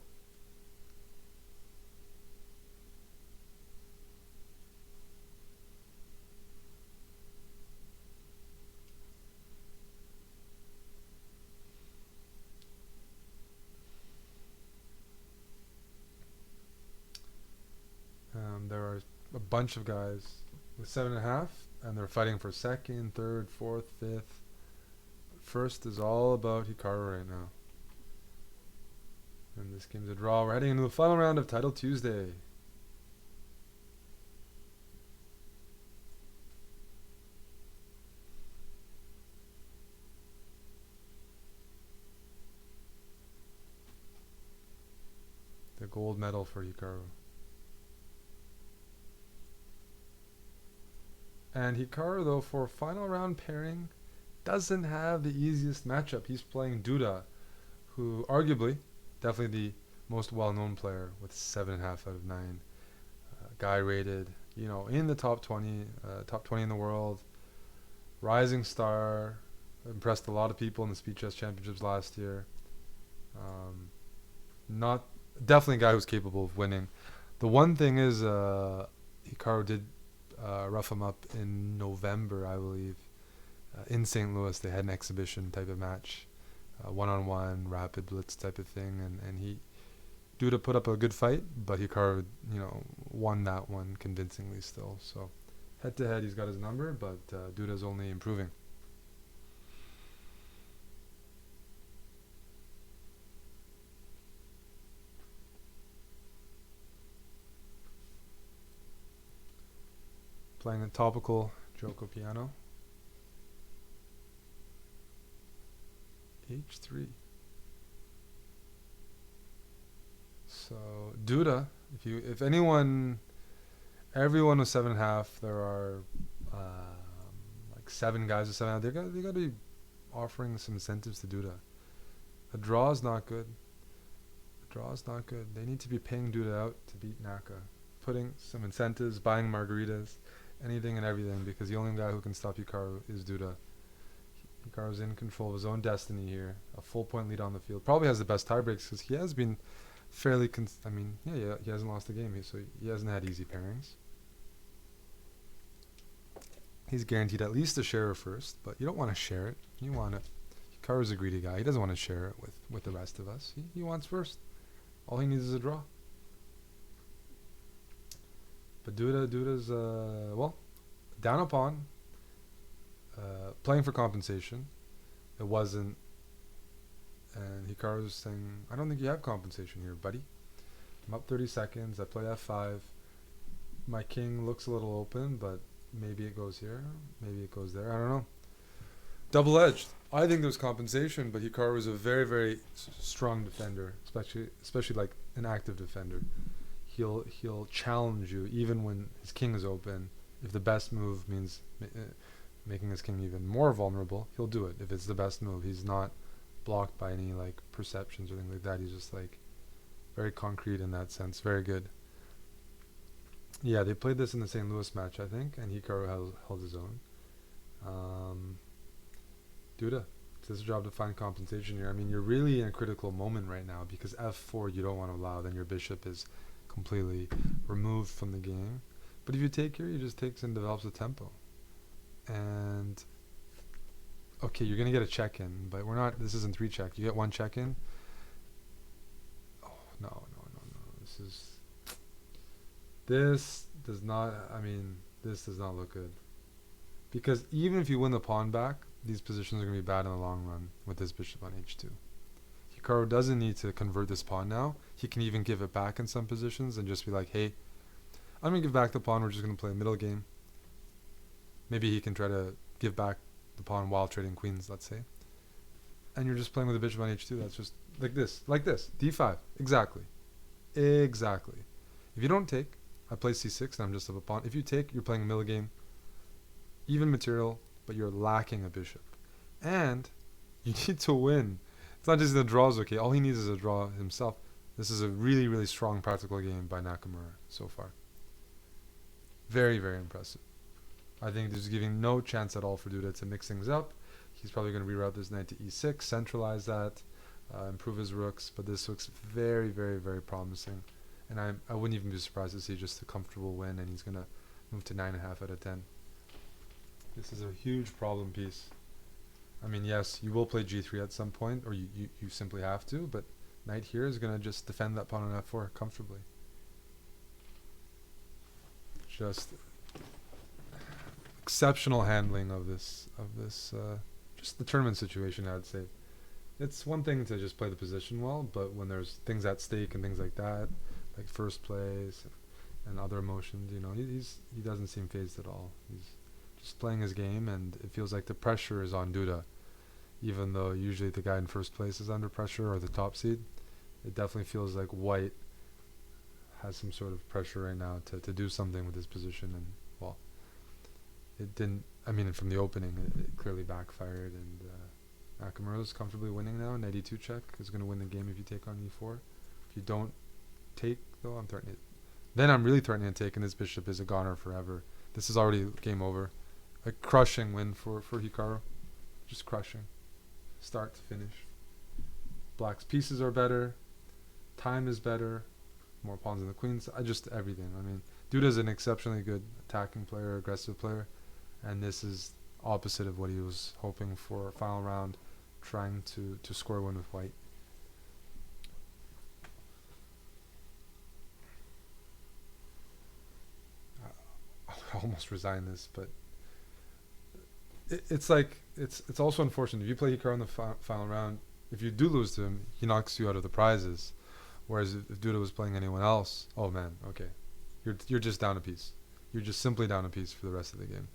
bunch of guys with 7.5, and they're fighting for second, third, fourth, fifth. First is all about Hikaru right now. And this game's a draw. We're heading into the final round of Title Tuesday. The gold medal for Hikaru. And Hikaru, though, for final round pairing, doesn't have the easiest matchup. He's playing Duda, who arguably, definitely the most well-known player with 7.5 out of 9. Guy rated, you know, in the top 20 in the world. Rising star, impressed a lot of people in the Speed Chess Championships last year. Not definitely a guy who's capable of winning. The one thing is, Hikaru did rough him up in November, I believe. In St. Louis, they had an exhibition type of match, one-on-one, rapid blitz type of thing, and he, Duda put up a good fight, but Hikaru, you know, won that one convincingly still. So, head-to-head, he's got his number, but Duda's only improving. Playing a topical Joko piano. H3. So Duda, if anyone, everyone with 7.5, there are like 7 guys with 7.5. They got to be offering some incentives to Duda. A draw is not good. They need to be paying Duda out to beat Naka, putting some incentives, buying margaritas, anything and everything, because the only guy who can stop Hikaru is Duda. Hikaru's in control of his own destiny here. A full point lead on the field. Probably has the best tiebreaks because he has been fairly... he hasn't lost a game, so he hasn't had easy pairings. He's guaranteed at least a share first, but you don't want to share it. You want it. Hikaru's a greedy guy. He doesn't want to share it with the rest of us. He wants first. All he needs is a draw. But Duda's, down a pawn. Playing for compensation. It wasn't. And Hikaru's saying, I don't think you have compensation here, buddy. I'm up 30 seconds. I play F5. My king looks a little open, but maybe it goes here. Maybe it goes there. I don't know. Double-edged. I think there's compensation, but Hikaru is a very, very strong defender, especially like an active defender. He'll challenge you even when his king is open. If the best move means making his king even more vulnerable, he'll do it. If it's the best move, he's not blocked by any like perceptions or things like that. He's just like very concrete in that sense. Very good. Yeah, they played this in the St. Louis match, I think, and Hikaru held his own. Duda, it's his job to find compensation here. I mean, you're really in a critical moment right now because F4 you don't want to allow. Then your bishop is completely removed from the game. But if you take here, he just takes and develops a tempo. And okay, you're gonna get a check-in, but we're not. This isn't 3 check. You get 1 check-in. Oh no! This does not. I mean, this does not look good. Because even if you win the pawn back, these positions are gonna be bad in the long run with this bishop on H2. Hikaru doesn't need to convert this pawn now. He can even give it back in some positions and just be like, hey, I'm gonna give back the pawn. We're just gonna play a middle game. Maybe he can try to give back the pawn while trading queens, let's say. And you're just playing with a bishop on H2. That's just like this. D5. Exactly. If you don't take, I play C6 and I'm just up a pawn. If you take, you're playing a middle game. Even material, but you're lacking a bishop. And you need to win. It's not just the draws, okay. All he needs is a draw himself. This is a really, really strong practical game by Nakamura so far. Very, very impressive. I think this is giving no chance at all for Duda to mix things up. He's probably going to reroute this knight to E6, centralize that, improve his rooks. But this looks very, very, very promising. And I wouldn't even be surprised to see just a comfortable win, and he's going to move to 9.5 out of 10. This is a huge problem piece. I mean, yes, you will play G3 at some point, or you simply have to, but knight here is going to just defend that pawn on F4 comfortably. Just exceptional handling of this just the tournament situation, I'd say. It's one thing to just play the position well, but when there's things at stake and things like that, like first place and other emotions, you know, he doesn't seem phased at all. He's just playing his game, and it feels like the pressure is on Duda, even though usually the guy in first place is under pressure or the top seed. It definitely feels like White has some sort of pressure right now to do something with his position, and well, it didn't. I mean, from the opening, it clearly backfired, and Nakamura's comfortably winning now. Knight e2 check is going to win the game if you take on e4. If you don't take, though, I'm threatening it. Then I'm really threatening to take, and this bishop is a goner forever. This is already game over. A crushing win for Hikaru. Just crushing. Start to finish. Black's pieces are better. Time is better. More pawns than the queens. Just everything. I mean, Duda's an exceptionally good attacking player, aggressive player, and this is opposite of what he was hoping for. Final round, trying to score one with White. I almost resign this, but it's like it's also unfortunate. If you play Hikaru in the final round, if you do lose to him, he knocks you out of the prizes. Whereas if Duda was playing anyone else, oh man, okay, you're just down a piece. You're just simply down a piece for the rest of the game.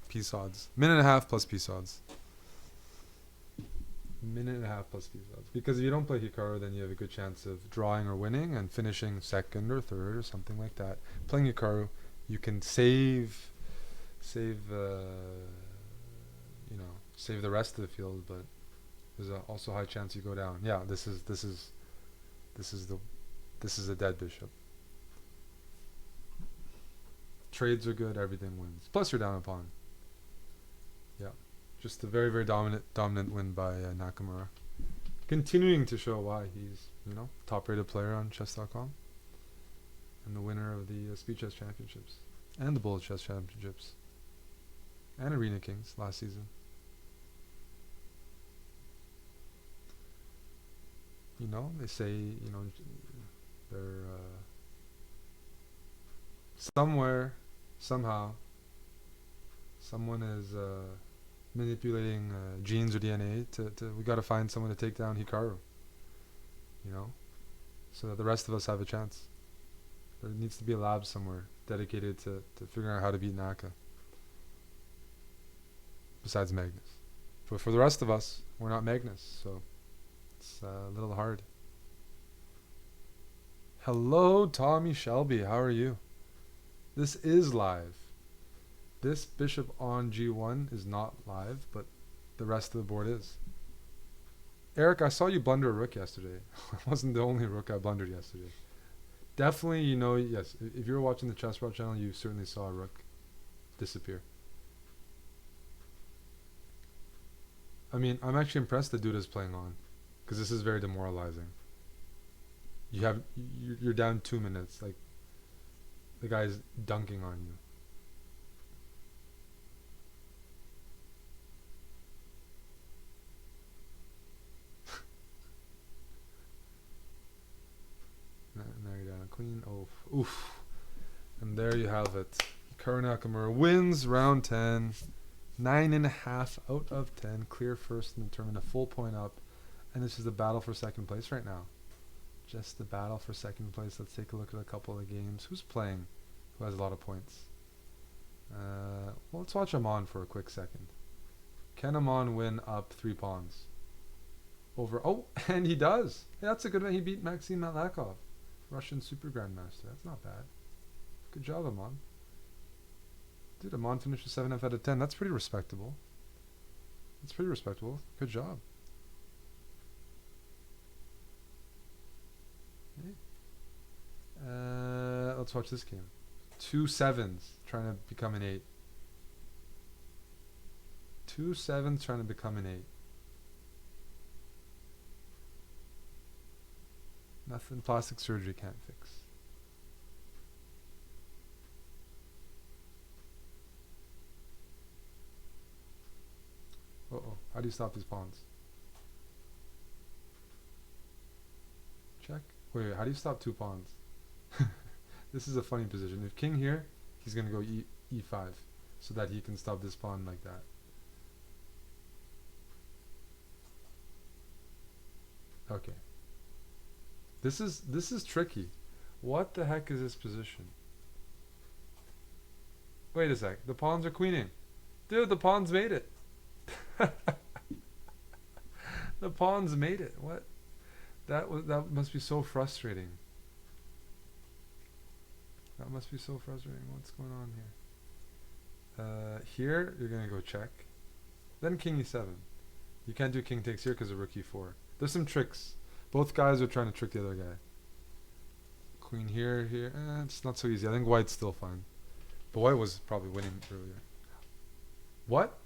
Piece odds, minute and a half plus piece odds. Minute and a half plus piece odds. Because if you don't play Hikaru, then you have a good chance of drawing or winning and finishing second or third or something like that. Playing Hikaru, you can save the rest of the field, but there's also a high chance you go down. Yeah, this is a dead bishop. Trades are good, everything wins. Plus you're down a pawn. Yeah, just a very, very dominant win by Nakamura. Continuing to show why he's, top-rated player on Chess.com. And the winner of the Speed Chess Championships. And the Bullet Chess Championships. And Arena Kings last season. They say, they're somewhere, somehow, someone is manipulating genes or DNA we got to find someone to take down Hikaru, so that the rest of us have a chance. There needs to be a lab somewhere dedicated to figuring out how to beat Naka. Besides Magnus. But for the rest of us, we're not Magnus, so it's a little hard. Hello, Tommy Shelby. How are you? This is live. This bishop on g1 is not live, but the rest of the board is. Eric, I saw you blunder a rook yesterday. I wasn't the only rook I blundered yesterday. Definitely, yes, if you were watching the Chessbrah channel, you certainly saw a rook disappear. I mean, I'm actually impressed that Duda's playing on, because this is very demoralizing. You're down 2 minutes, like the guy's dunking on you. Now you're down a queen. Oof. And there you have it. Hikaru Nakamura wins round 10. 9.5 out of 10. Clear first in the tournament, a full point up. And this is the battle for second place right now. Just the battle for second place. Let's take a look at a couple of games. Who's playing? Who has a lot of points? Well, let's watch Aman for a quick second. Can Aman win up 3 pawns? And he does. Yeah, that's a good one. He beat Maxim Matlakov, Russian Super Grandmaster. That's not bad. Good job, Aman. Dude, Aman finished with 7F out of 10. That's pretty respectable. Good job. Okay. Let's watch this game. 2 7s trying to become an 8. 2 7s trying to become an 8. Nothing plastic surgery can't fix. How do you stop these pawns? Check. Wait, how do you stop 2 pawns? This is a funny position. If king here, he's gonna go e5, so that he can stop this pawn like that. Okay. This is tricky. What the heck is this position? Wait a sec. The pawns are queening. Dude, the pawns made it. The pawns made it. What? That must be so frustrating. That must be so frustrating. What's going on here? Here you're gonna go check. Then king e7. You can't do king takes here because of rook e4. There's some tricks. Both guys are trying to trick the other guy. Queen here. It's not so easy. I think white's still fine. But white was probably winning earlier. What?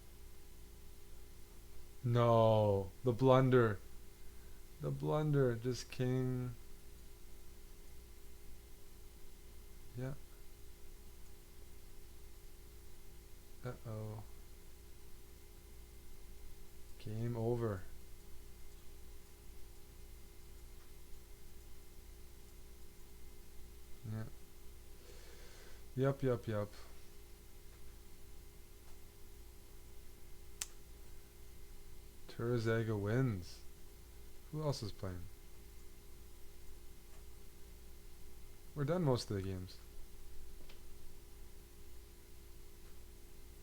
No. The blunder. The blunder. Just king. Yeah. Uh-oh. Game over. Yeah. Yep. Turzega wins. Who else is playing? We're done most of the games.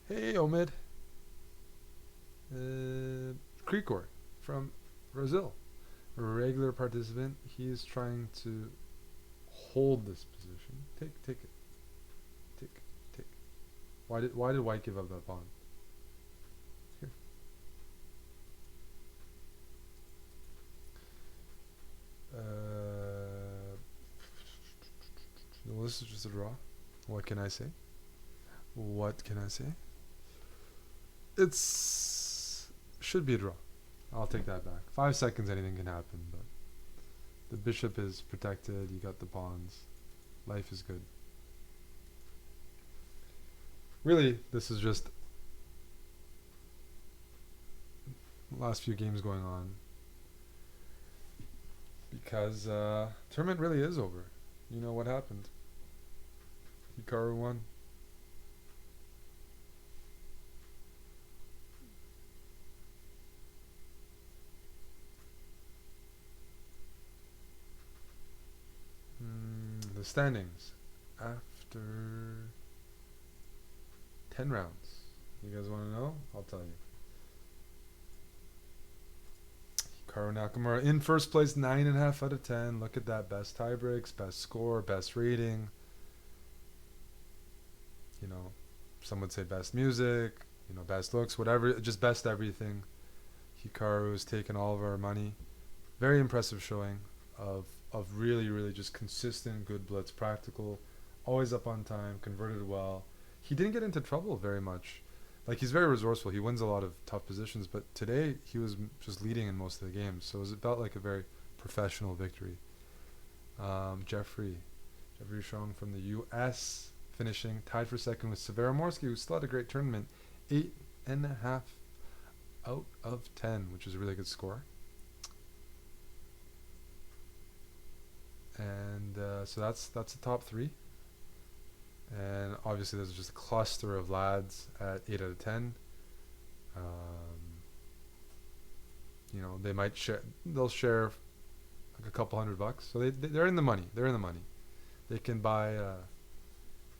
Hey, Omid. Krikor from Brazil. A regular participant. He is trying to hold this position. Take it. Take. Why did white give up that pawn? Here. Well, this is just a draw. What can I say? It's should be a draw. I'll take that back. 5 seconds, anything can happen, but the bishop is protected. You got the pawns. Life is good. Really, this is just last few games going on because tournament really is over. You know what happened? Hikaru won. The standings after 10 rounds. You guys want to know? I'll tell you. Hikaru Nakamura in first place, 9.5 out of 10. Look at that. Best tie breaks, best score, best rating. You know, some would say best music, you know, best looks, whatever, just best everything. Hikaru's taken all of our money. Very impressive showing of really just consistent, good blitz, practical, always up on time, converted well. He didn't get into trouble very much. Like, he's very resourceful. He wins a lot of tough positions, but today he was just leading in most of the games. So it felt like a very professional victory. Jeffrey Strong from the U.S. finishing tied for second with Severomorsky, who still had a great tournament. 8.5 out of 10, which is a really good score. And so that's the top 3. And obviously there's just a cluster of lads at 8 out of 10. You know, they might they'll share like a couple $100. So they're in the money. They can buy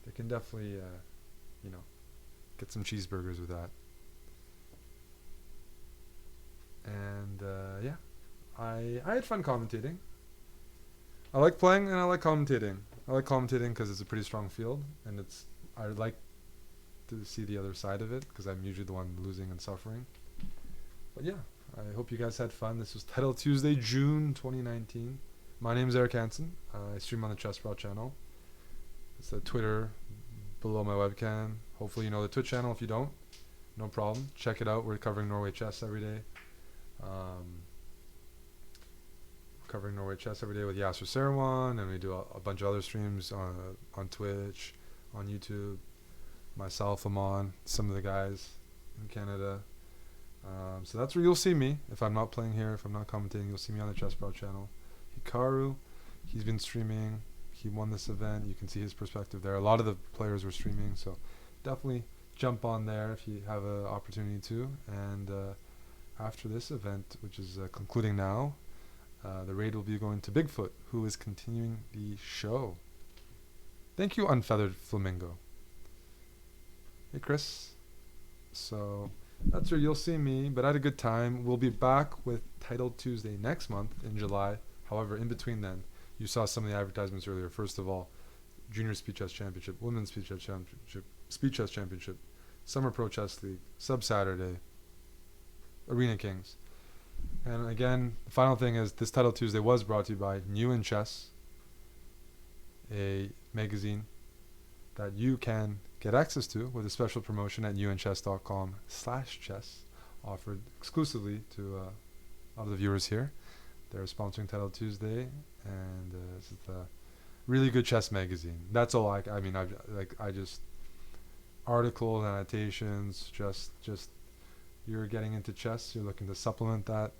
they can definitely you know, get some cheeseburgers with that. And yeah, I had fun commentating. I like playing and I like commentating. I like commentating because it's a pretty strong field, and I like to see the other side of it because I'm usually the one losing and suffering. But yeah, I hope you guys had fun. This was Title Tuesday, June 2019. My name is Eric Hansen. I stream on the Chessbrah channel. It's the Twitter below my webcam. Hopefully you know the Twitch channel. If you don't, no problem. Check it out. We're covering Norway chess every day. Covering Norway chess every day with Yasser Sarawan, and we do a bunch of other streams on Twitch, on YouTube. Myself, Amon, some of the guys in Canada. So that's where you'll see me. If I'm not playing here, if I'm not commentating, you'll see me on the Chessbrah channel. Hikaru, he's been streaming. He won this event. You can see his perspective there. A lot of the players were streaming, so definitely jump on there if you have an opportunity to. And after this event, which is concluding now, the raid will be going to Bigfoot, who is continuing the show. Thank you, Unfeathered Flamingo. Hey, Chris. So that's where you'll see me, but I had a good time. We'll be back with Title Tuesday next month in July. However, in between then, you saw some of the advertisements earlier. First of all, Junior Speed Chess Championship, Women's Speed Chess Championship, Summer Pro Chess League, Sub Saturday, Arena Kings. And again, the final thing is this Title Tuesday was brought to you by New in Chess, a magazine that you can get access to with a special promotion at Chess.com/chess, offered exclusively to all the viewers here. They're sponsoring Title Tuesday, and this is a really good chess magazine. That's all I just articles, annotations, just you're getting into chess, you're looking to supplement that.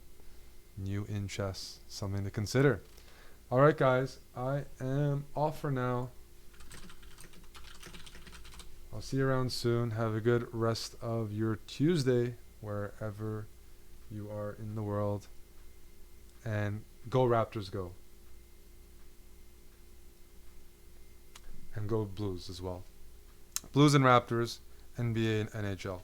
New in Chess, something to consider. All right, guys, I am off for now. I'll see you around soon. Have a good rest of your Tuesday, wherever you are in the world. And go Raptors, go. And go Blues as well. Blues and Raptors, NBA and NHL.